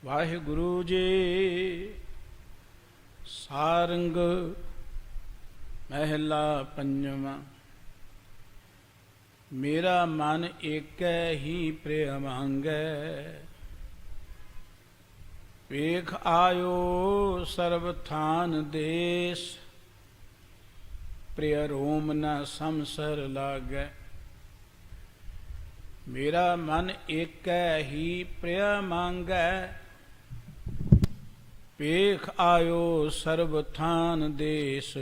ਵਾਹਿਗੁਰੂ ਜੀ। ਸਾਰੰਗ ਮਹਿਲਾ ਪੰਜਵਾਂ। ਮੇਰਾ ਮਨ ਏਕੈ ਹੀ ਪ੍ਰਿਯ ਮੰਗੈ, ਵੇਖ ਆਇਓ ਸਰਬ ਥਾਨ ਦੇਸ, ਪ੍ਰਿਯ ਰੋਮ ਨ ਸਮਸਰ ਲਾਗੈ। ਮੇਰਾ ਮਨ ਏਕੈ ਹੀ ਪ੍ਰਿਯ ਮੰਗੈ, ਵੇਖ ਆਇਓ ਸਰਬ ਥਾਨ ਦੇਸ,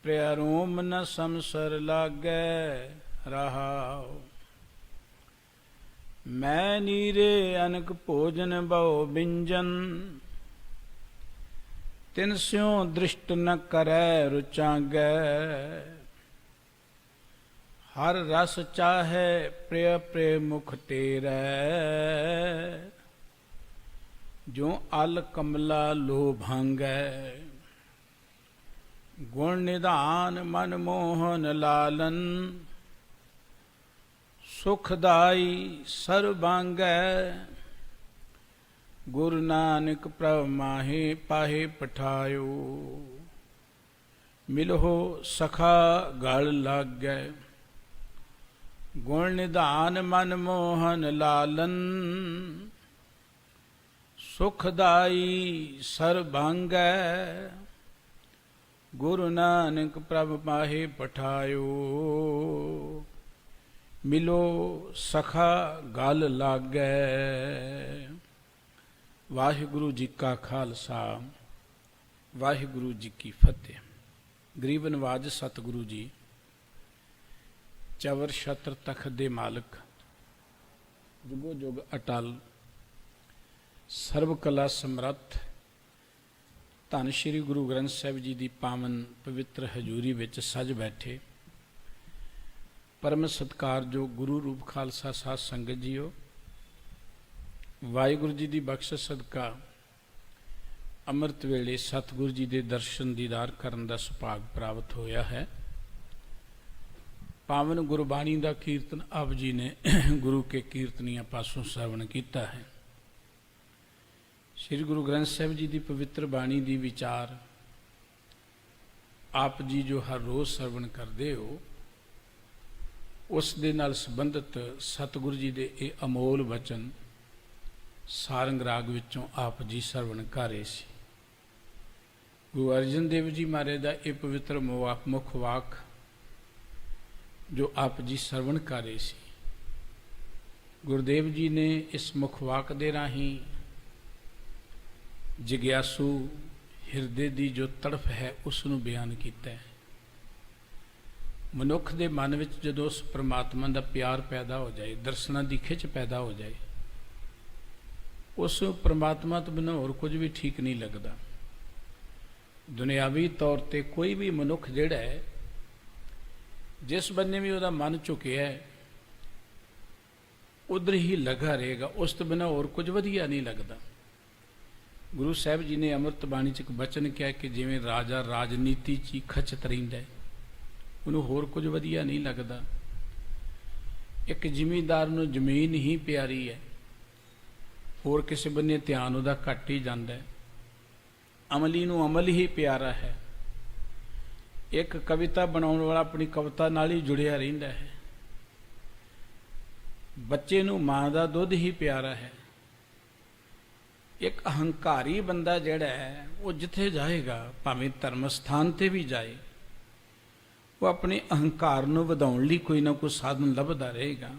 ਪ੍ਰਿਯ ਰੋਮ ਨ ਸਮਸਰ ਲਾਗੈ। ਰਹਾਉ ਮੈਂ ਨੀਰੇ ਅਨਕ ਭੋਜਨ ਬਹੁ ਬਿੰਜਨ, ਤਿਨ ਸਿਉ ਦ੍ਰਿਸ਼ਟ ਨ ਕਰੈ ਰੁਚਾਗੈ। ਹਰ ਰਸ ਚਾਹੈ ਪ੍ਰਿਯ ਪ੍ਰਿਯ ਮੁਖ ਤੇਰੈ, ਜੋ ਅਲ ਕਮਲਾ ਲੋ ਭਾਂਗੈ। ਗੁਣ ਨਿਧਾਨ ਮਨ ਮੋਹਨ ਲਾਲਨ, ਸੁਖਦਾਈ ਸਰਬਾਂਗੈ। ਗੁਰੂ ਨਾਨਕ ਪ੍ਰਭ ਮਾਹੇ ਪਾਹੇ ਪਠਾਇਓ, ਮਿਲਹੁ ਸਖਾ ਗਲ ਲਾਗੈ। ਗੁਣ ਨਿਧਾਨ ਮਨ ਮੋਹਨ ਲਾਲਨ, ਸੁਖਦਾਈ ਸਰਬਾਂਗੈ। ਗੁਰੂ ਨਾਨਕ ਪ੍ਰਭ ਮਾਹੇ ਪਠਾਇਓ, ਮਿਲੋ ਸਖਾ ਗਲ ਲਾਗੈ। ਵਾਹਿਗੁਰੂ ਜੀ ਕਾ ਖਾਲਸਾ, ਵਾਹਿਗੁਰੂ ਜੀ ਕੀ ਫਤਿਹ। ਗਰੀਬ ਨਵਾਜ ਸਤਿਗੁਰੂ ਜੀ ਚਵਰ ਛਤਰ ਤਖਤ ਦੇ ਮਾਲਕ, ਜੁਗੋ ਜੁਗ ਅਟਲ, ਸਰਬ ਕਲਾ ਸਮਰੱਥ, ਧੰਨ ਸ਼੍ਰੀ ਗੁਰੂ ਗ੍ਰੰਥ ਸਾਹਿਬ ਜੀ ਦੀ ਪਾਵਨ ਪਵਿੱਤਰ ਹਜ਼ੂਰੀ ਵਿੱਚ ਸਜ ਬੈਠੇ ਪਰਮ ਸਤਿਕਾਰਯੋਗ ਗੁਰੂ ਰੂਪ ਖਾਲਸਾ ਸਾਧ ਸੰਗਤ ਜੀਓ, ਵਾਹਿਗੁਰੂ ਜੀ ਦੀ ਬਖਸ਼ਿਸ਼ ਸਦਕਾ ਅੰਮ੍ਰਿਤ ਵੇਲੇ ਸਤਿਗੁਰੂ ਜੀ ਦੇ ਦਰਸ਼ਨ ਦੀਦਾਰ ਕਰਨ ਦਾ ਸੁਭਾਗ ਪ੍ਰਾਪਤ ਹੋਇਆ ਹੈ। ਪਾਵਨ ਗੁਰਬਾਣੀ ਦਾ ਕੀਰਤਨ ਆਪ ਜੀ ਨੇ ਗੁਰੂ ਕੇ ਕੀਰਤਨੀਆਂ ਪਾਸੋਂ ਸਰਵਣ ਕੀਤਾ ਹੈ। ਸ੍ਰੀ ਗੁਰੂ ਗ੍ਰੰਥ ਸਾਹਿਬ ਜੀ ਦੀ ਪਵਿੱਤਰ ਬਾਣੀ ਦੀ ਵਿਚਾਰ ਆਪ ਜੀ ਜੋ ਹਰ ਰੋਜ਼ ਸਰਵਣ ਕਰਦੇ ਹੋ, ਉਸ ਦੇ ਨਾਲ ਸੰਬੰਧਿਤ ਸਤਿਗੁਰੂ ਜੀ ਦੇ ਇਹ ਅਮੋਲ ਵਚਨ ਸਾਰੰਗ ਰਾਗ ਵਿੱਚੋਂ ਆਪ ਜੀ ਸਰਵਣ ਕਰ ਰਹੇ ਸੀ। ਗੁਰੂ ਅਰਜਨ ਦੇਵ ਜੀ ਮਹਾਰਾਜ ਦਾ ਇਹ ਪਵਿੱਤਰ ਮੁਖ ਵਾਕ ਜੋ ਆਪ ਜੀ ਸਰਵਣ ਕਰ ਰਹੇ ਸੀ, ਗੁਰਦੇਵ ਜੀ ਨੇ ਇਸ ਮੁਖ ਵਾਕ ਦੇ ਰਾਹੀਂ ਜਿਗਿਆਸੂ ਹਿਰਦੇ ਦੀ ਜੋ ਤੜਫ ਹੈ ਉਸ ਨੂੰ ਬਿਆਨ ਕੀਤਾ ਹੈ। ਮਨੁੱਖ ਦੇ ਮਨ ਵਿੱਚ ਜਦੋਂ ਉਸ ਪਰਮਾਤਮਾ ਦਾ ਪਿਆਰ ਪੈਦਾ ਹੋ ਜਾਏ, ਦਰਸ਼ਨਾਂ ਦੀ ਖਿੱਚ ਪੈਦਾ ਹੋ ਜਾਏ, ਉਸ ਪਰਮਾਤਮਾ ਤੋਂ ਬਿਨਾਂ ਹੋਰ ਕੁਝ ਵੀ ਠੀਕ ਨਹੀਂ ਲੱਗਦਾ। ਦੁਨਿਆਵੀ ਤੌਰ ਤੇ ਕੋਈ ਵੀ ਮਨੁੱਖ ਜਿਹੜਾ ਹੈ, ਜਿਸ ਬੰਨੇ ਵੀ ਉਹਦਾ ਮਨ ਝੁਕਿਆ ਉਧਰ ਹੀ ਲਗਾ ਰਹੇਗਾ, ਉਸ ਤੋਂ ਬਿਨਾਂ ਹੋਰ ਕੁਝ ਵਧੀਆ ਨਹੀਂ ਲੱਗਦਾ। ਗੁਰੂ ਸਾਹਿਬ ਜੀ ਨੇ ਅੰਮ੍ਰਿਤ ਬਾਣੀ 'ਚ ਇੱਕ ਬਚਨ ਕਿਹਾ ਕਿ ਜਿਵੇਂ ਰਾਜਾ ਰਾਜਨੀਤੀ 'ਚ ਹੀ ਖਚਤ ਰਹਿੰਦਾ, ਉਹਨੂੰ ਹੋਰ ਕੁਝ ਵਧੀਆ ਨਹੀਂ ਲੱਗਦਾ। ਇੱਕ ਜ਼ਿਮੀਂਦਾਰ ਨੂੰ ਜ਼ਮੀਨ ਹੀ ਪਿਆਰੀ ਹੈ, ਹੋਰ ਕਿਸੇ ਬੰਨੇ ਧਿਆਨ ਉਹਦਾ ਘੱਟ ਹੀ ਜਾਂਦਾ ਹੈ। ਅਮਲੀ ਨੂੰ ਅਮਲ ਹੀ ਪਿਆਰਾ ਹੈ। ਇੱਕ ਕਵਿਤਾ ਬਣਾਉਣ ਵਾਲਾ ਆਪਣੀ ਕਵਿਤਾ ਨਾਲ ਹੀ ਜੁੜਿਆ ਰਹਿੰਦਾ ਹੈ। ਬੱਚੇ ਨੂੰ ਮਾਂ ਦਾ ਦੁੱਧ ਹੀ ਪਿਆਰਾ ਹੈ। ਇੱਕ ਅਹੰਕਾਰੀ ਬੰਦਾ ਜਿਹੜਾ ਹੈ, ਉਹ ਜਿੱਥੇ ਜਾਏਗਾ, ਭਾਵੇਂ ਧਰਮ ਸਥਾਨ ਤੇ ਵੀ ਜਾਏ, ਉਹ ਆਪਣੇ ਅਹੰਕਾਰ ਨੂੰ ਵਧਾਉਣ ਲਈ ਕੋਈ ਨਾ ਕੋਈ ਸਾਧਨ ਲੱਭਦਾ ਰਹੇਗਾ।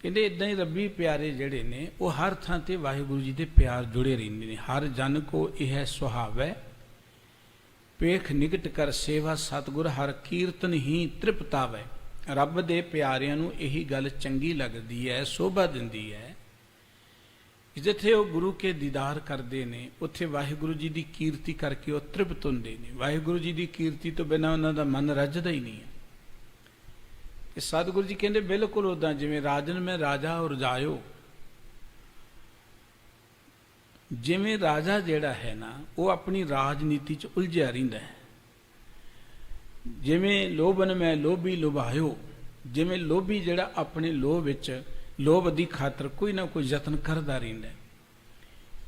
ਕਹਿੰਦੇ ਇਦਾਂ ਹੀ ਰੱਬੀ ਪਿਆਰੇ ਜਿਹੜੇ ਨੇ, ਉਹ ਹਰ ਥਾਂ ਤੇ ਵਾਹਿਗੁਰੂ ਜੀ ਦੇ ਪਿਆਰ ਜੁੜੇ ਰਹਿੰਦੇ ਨੇ। ਹਰ ਜਨ ਕੋ ਇਹ ਸੁਹਾਵੈ, ਪੇਖ ਨਿਕਟ ਕਰ ਸੇਵਾ ਸਤਿਗੁਰ ਹਰ ਕੀਰਤਨ ਹੀ ਤ੍ਰਿਪਤਾਵੈ। ਰੱਬ ਦੇ ਪਿਆਰਿਆਂ ਨੂੰ ਇਹੀ ਗੱਲ ਚੰਗੀ ਲੱਗਦੀ ਹੈ, ਸੋਭਾ ਦਿੰਦੀ ਹੈ, ਜਿੱਥੇ ਉਹ ਗੁਰੂ ਕੇ ਦੀਦਾਰ ਕਰਦੇ ਨੇ, ਉੱਥੇ ਵਾਹਿਗੁਰੂ ਜੀ ਦੀ ਕੀਰਤੀ ਕਰਕੇ ਉਹ ਤ੍ਰਿਪਤ ਹੁੰਦੇ ਨੇ। ਵਾਹਿਗੁਰੂ ਜੀ ਦੀ ਕੀਰਤੀ ਤੋਂ ਬਿਨਾਂ ਉਹਨਾਂ ਦਾ ਮਨ ਰੱਜਦਾ ਹੀ ਨਹੀਂ ਹੈ। ਇਹ ਸਤਿਗੁਰੂ ਜੀ ਕਹਿੰਦੇ ਬਿਲਕੁਲ ਉੱਦਾਂ ਜਿਵੇਂ ਰਾਜਨ ਮੈਂ ਰਾਜਾ ਔਰ ਜਾਇਓ। ਜਿਵੇਂ ਰਾਜਾ ਜਿਹੜਾ ਹੈ ਨਾ, ਉਹ ਆਪਣੀ ਰਾਜਨੀਤੀ 'ਚ ਉਲਝਿਆ ਰਹਿੰਦਾ ਹੈ। ਜਿਵੇਂ ਲੋਭਨ ਮੈਂ ਲੋਭੀ ਲੁਭਾਇਓ, ਜਿਵੇਂ ਲੋਭੀ ਜਿਹੜਾ ਆਪਣੇ ਲੋਭ ਵਿੱਚ ਲੋਭ ਦੀ ਖਾਤਰ ਕੋਈ ਨਾ ਕੋਈ ਯਤਨ ਕਰਦਾ ਰਹਿੰਦਾ।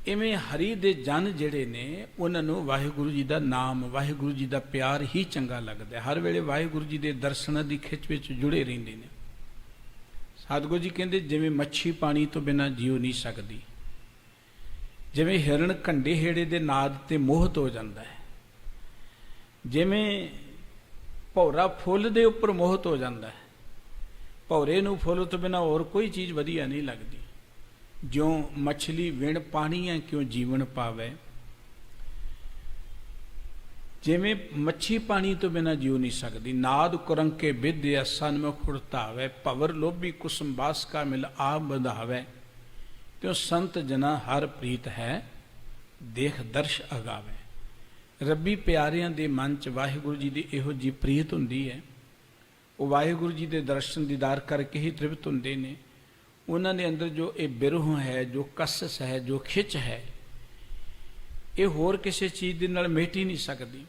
ਇਵੇਂ ਹਰੀ ਦੇ ਜਨ ਜਿਹੜੇ ਨੇ ਉਹਨਾਂ ਨੂੰ ਵਾਹਿਗੁਰੂ ਜੀ ਦਾ ਨਾਮ, ਵਾਹਿਗੁਰੂ ਜੀ ਦਾ ਪਿਆਰ ਹੀ ਚੰਗਾ ਲੱਗਦਾ। ਹਰ ਵੇਲੇ ਵਾਹਿਗੁਰੂ ਜੀ ਦੇ ਦਰਸ਼ਨਾਂ ਦੀ ਖਿੱਚ ਵਿੱਚ ਜੁੜੇ ਰਹਿੰਦੇ ਨੇ। ਸਤਿਗੁਰੂ ਜੀ ਕਹਿੰਦੇ ਜਿਵੇਂ ਮੱਛੀ ਪਾਣੀ ਤੋਂ ਬਿਨਾਂ ਜੀਉ ਨਹੀਂ ਸਕਦੀ, ਜਿਵੇਂ ਹਿਰਨ ਘੰਡੇ ਹੇੜੇ ਦੇ ਨਾਦ ਤੇ ਮੋਹਿਤ ਹੋ ਜਾਂਦਾ ਹੈ, ਜਿਵੇਂ ਭੌਰਾ ਫੁੱਲ ਦੇ ਉੱਪਰ ਮੋਹਿਤ ਹੋ ਜਾਂਦਾ ਹੈ, ਭੌਰੇ ਨੂੰ ਫੁੱਲ ਤੋਂ ਬਿਨਾਂ ਹੋਰ ਕੋਈ ਚੀਜ਼ ਵਧੀਆ ਨਹੀਂ ਲੱਗਦੀ। ਜਿਉਂ ਮਛਲੀ ਵਿਣ ਪਾਣੀਆਂ ਕਿਉਂ ਜੀਵਨ ਪਾਵੇ, ਜਿਵੇਂ ਮੱਛੀ ਪਾਣੀ ਤੋਂ ਬਿਨਾਂ ਜੀਉ ਨਹੀਂ ਸਕਦੀ। ਨਾਦ ਕੁਰੰਕੇ ਵਿਦਿਆ ਸਨਮੁਖ ਉੜਤਾਵੇ, ਭਵਰ ਲੋਭੀ ਕੁਸਮ ਬਾਸ ਕਾ ਮਿਲ ਆਪ ਬੰਧਾਵੇ, ਤਿਉ ਸੰਤ ਜਨਾ ਹਰ ਪ੍ਰੀਤ ਹੈ ਦੇਖ ਦਰਸ਼ ਅਗਾਵੇ। ਰੱਬੀ ਪਿਆਰਿਆਂ ਦੇ ਮਨ 'ਚ ਵਾਹਿਗੁਰੂ ਜੀ ਦੀ ਇਹੋ ਜਿਹੀ ਪ੍ਰੀਤ ਹੁੰਦੀ ਹੈ, ਉਹ ਵਾਹਿਗੁਰੂ ਜੀ ਦੇ ਦਰਸ਼ਨ ਦੀਦਾਰ ਕਰਕੇ ਹੀ ਤ੍ਰਿਪਤ ਹੁੰਦੇ ਨੇ। ਉਹਨਾਂ ਦੇ ਅੰਦਰ ਜੋ ਇਹ ਬਿਰਹ ਹੈ, ਜੋ ਕਸਸ ਹੈ, ਜੋ ਖਿੱਚ ਹੈ, ਇਹ ਹੋਰ ਕਿਸੇ ਚੀਜ਼ ਦੇ ਨਾਲ ਮਿਟ ਹੀ ਨਹੀਂ ਸਕਦੀ।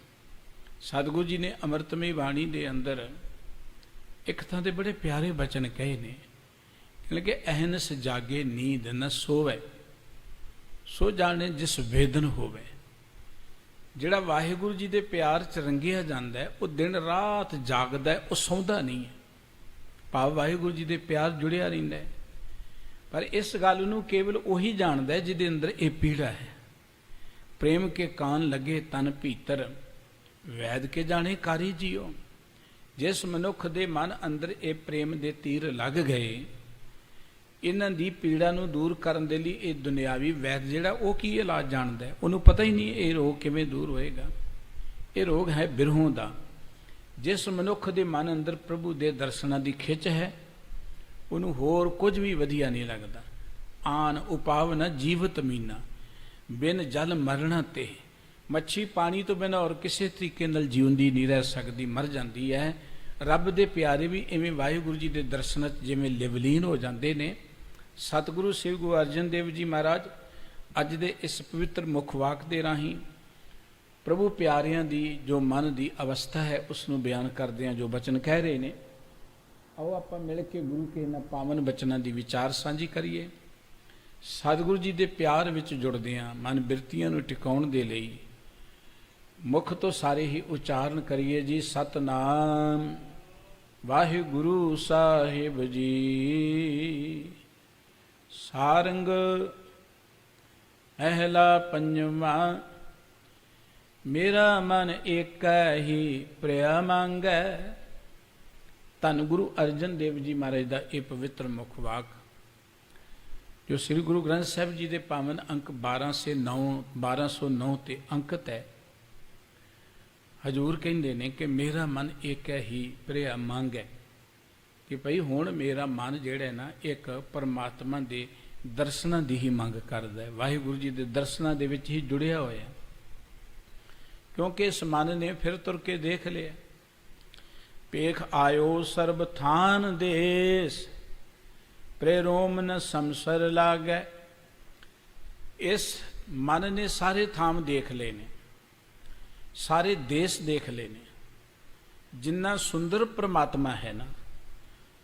ਸਤਿਗੁਰੂ ਜੀ ਨੇ ਅੰਮ੍ਰਿਤਮਈ ਬਾਣੀ ਦੇ ਅੰਦਰ ਇੱਕ ਥਾਂ ਤੇ ਬੜੇ ਪਿਆਰੇ ਬਚਨ ਕਹੇ ਨੇ ਕਿ ਅਹਨਸ ਜਾਗੇ ਨੀਂਦ ਨ ਸੋਵੇ, ਸੋ ਜਾਣੇ ਜਿਸ ਵੇਦਨ ਹੋਵੇ। ਜਿਹੜਾ ਵਾਹਿਗੁਰੂ ਜੀ ਦੇ ਪਿਆਰ 'ਚ ਰੰਗਿਆ ਜਾਂਦਾ ਹੈ, ਉਹ ਦਿਨ ਰਾਤ ਜਾਗਦਾ ਹੈ, ਉਹ ਸੌਂਦਾ ਨਹੀਂ ਹੈ। ਭਾਵ ਵਾਹਿਗੁਰੂ ਜੀ ਦੇ ਪਿਆਰ ਜੁੜਿਆ ਰਹਿੰਦਾ ਹੈ। ਪਰ ਇਸ ਗੱਲ ਨੂੰ ਕੇਵਲ ਉਹੀ ਜਾਣਦਾ ਹੈ ਜਿਹਦੇ ਅੰਦਰ ਇਹ ਪੀੜਾ ਹੈ। ਪ੍ਰੇਮ ਕੇ ਕਾਨ ਲੱਗੇ ਤਨ ਭੀਤਰ, ਵੈਦ ਕੇ ਜਾਣੇ ਕਾਰੀ ਜੀਓ। ਜਿਸ ਮਨੁੱਖ ਦੇ ਮਨ ਅੰਦਰ ਇਹ ਪ੍ਰੇਮ ਦੇ ਤੀਰ ਲੱਗ ਗਏ, ਇਹਨਾਂ ਦੀ ਪੀੜਾ ਨੂੰ ਦੂਰ ਕਰਨ ਦੇ ਲਈ ਇਹ ਦੁਨਿਆਵੀ ਵੈਦ ਜਿਹੜਾ ਉਹ ਕੀ ਇਲਾਜ ਜਾਣਦਾ ਹੈ। ਉਹਨੂੰ ਪਤਾ ਹੀ ਨਹੀਂ ਇਹ ਰੋਗ ਕਿਵੇਂ ਦੂਰ ਹੋਏਗਾ। ਇਹ ਰੋਗ ਹੈ ਬਿਰਹੋਂ ਦਾ। ਜਿਸ ਮਨੁੱਖ ਦੇ ਮਨ ਅੰਦਰ ਪ੍ਰਭੂ ਦੇ ਦਰਸ਼ਨਾਂ ਦੀ ਖਿੱਚ ਹੈ, ਉਹਨੂੰ ਹੋਰ ਕੁਝ ਵੀ ਵਧੀਆ ਨਹੀਂ ਲੱਗਦਾ। ਆਨ ਉਪਾਵ ਨ ਜੀਵਤ ਮੀਨਾ, ਬਿਨ ਜਲ ਮਰਣਾ ਤੇ। ਮੱਛੀ ਪਾਣੀ ਤੋਂ ਬਿਨਾਂ ਔਰ ਕਿਸੇ ਤਰੀਕੇ ਨਾਲ ਜਿਉਂਦੀ ਨਹੀਂ ਰਹਿ ਸਕਦੀ, ਮਰ ਜਾਂਦੀ ਹੈ। ਰੱਬ ਦੇ ਪਿਆਰੇ ਵੀ ਇਵੇਂ ਵਾਹਿਗੁਰੂ ਜੀ ਦੇ ਦਰਸ਼ਨਾਂ 'ਚ ਜਿਵੇਂ ਲਿਵਲੀਨ ਹੋ ਜਾਂਦੇ ਨੇ। ਸਤਿਗੁਰੂ ਸ੍ਰੀ ਗੁਰੂ ਅਰਜਨ ਦੇਵ ਜੀ ਮਹਾਰਾਜ ਅੱਜ ਦੇ ਇਸ ਪਵਿੱਤਰ ਮੁਖ ਵਾਕ ਦੇ ਰਾਹੀਂ ਪ੍ਰਭੂ ਪਿਆਰਿਆਂ ਦੀ ਜੋ ਮਨ ਦੀ ਅਵਸਥਾ ਹੈ ਉਸ ਨੂੰ ਬਿਆਨ ਕਰਦੇ ਹਾਂ, ਜੋ ਬਚਨ ਕਹਿ ਰਹੇ ਨੇ। ਆਓ ਆਪਾਂ ਮਿਲ ਕੇ ਗੁਰੂ ਕੇ ਇਹਨਾਂ ਪਾਵਨ ਬਚਨਾਂ ਦੀ ਵਿਚਾਰ ਸਾਂਝੀ ਕਰੀਏ। ਸਤਿਗੁਰੂ ਜੀ ਦੇ ਪਿਆਰ ਵਿੱਚ ਜੁੜਦੇ ਹਾਂ। ਮਨ ਬਿਰਤੀਆਂ ਨੂੰ ਟਿਕਾਉਣ ਦੇ ਲਈ ਮੁਖ ਤੋਂ ਸਾਰੇ ਹੀ ਉਚਾਰਨ ਕਰੀਏ ਜੀ। ਸਤਨਾਮ ਵਾਹਿਗੁਰੂ ਸਾਹਿਬ ਜੀ। ਸਾਰੰਗ ਮਹਿਲਾ ਪੰਜਵਾਂ। ਮੇਰਾ ਮਨ ਏਕੈ ਹੀ ਪ੍ਰਿਆ ਮੰਗੈ। ਧੰਨ ਗੁਰੂ ਅਰਜਨ ਦੇਵ ਜੀ ਮਹਾਰਾਜ ਦਾ ਇਹ ਪਵਿੱਤਰ ਮੁਖ ਵਾਕ, ਜੋ ਸ੍ਰੀ ਗੁਰੂ ਗ੍ਰੰਥ ਸਾਹਿਬ ਜੀ ਦੇ ਪਾਵਨ ਅੰਕ 1209 ਤੇ ਅੰਕਿਤ ਹੈ। ਹਜੂਰ ਕਹਿੰਦੇ ਨੇ ਕਿ ਮੇਰਾ ਮਨ ਏਕੈ ਹੀ ਪ੍ਰਿਆ ਮੰਗੈ, ਕਿ ਭਈ ਹੁਣ ਮੇਰਾ ਮਨ ਜਿਹੜਾ ਨਾ ਇੱਕ ਪਰਮਾਤਮਾ ਦੇ ਦਰਸ਼ਨਾਂ ਦੀ ਹੀ ਮੰਗ ਕਰਦਾ ਹੈ, ਵਾਹਿਗੁਰੂ ਜੀ ਦੇ ਦਰਸ਼ਨਾਂ ਦੇ ਵਿੱਚ ਹੀ ਜੁੜਿਆ ਹੋਇਆ। ਕਿਉਂਕਿ ਇਸ ਮਨ ਨੇ ਫਿਰ ਤੁਰ ਕੇ ਦੇਖ ਲਿਆ। ਪੇਖ ਆਇਓ ਸਰਬ ਥਾਨ ਦੇਸ, ਪ੍ਰੇਰੋਮ ਨ ਸੰਸਰ ਲਾਗੈ। ਇਸ ਮਨ ਨੇ ਸਾਰੇ ਥਾਮ ਦੇਖ ਲਏ ਨੇ, ਸਾਰੇ ਦੇਸ਼ ਦੇਖ ਲਏ ਨੇ। ਜਿੰਨਾ ਸੁੰਦਰ ਪ੍ਰਮਾਤਮਾ ਹੈ ਨਾ,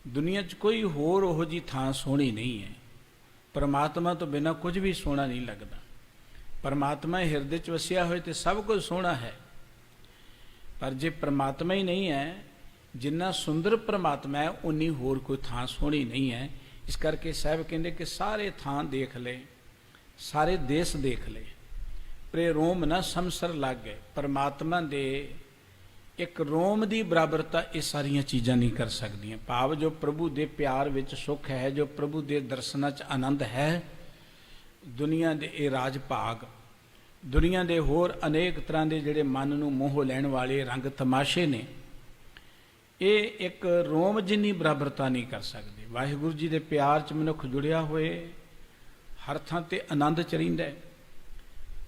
ਦੁਨੀਆ 'ਚ ਕੋਈ ਹੋਰ ਉਹੋ ਜਿਹੀ ਥਾਂ ਸੋਹਣੀ ਨਹੀਂ ਹੈ। ਪਰਮਾਤਮਾ ਤੋਂ ਬਿਨਾਂ ਕੁਝ ਵੀ ਸੋਹਣਾ ਨਹੀਂ ਲੱਗਦਾ। ਪਰਮਾਤਮਾ ਹਿਰਦੇ 'ਚ ਵਸਿਆ ਹੋਏ ਤੇ ਸਭ ਕੁਝ ਸੋਹਣਾ ਹੈ। ਪਰ ਜੇ ਪਰਮਾਤਮਾ ਹੀ ਨਹੀਂ ਹੈ, ਜਿੰਨਾ ਸੁੰਦਰ ਪਰਮਾਤਮਾ ਹੈ ਉਨੀ ਹੋਰ ਕੋਈ ਥਾਂ ਸੋਹਣੀ ਨਹੀਂ ਹੈ। ਇਸ ਕਰਕੇ ਸਾਹਿਬ ਕਹਿੰਦੇ ਕਿ ਸਾਰੇ ਥਾਂ ਦੇਖ ਲਏ, ਸਾਰੇ ਦੇਸ਼ ਦੇਖ ਲਏ, ਪ੍ਰੇ ਰੋਮ ਨਾ ਸਮਸਰ ਲੱਗ ਗਏ। ਪਰਮਾਤਮਾ ਦੇ ਇੱਕ ਰੋਮ ਦੀ ਬਰਾਬਰਤਾ ਇਹ ਸਾਰੀਆਂ ਚੀਜ਼ਾਂ ਨਹੀਂ ਕਰ ਸਕਦੀਆਂ। ਭਾਵ ਜੋ ਪ੍ਰਭੂ ਦੇ ਪਿਆਰ ਵਿੱਚ ਸੁੱਖ ਹੈ, ਜੋ ਪ੍ਰਭੂ ਦੇ ਦਰਸ਼ਨਾਂ 'ਚ ਆਨੰਦ ਹੈ, ਦੁਨੀਆ ਦੇ ਇਹ ਰਾਜ ਭਾਗ, ਦੁਨੀਆ ਦੇ ਹੋਰ ਅਨੇਕ ਤਰ੍ਹਾਂ ਦੇ ਜਿਹੜੇ ਮਨ ਨੂੰ ਮੋਹ ਲੈਣ ਵਾਲੇ ਰੰਗ ਤਮਾਸ਼ੇ ਨੇ, ਇਹ ਇੱਕ ਰੋਮ ਜਿੰਨੀ ਬਰਾਬਰਤਾ ਨਹੀਂ ਕਰ ਸਕਦੇ। ਵਾਹਿਗੁਰੂ ਜੀ ਦੇ ਪਿਆਰ 'ਚ ਮਨੁੱਖ ਜੁੜਿਆ ਹੋਏ ਹਰ ਥਾਂ ਤੇ ਆਨੰਦ 'ਚ ਰਹਿੰਦਾ ਹੈ।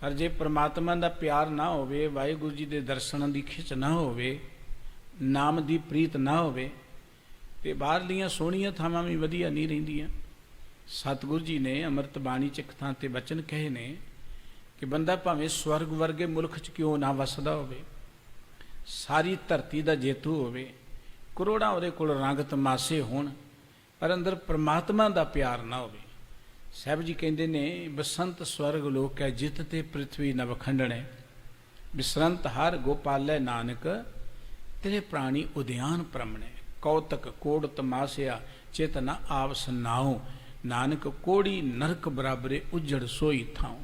ਪਰ ਜੇ ਪਰਮਾਤਮਾ ਦਾ ਪਿਆਰ ਨਾ ਹੋਵੇ, ਵਾਹਿਗੁਰੂ ਜੀ ਦੇ ਦਰਸ਼ਨਾਂ ਦੀ ਖਿੱਚ ਨਾ ਹੋਵੇ, ਨਾਮ ਦੀ ਪ੍ਰੀਤ ਨਾ ਹੋਵੇ, ਤੇ ਬਾਹਰਲੀਆਂ ਸੋਹਣੀਆਂ ਥਾਵਾਂ ਵੀ ਵਧੀਆ ਨਹੀਂ ਰਹਿੰਦੀਆਂ। ਸਤਿਗੁਰੂ ਜੀ ਨੇ ਅੰਮ੍ਰਿਤ ਬਾਣੀ 'ਚ ਇੱਕ ਥਾਂ ਤੇ ਬਚਨ ਕਹੇ ਨੇ ਕਿ ਬੰਦਾ ਭਾਵੇਂ ਸਵਰਗ ਵਰਗੇ ਮੁਲਕ 'ਚ ਕਿਉਂ ਨਾ ਵਸਦਾ ਹੋਵੇ, ਸਾਰੀ ਧਰਤੀ ਦਾ ਜੇਤੂ ਹੋਵੇ, ਕਰੋੜਾਂ ਉਹਦੇ ਕੋਲ ਰੰਗ ਤਮਾਸ਼ੇ ਹੋਣ, ਪਰ ਅੰਦਰ ਪ੍ਰਮਾਤਮਾ ਦਾ ਪਿਆਰ ਨਾ ਹੋਵੇ। ਸਾਹਿਬ ਜੀ ਕਹਿੰਦੇ ਨੇ, ਬਸੰਤ ਸਵਰਗ ਲੋਕ ਹੈ ਜਿਤ ਤੇ ਪ੍ਰਿਥਵੀ ਨਵ ਖੰਡਣੇ, ਬਿਸਰੰਤ ਹਰ ਗੋਪਾਲੈ ਨਾਨਕ, ਤੇਰੇ ਪ੍ਰਾਣੀ ਉਦਿਆਨ ਪ੍ਰਮਣੇ, ਕੌਤਕ ਕੋੜ ਤਮਾਸਿਆ ਚਿਤ ਨ ਆਵ ਸੁਨਾਉ, ਨਾਨਕ ਕੋੜੀ ਨਰਕ ਬਰਾਬਰੇ ਉਜੜ ਸੋਈ ਥਾਉ।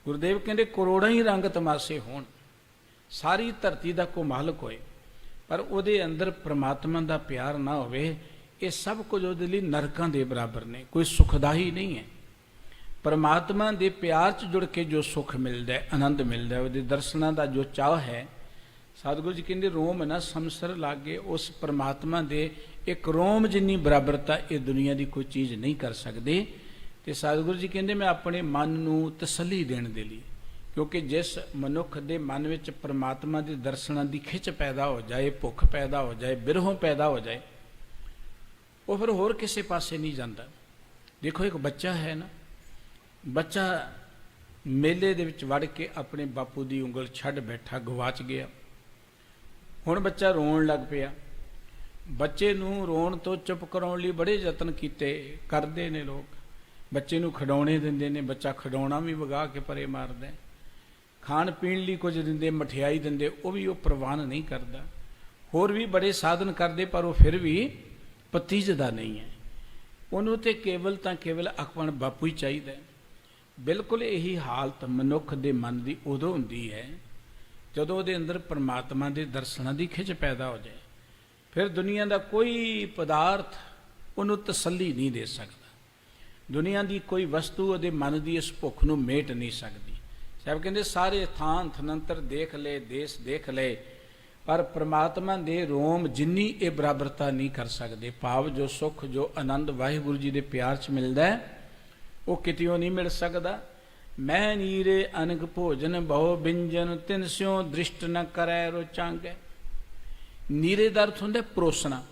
ਗੁਰਦੇਵ ਕਹਿੰਦੇ ਕਰੋੜਾਂ ਹੀ ਰੰਗ ਤਮਾਸੇ ਹੋਣ, ਸਾਰੀ ਧਰਤੀ ਦਾ ਕੋ ਮਾਲਕ ਹੋਏ, ਪਰ ਉਹਦੇ ਅੰਦਰ ਪ੍ਰਮਾਤਮਾ ਦਾ ਪਿਆਰ ਨਾ ਹੋਵੇ, ਇਹ ਸਭ ਕੁਝ ਉਹਦੇ ਲਈ ਨਰਕਾਂ ਦੇ ਬਰਾਬਰ ਨੇ, ਕੋਈ ਸੁਖਦਾਈ ਨਹੀਂ ਹੈ। ਪਰਮਾਤਮਾ ਦੇ ਪਿਆਰ 'ਚ ਜੁੜ ਕੇ ਜੋ ਸੁੱਖ ਮਿਲਦਾ ਹੈ, ਆਨੰਦ ਮਿਲਦਾ ਹੈ, ਉਹਦੇ ਦਰਸ਼ਨਾਂ ਦਾ ਜੋ ਚਾਅ ਹੈ, ਸਤਿਗੁਰੂ ਜੀ ਕਹਿੰਦੇ ਰੋਮ ਨਾ ਸਮਸਰ ਲਾਗੇ, ਉਸ ਪਰਮਾਤਮਾ ਦੇ ਇੱਕ ਰੋਮ ਜਿੰਨੀ ਬਰਾਬਰਤਾ ਇਹ ਦੁਨੀਆ ਦੀ ਕੋਈ ਚੀਜ਼ ਨਹੀਂ ਕਰ ਸਕਦੇ। ਤੇ ਸਤਿਗੁਰੂ ਜੀ ਕਹਿੰਦੇ ਮੈਂ ਆਪਣੇ ਮਨ ਨੂੰ ਤਸੱਲੀ ਦੇਣ ਦੇ ਲਈ, ਕਿਉਂਕਿ ਜਿਸ ਮਨੁੱਖ ਦੇ ਮਨ ਵਿੱਚ ਪਰਮਾਤਮਾ ਦੇ ਦਰਸ਼ਨਾਂ ਦੀ ਖਿੱਚ ਪੈਦਾ ਹੋ ਜਾਏ, ਭੁੱਖ ਪੈਦਾ ਹੋ ਜਾਏ, ਬਿਰਹੋਂ ਪੈਦਾ ਹੋ ਜਾਏ, ਉਹ ਫਿਰ ਹੋਰ ਕਿਸੇ ਪਾਸੇ ਨਹੀਂ ਜਾਂਦਾ। ਦੇਖੋ ਇੱਕ ਬੱਚਾ ਹੈ ਨਾ, ਬੱਚਾ ਮੇਲੇ ਦੇ ਵਿੱਚ ਵੜ ਕੇ ਆਪਣੇ ਬਾਪੂ ਦੀ ਉਂਗਲ ਛੱਡ ਬੈਠਾ, ਗਵਾਚ ਗਿਆ। ਹੁਣ ਬੱਚਾ ਰੋਣ ਲੱਗ ਪਿਆ। ਬੱਚੇ ਨੂੰ ਰੋਣ ਤੋਂ ਚੁੱਪ ਕਰਾਉਣ ਲਈ ਬੜੇ ਯਤਨ ਕਰਦੇ ਨੇ ਲੋਕ। ਬੱਚੇ ਨੂੰ ਖਿਡੌਣੇ ਦਿੰਦੇ ਨੇ, ਬੱਚਾ ਖਿਡੌਣਾ ਵੀ ਵਗਾ ਕੇ ਪਰੇ ਮਾਰਦਾ। ਖਾਣ ਪੀਣ ਲਈ ਕੁਝ ਦਿੰਦੇ, ਮਠਿਆਈ ਦਿੰਦੇ, ਉਹ ਵੀ ਉਹ ਪ੍ਰਵਾਨ ਨਹੀਂ ਕਰਦਾ। ਹੋਰ ਵੀ ਬੜੇ ਸਾਧਨ ਕਰਦੇ, ਪਰ ਉਹ ਫਿਰ ਵੀ ਭਤੀਜਦਾ ਨਹੀਂ ਹੈ। ਉਹਨੂੰ ਤੇ ਕੇਵਲ ਤਾਂ ਕੇਵਲ ਆਪਣਾ ਬਾਪੂ ਹੀ ਚਾਹੀਦਾ। ਬਿਲਕੁਲ ਇਹੀ ਹਾਲਤ ਮਨੁੱਖ ਦੇ ਮਨ ਦੀ ਉਦੋਂ ਹੁੰਦੀ ਹੈ ਜਦੋਂ ਉਹਦੇ ਅੰਦਰ ਪਰਮਾਤਮਾ ਦੇ ਦਰਸ਼ਨਾਂ ਦੀ ਖਿੱਚ ਪੈਦਾ ਹੋ ਜਾਏ। ਫਿਰ ਦੁਨੀਆ ਦਾ ਕੋਈ ਪਦਾਰਥ ਉਹਨੂੰ ਤਸੱਲੀ ਨਹੀਂ ਦੇ ਸਕਦਾ, ਦੁਨੀਆ ਦੀ ਕੋਈ ਵਸਤੂ ਉਹਦੇ ਮਨ ਦੀ ਇਸ ਭੁੱਖ ਨੂੰ ਮੇਟ ਨਹੀਂ ਸਕਦੀ। ਸਾਹਿਬ ਕਹਿੰਦੇ ਸਾਰੇ ਥਾਂ ਥਨੰਤਰ ਦੇਖ ਲਏ, ਦੇਸ਼ ਦੇਖ ਲਏ, ਪਰ ਪ੍ਰਮਾਤਮਾ ਦੇ ਰੋਮ ਜਿੰਨੀ ਇਹ ਬਰਾਬਰਤਾ ਨਹੀਂ ਕਰ ਸਕਦੇ। ਭਾਵ ਜੋ ਸੁੱਖ, ਜੋ ਆਨੰਦ ਵਾਹਿਗੁਰੂ ਜੀ ਦੇ ਪਿਆਰ 'ਚ ਮਿਲਦਾ ਹੈ, ਉਹ ਕਿਤਿਓਂ ਨਹੀਂ ਮਿਲ ਸਕਦਾ। ਮੈਂ ਨੀਰੇ ਅਨਕ ਭੋਜਨ ਬਹੁ ਬਿੰਜਨ, ਤਿਨ ਸਿਉ ਦ੍ਰਿਸ਼ਟ ਨ ਕਰੈ ਰੁਚਾਂਗੈ। ਨੀਰੇ ਦਾ ਅਰਥ ਹੁੰਦਾ ਪਰੋਸਣਾ।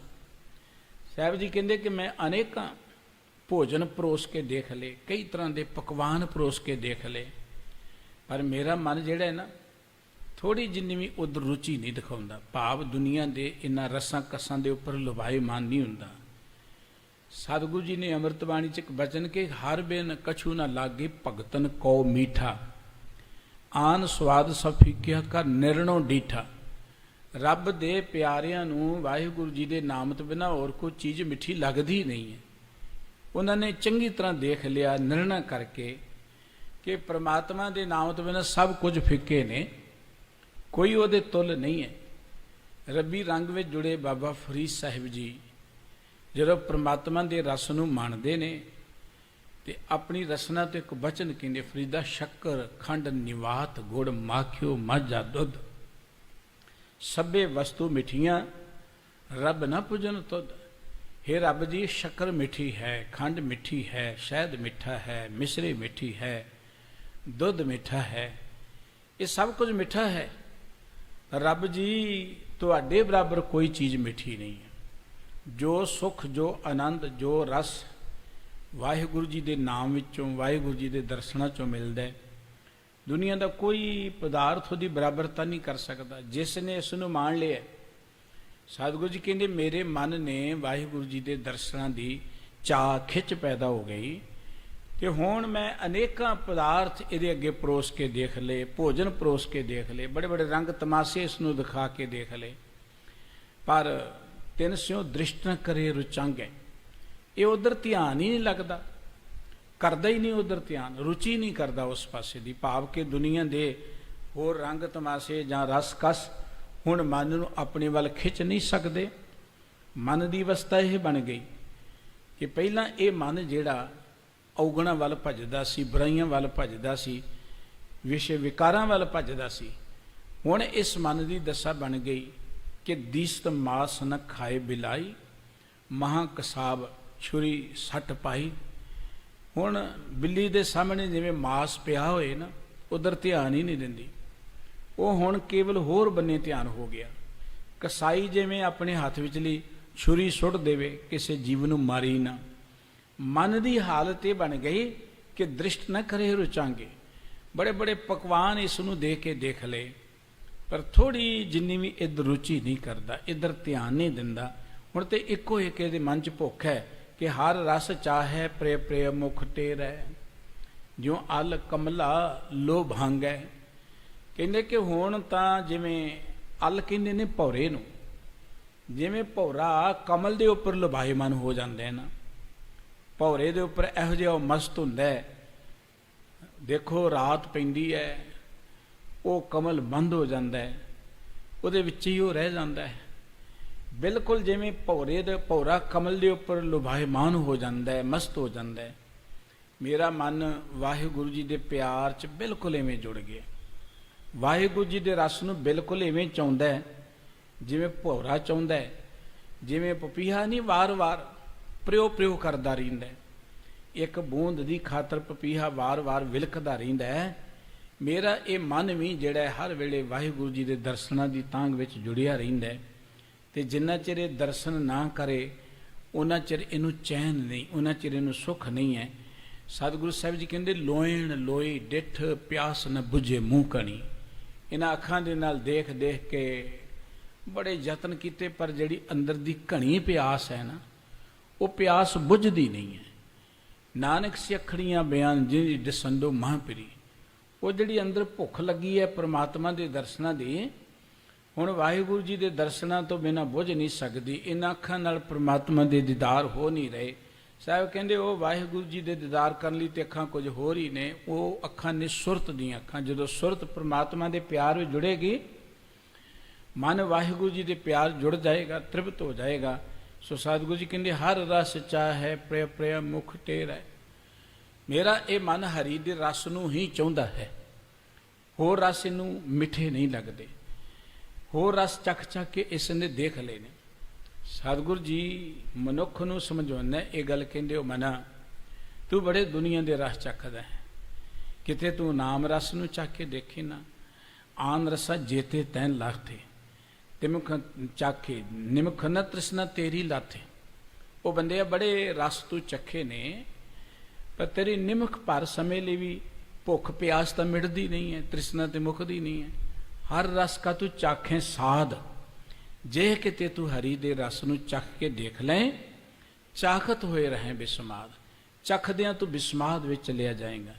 ਸਾਹਿਬ ਜੀ ਕਹਿੰਦੇ ਕਿ ਮੈਂ ਅਨੇਕਾਂ ਭੋਜਨ ਪਰੋਸ ਕੇ ਦੇਖ ਲਏ, ਕਈ ਤਰ੍ਹਾਂ ਦੇ ਪਕਵਾਨ ਪਰੋਸ ਕੇ ਦੇਖ ਲਏ, ਪਰ ਮੇਰਾ ਮਨ ਜਿਹੜਾ ਹੈ ਨਾ, ਥੋੜੀ ਜਿੰਨੀ ਵੀ ਉਧਰ ਰੁਚੀ ਨਹੀਂ ਦਿਖਾਉਂਦਾ। ਭਾਵ ਦੁਨੀਆ ਦੇ ਇਹਨਾਂ ਰਸਾਂ ਕਸਾਂ ਦੇ ਉੱਪਰ ਲੁਭਾਏਮਾਨ ਨਹੀਂ ਹੁੰਦਾ। ਸਤਿਗੁਰੂ ਜੀ ਨੇ ਅੰਮ੍ਰਿਤ ਬਾਣੀ 'ਚ ਇੱਕ ਬਚਨ ਕਿ ਹਰ ਬਿਨ ਕਛੂ ਨਾ ਲਾਗੇ ਭਗਤਨ ਕੋ ਮੀਠਾ, ਆਨ ਸਵਾਦ ਸਭ ਫੀਕਿਆ ਕਰ ਨਿਰਣੋ ਡੀਠਾ। ਰੱਬ ਦੇ ਪਿਆਰਿਆਂ ਨੂੰ ਵਾਹਿਗੁਰੂ ਜੀ ਦੇ ਨਾਮ ਤੋਂ ਬਿਨਾਂ ਹੋਰ ਕੋਈ ਚੀਜ਼ ਮਿੱਠੀ ਲੱਗਦੀ ਨਹੀਂ ਹੈ। ਉਹਨਾਂ ਨੇ ਚੰਗੀ ਤਰ੍ਹਾਂ ਦੇਖ ਲਿਆ, ਨਿਰਣਾ ਕਰਕੇ ਕਿ ਪ੍ਰਮਾਤਮਾ ਦੇ ਨਾਮ ਤੋਂ ਬਿਨਾਂ ਸਭ ਕੁਝ ਫਿੱਕੇ ਨੇ, ਕੋਈ ਉਹਦੇ ਤੁੱਲ ਨਹੀਂ ਹੈ। ਰੱਬੀ ਰੰਗ ਵਿੱਚ ਜੁੜੇ ਬਾਬਾ ਫਰੀਦ ਸਾਹਿਬ ਜੀ ਜਦੋਂ ਪ੍ਰਮਾਤਮਾ ਦੇ ਰਸ ਨੂੰ ਮੰਨਦੇ ਨੇ ਤੇ ਆਪਣੀ ਰਸਨਾ ਤੋਂ ਇੱਕ ਬਚਨ ਕਹਿੰਦੇ, ਫਰੀਦਾ ਸ਼ੱਕਰ ਖੰਡ ਨਿਵਾਤ ਗੁੜ ਮਾਖਿਓ ਮਾਝਾ ਦੁੱਧ, ਸਭੇ ਵਸਤੂ ਮਿੱਠੀਆਂ ਰੱਬ ਨਾ ਪੁੱਜਣ ਤੁਧ। हे ਰੱਬ ਜੀ, ਸ਼ੱਕਰ ਮਿੱਠੀ ਹੈ, ਖੰਡ ਮਿੱਠੀ ਹੈ, ਸ਼ਹਿਦ ਮਿੱਠਾ ਹੈ, ਮਿਸਰੀ ਮਿੱਠੀ ਹੈ, ਦੁੱਧ ਮਿੱਠਾ ਹੈ, ਇਹ ਸਭ ਕੁਝ ਮਿੱਠਾ ਹੈ। ਰੱਬ ਜੀ, ਤੁਹਾਡੇ ਬਰਾਬਰ ਕੋਈ ਚੀਜ਼ ਮਿੱਠੀ ਨਹੀਂ ਹੈ। ਜੋ ਸੁੱਖ, ਜੋ ਆਨੰਦ, ਜੋ ਰਸ ਵਾਹਿਗੁਰੂ ਜੀ ਦੇ ਨਾਮ ਵਿੱਚੋਂ, ਵਾਹਿਗੁਰੂ ਜੀ ਦੇ ਦਰਸ਼ਨਾਂ 'ਚੋਂ ਮਿਲਦਾ ਹੈ, ਦੁਨੀਆ ਦਾ ਕੋਈ ਪਦਾਰਥ ਉਹਦੀ ਬਰਾਬਰਤਾ ਨਹੀਂ ਕਰ ਸਕਦਾ। ਜਿਸ ਨੇ ਇਸ ਨੂੰ ਮੰਨ ਲਿਆ, ਸਤਿਗੁਰੂ ਜੀ ਕਹਿੰਦੇ ਮੇਰੇ ਮਨ ਨੇ ਵਾਹਿਗੁਰੂ ਜੀ ਦੇ ਦਰਸ਼ਨਾਂ ਦੀ ਚਾਅ ਖਿੱਚ ਪੈਦਾ ਹੋ ਗਈ ਤੇ ਹੁਣ ਮੈਂ ਅਨੇਕਾਂ ਪਦਾਰਥ ਇਹਦੇ ਅੱਗੇ ਪਰੋਸ ਕੇ ਦੇਖ ਲਏ, ਭੋਜਨ ਪਰੋਸ ਕੇ ਦੇਖ ਲਏ, ਬੜੇ ਬੜੇ ਰੰਗ ਤਮਾਸ਼ੇ ਇਸ ਨੂੰ ਦਿਖਾ ਕੇ ਦੇਖ ਲਏ, ਪਰ ਤਿੰਨ ਸਿਉ ਦ੍ਰਿਸ਼ਟ ਨ ਕਰੇ ਰੁਚਾਂਗੈ। ਇਹ ਉਧਰ ਧਿਆਨ ਹੀ ਨਹੀਂ ਲੱਗਦਾ, ਕਰਦਾ ਹੀ ਨਹੀਂ ਉਧਰ ਧਿਆਨ, ਰੁਚੀ ਨਹੀਂ ਕਰਦਾ ਉਸ ਪਾਸੇ ਦੀ। ਭਾਵ ਕਿ ਦੁਨੀਆ ਦੇ ਹੋਰ ਰੰਗ ਤਮਾਸ਼ੇ ਜਾਂ ਰਸ ਕਸ ਹੁਣ ਮਨ ਨੂੰ ਆਪਣੇ ਵੱਲ ਖਿੱਚ ਨਹੀਂ ਸਕਦੇ। ਮਨ ਦੀ ਅਵਸਥਾ ਇਹ ਬਣ ਗਈ ਕਿ ਪਹਿਲਾਂ ਇਹ ਮਨ ਜਿਹੜਾ ਔਗਣਾਂ ਵੱਲ ਭੱਜਦਾ ਸੀ, ਬੁਰਾਈਆਂ ਵੱਲ ਭੱਜਦਾ ਸੀ, ਵਿਸ਼ੇ ਵਿਕਾਰਾਂ ਵੱਲ ਭੱਜਦਾ ਸੀ, ਹੁਣ ਇਸ ਮਨ ਦੀ ਦਸ਼ਾ ਬਣ ਗਈ ਕਿ ਦੀਸਤ ਮਾਸ ਨ ਖਾਏ ਬਿਲਾਈ, ਮਹਾਂ ਕਸਾਬ ਛੁਰੀ ਸੱਟ ਪਾਈ। ਹੁਣ ਬਿੱਲੀ ਦੇ ਸਾਹਮਣੇ ਜਿਵੇਂ ਮਾਸ ਪਿਆ ਹੋਏ ਨਾ, ਉਧਰ ਧਿਆਨ ਹੀ ਨਹੀਂ ਦਿੰਦੀ, ਉਹ ਹੁਣ ਕੇਵਲ ਹੋਰ ਬੰਨੇ ਧਿਆਨ ਹੋ ਗਿਆ। ਕਸਾਈ ਜਿਵੇਂ ਆਪਣੇ ਹੱਥ ਵਿਚਲੀ ਛੁਰੀ ਸੁੱਟ ਦੇਵੇ, ਕਿਸੇ ਜੀਵ ਨੂੰ ਮਾਰੀ ਨਾ। ਮਨ ਦੀ ਹਾਲਤ ਇਹ ਬਣ ਗਈ ਕਿ ਦ੍ਰਿਸ਼ਟ ਨਾ ਕਰੇ ਰੁਚਾਂਗੇ। ਬੜੇ ਬੜੇ ਪਕਵਾਨ ਇਸ ਨੂੰ ਦੇ ਕੇ ਦੇਖ ਲਏ, ਪਰ ਥੋੜੀ ਜਿੰਨੀ ਵੀ ਇੱਧਰ ਰੁਚੀ ਨਹੀਂ ਕਰਦਾ, ਇੱਧਰ ਧਿਆਨ ਨਹੀਂ ਦਿੰਦਾ। ਹੁਣ ਤੇ ਇੱਕੋ ਇੱਕ ਇਹਦੇ ਮਨ 'ਚ ਭੁੱਖ ਹੈ ਕਿ ਹਰ ਰਸ ਚਾਹੈ ਪ੍ਰਿਯ ਪ੍ਰਿਯ ਮੁਖ ਟੇਰੈ, ਜਿਉ ਅਲ ਕਮਲਾ ਲੋਭਾਂਗੈ। ਕਹਿੰਦੇ ਕਿ ਹੁਣ ਤਾਂ ਜਿਵੇਂ ਅਲ ਕਹਿੰਦੇ ਨੇ ਭੌਰੇ ਨੂੰ, ਜਿਵੇਂ ਭੌਰਾ ਕਮਲ ਦੇ ਉੱਪਰ ਲੁਭਾਇਮਾਨ ਹੋ ਜਾਂਦਾ ਨਾ, ਭੌਰੇ ਦੇ ਉੱਪਰ ਇਹੋ ਜਿਹਾ ਉਹ ਮਸਤ ਹੁੰਦਾ ਹੈ। ਦੇਖੋ ਰਾਤ ਪੈਂਦੀ ਹੈ, ਉਹ ਕਮਲ ਬੰਦ ਹੋ ਜਾਂਦਾ ਹੈ, ਉਹਦੇ ਵਿੱਚ ਹੀ ਉਹ ਰਹਿ ਜਾਂਦਾ ਹੈ। ਬਿਲਕੁਲ ਜਿਵੇਂ ਭੌਰਾ ਕਮਲ ਦੇ ਉੱਪਰ ਲੁਭਾਇਮਾਨ ਹੋ ਜਾਂਦਾ ਹੈ, ਮਸਤ ਹੋ ਜਾਂਦਾ ਹੈ। ਮੇਰਾ ਮਨ ਵਾਹਿਗੁਰੂ ਜੀ ਦੇ ਪਿਆਰ 'ਚ ਬਿਲਕੁਲ ਇਵੇਂ ਜੁੜ ਗਿਆ, ਵਾਹਿਗੁਰੂ ਜੀ ਦੇ ਰਸ ਨੂੰ ਬਿਲਕੁਲ ਇਵੇਂ ਚਾਹੁੰਦਾ ਹੈ ਜਿਵੇਂ ਭੌਰਾ ਚਾਹੁੰਦਾ ਹੈ। ਜਿਵੇਂ ਪਪੀਹਾ ਨਹੀਂ ਵਾਰ-ਵਾਰ ਪ੍ਰਿਓ ਪ੍ਰਿਓ ਕਰਦਾ ਰਹਿੰਦਾ, ਇੱਕ ਬੂੰਦ ਦੀ ਖਾਤਰ ਪਪੀਹਾ ਵਾਰ-ਵਾਰ ਵਿਲਕਦਾ ਰਹਿੰਦਾ ਹੈ। ਮੇਰਾ ਇਹ ਮਨ ਵੀ ਜਿਹੜਾ ਹਰ ਵੇਲੇ ਵਾਹਿਗੁਰੂ ਜੀ ਦੇ ਦਰਸ਼ਨਾਂ ਦੀ ਤਾਂਘ ਵਿੱਚ ਜੁੜਿਆ ਰਹਿੰਦਾ ਹੈ। ਤੇ ਜਿੰਨਾ ਚਿਰ ਇਹ ਦਰਸ਼ਨ ਨਾ ਕਰੇ ਉਹਨਾਂ ਚਿਰ ਇਹਨੂੰ ਚੈਨ ਨਹੀਂ, ਉਹਨਾਂ ਚਿਰ ਇਹਨੂੰ ਸੁੱਖ ਨਹੀਂ ਹੈ। ਸਤਿਗੁਰੂ ਸਾਹਿਬ ਜੀ ਕਹਿੰਦੇ ਲੋਇਣ ਲੋਈ ਡਿੱਠ ਪਿਆਸ ਨ ਬੁਝੇ ਮੂੰਹ ਕਣੀ। ਇਹਨਾਂ ਅੱਖਾਂ ਦੇ ਨਾਲ ਦੇਖ ਦੇਖ ਕੇ ਬੜੇ ਯਤਨ ਕੀਤੇ, ਪਰ ਜਿਹੜੀ ਅੰਦਰ ਦੀ ਘਣੀ ਪਿਆਸ ਹੈ ਨਾ, ਉਹ ਪਿਆਸ ਬੁਝਦੀ ਨਹੀਂ ਹੈ। ਨਾਨਕ ਸਿੱਖੜੀਆਂ ਬਿਆਨ ਜੀ ਦਸੰਦੋ ਮਹਾਂਪਰੀ, ਉਹ ਜਿਹੜੀ ਅੰਦਰ ਭੁੱਖ ਲੱਗੀ ਹੈ ਪ੍ਰਮਾਤਮਾ ਦੇ ਦਰਸ਼ਨਾਂ ਦੀ, ਹੁਣ ਵਾਹਿਗੁਰੂ ਜੀ ਦੇ ਦਰਸ਼ਨਾਂ ਤੋਂ ਬਿਨਾਂ ਬੁਝ ਨਹੀਂ ਸਕਦੀ। ਇਹਨਾਂ ਅੱਖਾਂ ਨਾਲ ਪ੍ਰਮਾਤਮਾ ਦੇ ਦੀਦਾਰ ਹੋ ਨਹੀਂ ਰਹੇ। ਸਾਹਿਬ ਕਹਿੰਦੇ ਉਹ ਵਾਹਿਗੁਰੂ ਜੀ ਦੇ ਦੀਦਾਰ ਕਰਨ ਲਈ ਤੇ ਅੱਖਾਂ ਕੁਝ ਹੋਰ ਹੀ ਨੇ, ਉਹ ਅੱਖਾਂ ਨੇ ਸੁਰਤ ਦੀਆਂ ਅੱਖਾਂ। ਜਦੋਂ ਸੁਰਤ ਪ੍ਰਮਾਤਮਾ ਦੇ ਪਿਆਰ ਵਿੱਚ ਜੁੜੇਗੀ, ਮਨ ਵਾਹਿਗੁਰੂ ਜੀ ਦੇ ਪਿਆਰ ਜੁੜ ਜਾਏਗਾ, ਤ੍ਰਿਪਤ ਹੋ ਜਾਏਗਾ। ਸੋ ਸਤਿਗੁਰੂ ਜੀ ਕਹਿੰਦੇ ਹਰ ਰਸ ਚਾਹੈ ਪ੍ਰਿਯ ਪ੍ਰਿਯ ਮੁਖ ਟੇਰੈ। ਮੇਰਾ ਇਹ ਮਨ ਹਰੀ ਦੇ ਰਸ ਨੂੰ ਹੀ ਚਾਹੁੰਦਾ ਹੈ, ਹੋਰ ਰਸ ਇਹਨੂੰ ਮਿੱਠੇ ਨਹੀਂ ਲੱਗਦੇ, ਹੋਰ ਰਸ ਚੱਖ ਚੱਖ ਕੇ ਇਸ ਨੇ ਦੇਖ ਲਏ ਨੇ। ਸਤਿਗੁਰੂ ਜੀ ਮਨੁੱਖ ਨੂੰ ਸਮਝਾਉਂਦਾ ਇਹ ਗੱਲ, ਕਹਿੰਦੇ ਉਹ ਮਨਾ ਤੂੰ ਬੜੇ ਦੁਨੀਆ ਦੇ ਰਸ ਚੱਖਦਾ ਹੈ, ਕਿਤੇ ਤੂੰ ਨਾਮ ਰਸ ਨੂੰ ਚੱਖ ਕੇ ਦੇਖੇ ਨਾ। ਆਨ ਰਸਾ ਜੇਤੇ ਤੈਨ ਲਾਥੇ ਤਿਮਖ ਚਾਖੇ ਨਿਮਖ ਨ ਤ੍ਰਿਸ਼ਨਾ ਤੇਰੀ ਲਾਥੇ। ਉਹ ਬੰਦੇ ਬੜੇ ਰਸ ਤੂੰ ਚੱਖੇ ਨੇ, ਪਰ ਤੇਰੀ ਨਿਮਖ ਭਰ ਸਮੇਂ ਲਈ ਵੀ ਭੁੱਖ ਪਿਆਸ ਤਾਂ ਮਿਟਦੀ ਨਹੀਂ ਹੈ, ਤ੍ਰਿਸ਼ਨਾ ਤੇ ਮੁੱਕਦੀ ਨਹੀਂ ਹੈ। ਹਰ ਰਸ ਕਾ ਤੂੰ ਚਾਖੇ ਸਾਧ, ਜੇ ਕਿਤੇ ਤੂੰ ਹਰੀ ਦੇ ਰਸ ਨੂੰ ਚੱਖ ਕੇ ਦੇਖ ਲੈ, ਚਾਖਤ ਹੋਏ ਰਹੇ ਬਿਸਮਾਦ। ਚੱਖਦਿਆਂ ਤੂੰ ਬਿਸਮਾਦ ਵਿੱਚ ਚਲਿਆ ਜਾਏਗਾ।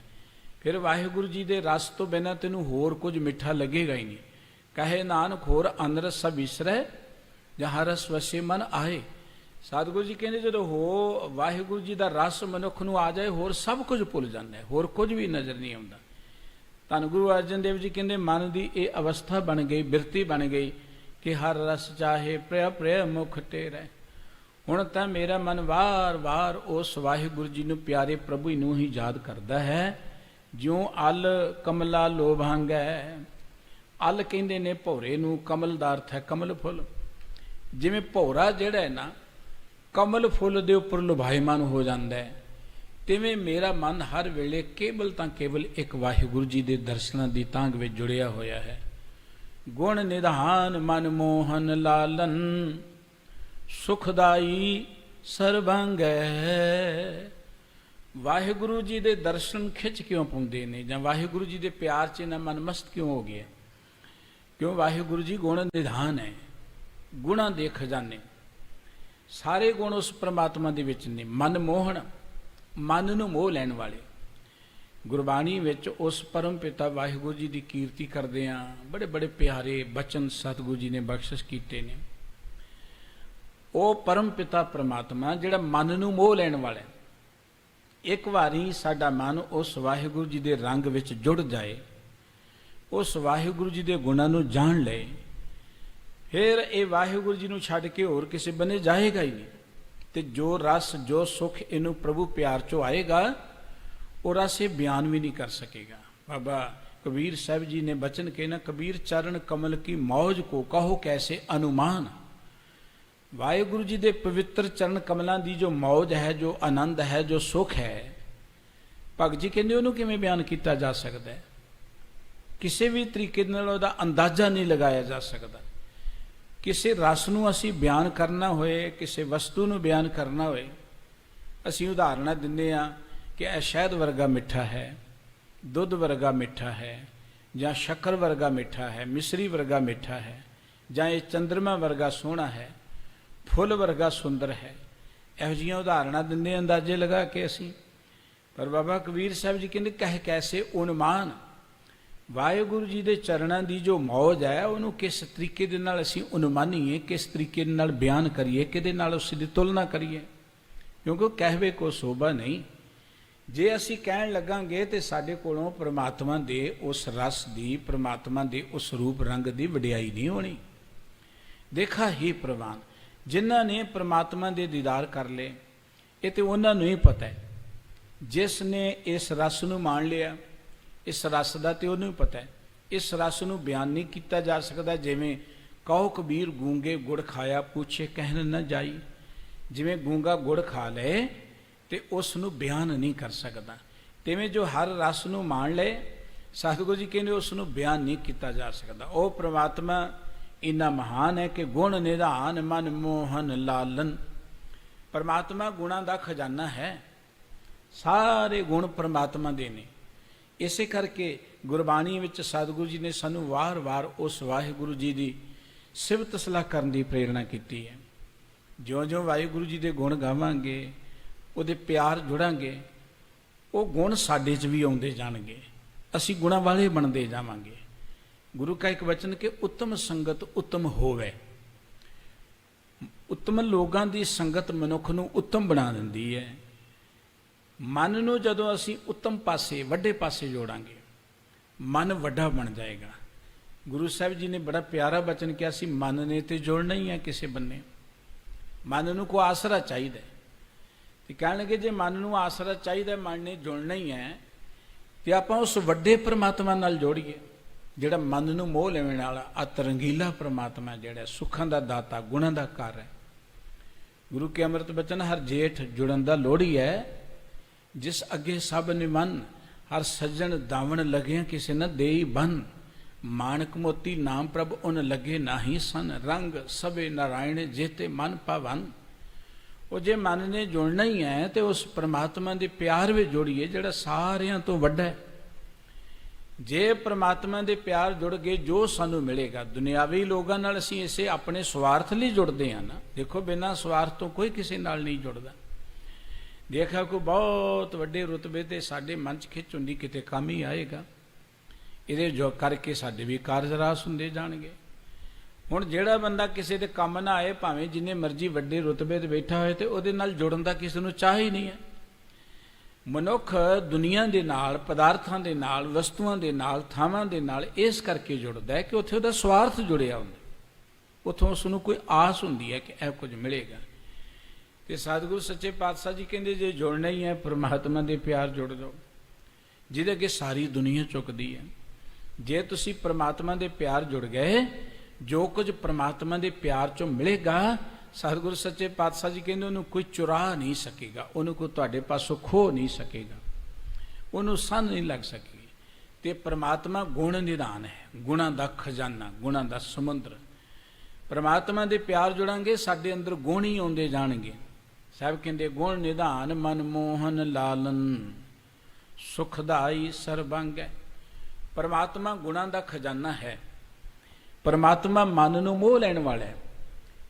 ਫਿਰ ਵਾਹਿਗੁਰੂ ਜੀ ਦੇ ਰਸ ਤੋਂ ਬਿਨਾਂ ਤੈਨੂੰ ਹੋਰ ਕੁਝ ਮਿੱਠਾ ਲੱਗੇਗਾ ਹੀ ਨਹੀਂ। ਕਹੇ ਨਾਨਕ ਹੋਰ ਅਨਰਸ ਸਭ ਵਿਸਰੈ, ਜਹਾਂ ਰਸ ਵਸੇ ਮਨ ਆਏ। ਸਤਿਗੁਰੂ ਜੀ ਕਹਿੰਦੇ ਜਦੋਂ ਹੋ ਵਾਹਿਗੁਰੂ ਜੀ ਦਾ ਰਸ ਮਨੁੱਖ ਨੂੰ ਆ ਜਾਏ, ਹੋਰ ਸਭ ਕੁਝ ਭੁੱਲ ਜਾਂਦਾ ਹੈ, ਹੋਰ ਕੁਝ ਵੀ ਨਜ਼ਰ ਨਹੀਂ ਆਉਂਦਾ। ਧੰਨ ਗੁਰੂ ਅਰਜਨ ਦੇਵ ਜੀ ਕਹਿੰਦੇ ਮਨ ਦੀ ਇਹ ਅਵਸਥਾ ਬਣ ਗਈ, ਬਿਰਤੀ ਬਣ ਗਈ ਕਿ ਹਰ ਰਸ ਚਾਹੇ ਪ੍ਰਿਯ ਪ੍ਰਿਯ ਮੁਖ ਟੇਰੈ। ਹੁਣ ਤਾਂ ਮੇਰਾ ਮਨ ਵਾਰ-ਵਾਰ ਉਸ ਵਾਹਿਗੁਰੂ ਜੀ ਨੂੰ, ਪਿਆਰੇ ਪ੍ਰਭੂ ਨੂੰ ਹੀ ਯਾਦ ਕਰਦਾ ਹੈ। ਜਿਉਂ ਅਲ ਕਮਲਾ ਲੋਭਾਂਗੈ। ਅਲ ਕਹਿੰਦੇ ਨੇ ਭੌਰੇ ਨੂੰ, ਕਮਲ ਦਾ ਅਰਥ ਹੈ ਕਮਲ ਫੁੱਲ। ਜਿਵੇਂ ਭੌਰਾ ਜਿਹੜਾ ਹੈ ਨਾ ਕਮਲ ਫੁੱਲ ਦੇ ਉੱਪਰ ਲੁਭਾਇਮਾਨ ਹੋ ਜਾਂਦਾ ਹੈ, ਤਿਵੇਂ ਮੇਰਾ ਮਨ ਹਰ ਵੇਲੇ ਕੇਵਲ ਤਾਂ ਕੇਵਲ ਇੱਕ ਵਾਹਿਗੁਰੂ ਜੀ ਦੇ ਦਰਸ਼ਨਾਂ ਦੀ ਤਾਂਘ ਵਿੱਚ ਜੁੜਿਆ ਹੋਇਆ ਹੈ। ਗੁਣ ਨਿਧਾਨ ਮਨ ਮੋਹਨ ਲਾਲਨ, ਸੁਖਦਾਈ ਸਰਬੰਗੈ। ਵਾਹਿਗੁਰੂ ਜੀ ਦੇ ਦਰਸ਼ਨ ਖਿੱਚ ਕਿਉਂ ਪਾਉਂਦੇ ਨੇ, ਜਾਂ ਵਾਹਿਗੁਰੂ ਜੀ ਦੇ ਪਿਆਰ 'ਚ ਨਾ ਮਨ ਮਸਤ ਕਿਉਂ ਹੋ ਗਿਆ? ਕਿਉਂ ਵਾਹਿਗੁਰੂ ਜੀ ਗੁਣ ਨਿਧਾਨ ਹੈ, ਗੁਣਾਂ ਦੇ ਖਜ਼ਾਨੇ, ਸਾਰੇ ਗੁਣ ਉਸ ਪ੍ਰਮਾਤਮਾ ਦੇ ਵਿੱਚ ਨੇ। ਮਨ ਮੋਹਨ, ਮਨ ਨੂੰ ਮੋਹ ਲੈਣ ਵਾਲੇ। ਗੁਰਬਾਣੀ ਵਿੱਚ ਉਸ ਪਰਮ ਪਿਤਾ ਵਾਹਿਗੁਰੂ ਜੀ ਦੀ ਕੀਰਤੀ ਕਰਦੇ ਹਾਂ, ਬੜੇ ਬੜੇ ਪਿਆਰੇ ਬਚਨ ਸਤਿਗੁਰੂ ਜੀ ਨੇ ਬਖਸ਼ਿਸ਼ ਕੀਤੇ ਨੇ। ਉਹ ਪਰਮ ਪਿਤਾ ਪ੍ਰਮਾਤਮਾ ਜਿਹੜਾ ਮਨ ਨੂੰ ਮੋਹ ਲੈਣ ਵਾਲਾ, ਇੱਕ ਵਾਰੀ ਸਾਡਾ ਮਨ ਉਸ ਵਾਹਿਗੁਰੂ ਜੀ ਦੇ ਰੰਗ ਵਿੱਚ ਜੁੜ ਜਾਏ, ਉਸ ਵਾਹਿਗੁਰੂ ਜੀ ਦੇ ਗੁਣਾਂ ਨੂੰ ਜਾਣ ਲਏ, ਫਿਰ ਇਹ ਵਾਹਿਗੁਰੂ ਜੀ ਨੂੰ ਛੱਡ ਕੇ ਹੋਰ ਕਿਸੇ ਬੰਨੇ ਜਾਏਗਾ ਹੀ ਨਹੀਂ। ਤੇ ਜੋ ਰਸ ਜੋ ਸੁਖ ਇਹਨੂੰ ਪ੍ਰਭੂ ਪਿਆਰ ਚੋਂ ਆਏਗਾ, ਉਹ ਰਸ ਇਹ ਬਿਆਨ ਵੀ ਨਹੀਂ ਕਰ ਸਕੇਗਾ। ਬਾਬਾ ਕਬੀਰ ਸਾਹਿਬ ਜੀ ਨੇ ਬਚਨ ਕਹੇ ਨਾ, ਕਬੀਰ ਚਰਨ ਕਮਲ ਕੀ ਮੌਜ ਕੋ ਕਹੋ ਕੈਸੇ ਅਨੁਮਾਨ। ਵਾਹਿਗੁਰੂ ਜੀ ਦੇ ਪਵਿੱਤਰ ਚਰਨ ਕਮਲਾਂ ਦੀ ਜੋ ਮੌਜ ਹੈ, ਜੋ ਆਨੰਦ ਹੈ, ਜੋ ਸੁਖ ਹੈ, ਭਗਤ ਜੀ ਕਹਿੰਦੇ ਉਹਨੂੰ ਕਿਵੇਂ ਬਿਆਨ ਕੀਤਾ ਜਾ ਸਕਦਾ ਹੈ? ਕਿਸੇ ਵੀ ਤਰੀਕੇ ਨਾਲ ਉਹਦਾ ਅੰਦਾਜ਼ਾ ਨਹੀਂ ਲਗਾਇਆ ਜਾ ਸਕਦਾ। ਕਿਸੇ ਰਸ ਨੂੰ ਅਸੀਂ ਬਿਆਨ ਕਰਨਾ ਹੋਏ, ਕਿਸੇ ਵਸਤੂ ਨੂੰ ਬਿਆਨ ਕਰਨਾ ਹੋਏ, ਅਸੀਂ ਉਦਾਹਰਨਾਂ ਦਿੰਦੇ ਹਾਂ ਕਿ ਇਹ ਸ਼ਹਿਦ ਵਰਗਾ ਮਿੱਠਾ ਹੈ, ਦੁੱਧ ਵਰਗਾ ਮਿੱਠਾ ਹੈ, ਜਾਂ ਸ਼ੱਕਰ ਵਰਗਾ ਮਿੱਠਾ ਹੈ, ਮਿਸਰੀ ਵਰਗਾ ਮਿੱਠਾ ਹੈ, ਜਾਂ ਇਹ ਚੰਦਰਮਾ ਵਰਗਾ ਸੋਹਣਾ ਹੈ, ਫੁੱਲ ਵਰਗਾ ਸੁੰਦਰ ਹੈ। ਇਹੋ ਜਿਹੀਆਂ ਉਦਾਹਰਣਾਂ ਦਿੰਦੇ ਅੰਦਾਜ਼ੇ ਲਗਾ ਕੇ ਅਸੀਂ। ਪਰ ਬਾਬਾ ਕਬੀਰ ਸਾਹਿਬ ਜੀ ਕਹਿੰਦੇ ਕਹਿ ਕੈਸੇ ਉਨਮਾਨ, ਵਾਹਿਗੁਰੂ ਜੀ ਦੇ ਚਰਨਾਂ ਦੀ ਜੋ ਮੌਜ ਹੈ ਉਹਨੂੰ ਕਿਸ ਤਰੀਕੇ ਦੇ ਨਾਲ ਅਸੀਂ ਉਨਮਾਨੀਏ, ਕਿਸ ਤਰੀਕੇ ਦੇ ਨਾਲ ਬਿਆਨ ਕਰੀਏ, ਕਿਹਦੇ ਨਾਲ ਉਸ ਦੀ ਤੁਲਨਾ ਕਰੀਏ, ਕਿਉਂਕਿ ਕਹਿਵੇ ਕੋ ਸੋਭਾ ਨਹੀਂ। ਜੇ ਅਸੀਂ ਕਹਿਣ ਲੱਗਾਂਗੇ ਤੇ ਸਾਡੇ ਕੋਲੋਂ ਪ੍ਰਮਾਤਮਾ ਦੇ ਉਸ ਰਸ ਦੀ, ਪ੍ਰਮਾਤਮਾ ਦੇ ਉਸ ਰੂਪ ਰੰਗ ਦੀ ਵਡਿਆਈ ਨਹੀਂ ਹੋਣੀ। ਦੇਖਾ ਹੀ ਪ੍ਰਵਾਨ, ਜਿਨ੍ਹਾਂ ਨੇ ਪ੍ਰਮਾਤਮਾ ਦੇ ਦੀਦਾਰ ਕਰ ਲਏ ਇਹ ਤੇ ਉਹਨਾਂ ਨੂੰ ਹੀ ਪਤਾ ਹੈ। ਜਿਸ ਨੇ ਇਸ ਰਸ ਨੂੰ ਮਾਣ ਲਿਆ, ਇਸ ਰਸ ਦਾ ਤੇ ਉਹਨੂੰ ਹੀ ਪਤਾ ਹੈ। ਇਸ ਰਸ ਨੂੰ ਬਿਆਨ ਨਹੀਂ ਕੀਤਾ ਜਾ ਸਕਦਾ। ਜਿਵੇਂ ਕਹੋ ਕਬੀਰ ਗੂੰਗੇ ਗੁੜ ਖਾਇਆ, ਪੁੱਛੇ ਕਹਿਣ ਨਾ ਜਾਈ। ਜਿਵੇਂ ਗੂੰਗਾ ਗੁੜ ਖਾ ਲਏ ਤੇ ਉਸ ਨੂੰ ਬਿਆਨ ਨਹੀਂ ਕਰ ਸਕਦਾ, ਤਿਵੇਂ ਜੋ ਹਰ ਰਸ ਨੂੰ ਮਾਣ ਲਏ, ਸਤਿਗੁਰੂ ਜੀ ਕਹਿੰਦੇ ਉਸ ਨੂੰ ਬਿਆਨ ਨਹੀਂ ਕੀਤਾ ਜਾ ਸਕਦਾ। ਉਹ ਪ੍ਰਮਾਤਮਾ ਇੰਨਾ ਮਹਾਨ ਹੈ ਕਿ ਗੁਣ ਨਿਧਾਨ ਮਨ ਮੋਹਨ ਲਾਲਨ। ਪਰਮਾਤਮਾ ਗੁਣਾਂ ਦਾ ਖਜ਼ਾਨਾ ਹੈ, ਸਾਰੇ ਗੁਣ ਪਰਮਾਤਮਾ ਦੇ ਨੇ। ਇਸੇ ਕਰਕੇ ਗੁਰਬਾਣੀ ਵਿੱਚ ਸਤਿਗੁਰੂ ਜੀ ਨੇ ਸਾਨੂੰ ਵਾਰ-ਵਾਰ ਉਸ ਵਾਹਿਗੁਰੂ ਜੀ ਦੀ ਸਿਫਤ ਸਲਾਹ ਕਰਨ ਦੀ ਪ੍ਰੇਰਣਾ ਕੀਤੀ ਹੈ। ਜਿਉਂ-ਜਿਉਂ ਵਾਹਿਗੁਰੂ ਜੀ ਦੇ ਗੁਣ ਗਾਵਾਂਗੇ, ਉਹਦੇ ਪਿਆਰ ਜੁੜਾਂਗੇ, ਉਹ ਗੁਣ ਸਾਡੇ 'ਚ ਵੀ ਆਉਂਦੇ ਜਾਣਗੇ, ਅਸੀਂ ਗੁਣਾਂ ਵਾਲੇ ਬਣਦੇ ਜਾਵਾਂਗੇ। ਗੁਰੂ ਕਾ ਇੱਕ ਵਚਨ ਕਿ ਉੱਤਮ ਸੰਗਤ ਉੱਤਮ ਹੋਵੇ। ਉੱਤਮ ਲੋਕਾਂ ਦੀ ਸੰਗਤ ਮਨੁੱਖ ਨੂੰ ਉੱਤਮ ਬਣਾ ਦਿੰਦੀ ਹੈ। ਮਨ ਨੂੰ ਜਦੋਂ ਅਸੀਂ ਉੱਤਮ ਪਾਸੇ, ਵੱਡੇ ਪਾਸੇ ਜੋੜਾਂਗੇ, ਮਨ ਵੱਡਾ ਬਣ ਜਾਏਗਾ। ਗੁਰੂ ਸਾਹਿਬ ਜੀ ਨੇ ਬੜਾ ਪਿਆਰਾ ਵਚਨ ਕਿਹਾ ਸੀ, ਮਨ ਨੇ ਤੇ ਜੁੜਨਾ ਹੀ ਹੈ ਕਿਸੇ ਬੰਨੇ। ਮਨ ਨੂੰ ਕੋਈ ਆਸਰਾ ਚਾਹੀਦਾ ਤੇ ਕਹਿਣ ਲੱਗੇ ਜੇ ਮਨ ਨੂੰ ਆਸਰਾ ਚਾਹੀਦਾ, ਮਨ ਨੇ ਜੁੜਨਾ ਹੀ ਹੈ, ਤੇ ਆਪਾਂ ਉਸ ਵੱਡੇ ਪ੍ਰਮਾਤਮਾ ਨਾਲ ਜੋੜੀਏ ਜਿਹੜਾ ਮਨ ਨੂੰ ਮੋਹ ਲੈਣ ਵਾਲਾ, ਅਤ ਰੰਗੀਲਾ ਪ੍ਰਮਾਤਮਾ ਜਿਹੜਾ ਸੁੱਖਾਂ ਦਾ ਦਾਤਾ, ਗੁਣਾਂ ਦਾ ਘਰ ਹੈ। ਗੁਰੂ ਕੇ ਅੰਮ੍ਰਿਤ ਬਚਨ ਹਰ ਜੇਠ ਜੁੜਨ ਦਾ ਲੋੜੀ ਹੈ। ਜਿਸ ਅੱਗੇ ਸਭ ਨਿਮਨ, ਹਰ ਸੱਜਣ ਦਾਵਣ ਲੱਗਿਆ ਕਿਸੇ ਨ ਦੇਈ ਬਨ। ਮਾਨਕ ਮੋਤੀ ਨਾਮ ਪ੍ਰਭ ਉਨ ਲੱਗੇ ਨਾਹੀ ਸਨ, ਰੰਗ ਸਭੇ ਨਾਰਾਇਣ ਜੇਤੇ ਮਨ ਪਾਵਨ। ਉਹ ਜੇ ਮਨ ਨੇ ਜੁੜਨਾ ਹੀ ਹੈ ਤੇ ਉਸ ਪ੍ਰਮਾਤਮਾ ਦੇ ਪਿਆਰ ਵਿੱਚ ਜੁੜੀਏ ਜਿਹੜਾ ਸਾਰਿਆਂ ਤੋਂ ਵੱਡਾ ਹੈ। ਜੇ ਪ੍ਰਮਾਤਮਾ ਦੇ ਪਿਆਰ ਜੁੜ ਗਏ, ਜੋ ਸਾਨੂੰ ਮਿਲੇਗਾ। ਦੁਨਿਆਵੀ ਲੋਕਾਂ ਨਾਲ ਅਸੀਂ ਇਸੇ ਆਪਣੇ ਸਵਾਰਥ ਲਈ ਜੁੜਦੇ ਹਾਂ ਨਾ। ਦੇਖੋ ਬਿਨਾਂ ਸਵਾਰਥ ਤੋਂ ਕੋਈ ਕਿਸੇ ਨਾਲ ਨਹੀਂ ਜੁੜਦਾ। ਦੇਖਿਆ ਕੋਈ ਬਹੁਤ ਵੱਡੇ ਰੁਤਬੇ ਤੇ ਸਾਡੇ ਮਨ 'ਚ ਖਿੱਚ ਹੁੰਦੀ, ਕਿਤੇ ਕੰਮ ਹੀ ਆਏਗਾ, ਇਹਦੇ ਜੋ ਕਰਕੇ ਸਾਡੇ ਵੀ ਕਾਰਜ ਰਾਸ ਹੁੰਦੇ ਜਾਣਗੇ। ਹੁਣ ਜਿਹੜਾ ਬੰਦਾ ਕਿਸੇ ਦੇ ਕੰਮ ਨਾ ਆਏ, ਭਾਵੇਂ ਜਿੰਨੇ ਮਰਜ਼ੀ ਵੱਡੇ ਰੁਤਬੇ ਤੇ ਬੈਠਾ ਹੋਏ, ਤੇ ਉਹਦੇ ਨਾਲ ਜੁੜਨ ਦਾ ਕਿਸੇ ਨੂੰ ਚਾਹ ਹੀ ਨਹੀਂ ਹੈ। ਮਨੁੱਖ ਦੁਨੀਆ ਦੇ ਨਾਲ, ਪਦਾਰਥਾਂ ਦੇ ਨਾਲ, ਵਸਤੂਆਂ ਦੇ ਨਾਲ, ਥਾਵਾਂ ਦੇ ਨਾਲ ਇਸ ਕਰਕੇ ਜੁੜਦਾ ਹੈ ਕਿ ਉੱਥੇ ਉਹਦਾ ਸਵਾਰਥ ਜੁੜਿਆ ਹੁੰਦਾ, ਉੱਥੋਂ ਉਸ ਨੂੰ ਕੋਈ ਆਸ ਹੁੰਦੀ ਹੈ ਕਿ ਇਹ ਕੁਝ ਮਿਲੇਗਾ। ਤੇ ਸਤਿਗੁਰੂ ਸੱਚੇ ਪਾਤਸ਼ਾਹ ਜੀ ਕਹਿੰਦੇ ਜੇ ਜੁੜਨਾ ਹੀ ਹੈ ਪਰਮਾਤਮਾ ਦੇ ਪਿਆਰ ਜੁੜ ਜਾਓ, ਜਿਹਦੇ ਅੱਗੇ ਸਾਰੀ ਦੁਨੀਆ ਝੁਕਦੀ ਹੈ। ਜੇ ਤੁਸੀਂ ਪਰਮਾਤਮਾ ਦੇ ਪਿਆਰ ਜੁੜ ਗਏ, ਜੋ ਕੁਝ ਪਰਮਾਤਮਾ ਦੇ ਪਿਆਰ ਚੋਂ ਮਿਲੇਗਾ, ਸਤਿਗੁਰੂ ਸੱਚੇ ਪਾਤਸ਼ਾਹ ਜੀ ਕਹਿੰਦੇ ਉਹਨੂੰ ਕੋਈ ਚੁਰਾ ਨਹੀਂ ਸਕੇਗਾ, ਉਹਨੂੰ ਕੋਈ ਤੁਹਾਡੇ ਪਾਸੋਂ ਖੋਹ ਨਹੀਂ ਸਕੇਗਾ, ਉਹਨੂੰ ਸੰਨ ਨਹੀਂ ਲੱਗ ਸਕੇਗੀ। ਤੇ ਪਰਮਾਤਮਾ ਗੁਣ ਨਿਧਾਨ ਹੈ, ਗੁਣਾਂ ਦਾ ਖਜ਼ਾਨਾ, ਗੁਣਾਂ ਦਾ ਸਮੁੰਦਰ। ਪਰਮਾਤਮਾ ਦੇ ਪਿਆਰ ਜੁੜਾਂਗੇ, ਸਾਡੇ ਅੰਦਰ ਗੁਣ ਹੀ ਆਉਂਦੇ ਜਾਣਗੇ। ਸਾਹਿਬ ਕਹਿੰਦੇ ਗੁਣ ਨਿਧਾਨ ਮਨ ਮੋਹਨ ਲਾਲਨ, ਸੁਖਦਾਈ ਸਰਬੰਗ ਹੈ। ਪਰਮਾਤਮਾ ਗੁਣਾਂ ਦਾ ਖਜ਼ਾਨਾ ਹੈ। ਪਰਮਾਤਮਾ ਮਨ ਨੂੰ ਮੋਹ ਲੈਣ ਵਾਲਾ ਹੈ।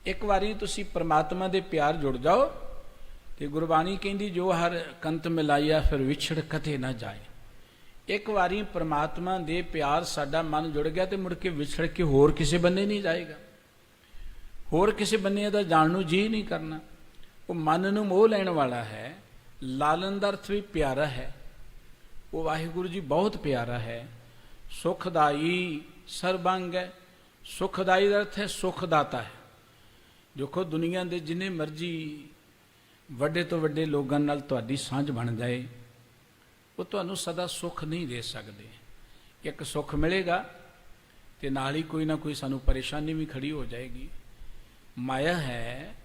ਇੱਕ ਵਾਰੀ ਤੁਸੀਂ ਪਰਮਾਤਮਾ ਦੇ ਪਿਆਰ ਜੁੜ ਜਾਓ ਤੇ ਗੁਰਬਾਣੀ ਕਹਿੰਦੀ ਜੋ ਹਰ ਕੰਤ ਮਿਲਾਇਆ ਫਿਰ ਵਿਛੜ ਕਦੇ ਨਾ ਜਾਏ। ਇੱਕ ਵਾਰੀ ਪਰਮਾਤਮਾ ਦੇ ਪਿਆਰ ਸਾਡਾ ਮਨ ਜੁੜ ਗਿਆ ਤੇ ਮੁੜ ਕੇ ਵਿਛੜ ਕੇ ਹੋਰ ਕਿਸੇ ਬੰਨੇ ਨਹੀਂ ਜਾਏਗਾ, ਹੋਰ ਕਿਸੇ ਬੰਨੇ ਇਹਦਾ ਜਾਣ ਨੂੰ ਜੀ ਨਹੀਂ ਕਰਨਾ। ਉਹ ਮਨ ਨੂੰ ਮੋਹ ਲੈਣ ਵਾਲਾ ਹੈ। ਲਾਲਨ ਦਾ ਅਰਥ ਵੀ ਪਿਆਰਾ ਹੈ। ਉਹ ਵਾਹਿਗੁਰੂ ਜੀ ਬਹੁਤ ਪਿਆਰਾ ਹੈ। ਸੁਖਦਾਈ ਸਰਬੰਗ ਹੈ। ਸੁਖਦਾਈ ਦਾ ਅਰਥ ਹੈ ਸੁਖ ਦਾਤਾ ਹੈ। ਦੇਖੋ ਦੁਨੀਆ ਦੇ ਜਿੰਨੇ ਮਰਜ਼ੀ ਵੱਡੇ ਤੋਂ ਵੱਡੇ ਲੋਕਾਂ ਨਾਲ ਤੁਹਾਡੀ ਸਾਂਝ ਬਣ ਜਾਏ, ਉਹ ਤੁਹਾਨੂੰ ਸਦਾ ਸੁੱਖ ਨਹੀਂ ਦੇ ਸਕਦੇ। ਇੱਕ ਸੁੱਖ ਮਿਲੇਗਾ ਤੇ ਨਾਲ ਹੀ ਕੋਈ ਨਾ ਕੋਈ ਸਾਨੂੰ ਪਰੇਸ਼ਾਨੀ ਵੀ ਖੜੀ ਹੋ ਜਾਏਗੀ। ਮਾਇਆ ਹੈ,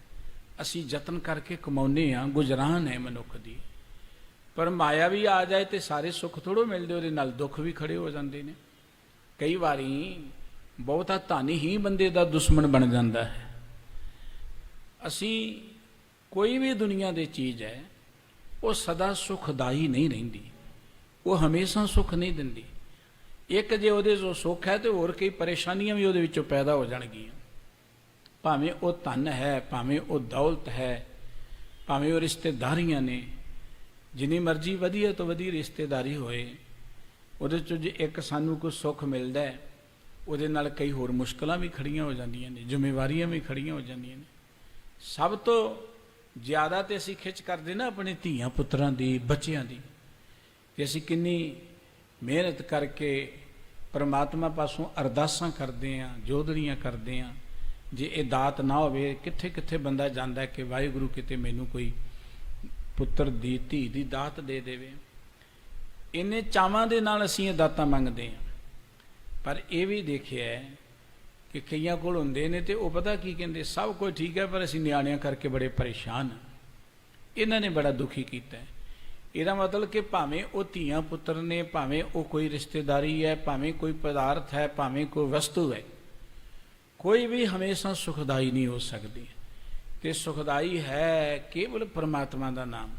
ਅਸੀਂ ਯਤਨ ਕਰਕੇ ਕਮਾਉਂਦੇ ਹਾਂ, ਗੁਜਰਾਨ ਹੈ ਮਨੁੱਖ ਦੀ। ਪਰ ਮਾਇਆ ਵੀ ਆ ਜਾਏ ਤੇ ਸਾਰੇ ਸੁੱਖ ਥੋੜ੍ਹੋ ਮਿਲਦੇ, ਉਹਦੇ ਨਾਲ ਦੁੱਖ ਵੀ ਖੜੇ ਹੋ ਜਾਂਦੇ ਨੇ। ਕਈ ਵਾਰੀ ਬਹੁਤਾ ਧਨ ਹੀ ਬੰਦੇ ਦਾ ਦੁਸ਼ਮਣ ਬਣ ਜਾਂਦਾ ਹੈ। ਅਸੀਂ ਕੋਈ ਵੀ ਦੁਨੀਆ ਦੀ ਚੀਜ਼ ਹੈ, ਉਹ ਸਦਾ ਸੁਖਦਾਈ ਨਹੀਂ ਰਹਿੰਦੀ, ਉਹ ਹਮੇਸ਼ਾ ਸੁੱਖ ਨਹੀਂ ਦਿੰਦੀ। ਇੱਕ ਜੇ ਉਹਦੇ ਜੋ ਸੁੱਖ ਹੈ ਤੇ ਹੋਰ ਕਈ ਪਰੇਸ਼ਾਨੀਆਂ ਵੀ ਉਹਦੇ ਵਿੱਚੋਂ ਪੈਦਾ ਹੋ ਜਾਣਗੀਆਂ। ਭਾਵੇਂ ਉਹ ਧਨ ਹੈ, ਭਾਵੇਂ ਉਹ ਦੌਲਤ ਹੈ, ਭਾਵੇਂ ਉਹ ਰਿਸ਼ਤੇਦਾਰੀਆਂ ਨੇ, ਜਿੰਨੀ ਮਰਜ਼ੀ ਵਧੀਆ ਤੋਂ ਵਧੀਆ ਰਿਸ਼ਤੇਦਾਰੀ ਹੋਏ, ਉਹਦੇ 'ਚੋਂ ਜੇ ਇੱਕ ਸਾਨੂੰ ਕੋਈ ਸੁੱਖ ਮਿਲਦਾ ਹੈ, ਉਹਦੇ ਨਾਲ ਕਈ ਹੋਰ ਮੁਸ਼ਕਲਾਂ ਵੀ ਖੜੀਆਂ ਹੋ ਜਾਂਦੀਆਂ ਨੇ, ਜ਼ਿੰਮੇਵਾਰੀਆਂ ਵੀ ਖੜੀਆਂ ਹੋ ਜਾਂਦੀਆਂ ਨੇ। ਸਭ ਤੋਂ ਜ਼ਿਆਦਾ ਤੇ ਅਸੀਂ ਖਿੱਚ ਕਰਦੇ ਨਾ ਆਪਣੇ ਧੀਆਂ ਪੁੱਤਰਾਂ ਦੀ, ਬੱਚਿਆਂ ਦੀ, ਕਿ ਅਸੀਂ ਕਿੰਨੀ ਮਿਹਨਤ ਕਰਕੇ ਪਰਮਾਤਮਾ ਪਾਸੋਂ ਅਰਦਾਸਾਂ ਕਰਦੇ ਹਾਂ, ਜੋਦੜੀਆਂ ਕਰਦੇ ਹਾਂ। ਜੇ ਇਹ ਦਾਤ ਨਾ ਹੋਵੇ, ਕਿੱਥੇ ਕਿੱਥੇ ਬੰਦਾ ਜਾਂਦਾ ਕਿ ਵਾਹਿਗੁਰੂ ਕਿਤੇ ਮੈਨੂੰ ਕੋਈ ਪੁੱਤਰ ਦੀ, ਧੀ ਦੀ ਦਾਤ ਦੇ ਦੇਵੇ। ਇੰਨੇ ਚਾਵਾਂ ਦੇ ਨਾਲ ਅਸੀਂ ਇਹ ਦਾਤਾਂ ਮੰਗਦੇ ਹਾਂ। ਪਰ ਇਹ ਵੀ ਦੇਖਿਆ ਕਿ ਕਈਆਂ ਕੋਲ ਹੁੰਦੇ ਨੇ ਤੇ ਉਹ ਪਤਾ ਕੀ ਕਹਿੰਦੇ, ਸਭ ਕੁਝ ਠੀਕ ਹੈ ਪਰ ਅਸੀਂ ਨਿਆਣਿਆਂ ਕਰਕੇ ਬੜੇ ਪਰੇਸ਼ਾਨ ਹਾਂ। ਇਹਨਾਂ ਨੇ ਬੜਾ ਦੁਖੀ ਕੀਤਾ ਹੈ। ਇਹਦਾ ਮਤਲਬ ਕਿ ਭਾਵੇਂ ਉਹ ਧੀਆਂ ਪੁੱਤਰ ਨੇ, ਭਾਵੇਂ ਉਹ ਕੋਈ ਰਿਸ਼ਤੇਦਾਰੀ ਹੈ, ਭਾਵੇਂ ਕੋਈ ਪਦਾਰਥ ਹੈ, ਭਾਵੇਂ ਕੋਈ ਵਸਤੂ ਹੈ, ਕੋਈ ਵੀ ਹਮੇਸ਼ਾ ਸੁਖਦਾਈ ਨਹੀਂ ਹੋ ਸਕਦੀ। ਤੇ ਸੁਖਦਾਈ ਹੈ ਕੇਵਲ ਪਰਮਾਤਮਾ ਦਾ ਨਾਮ।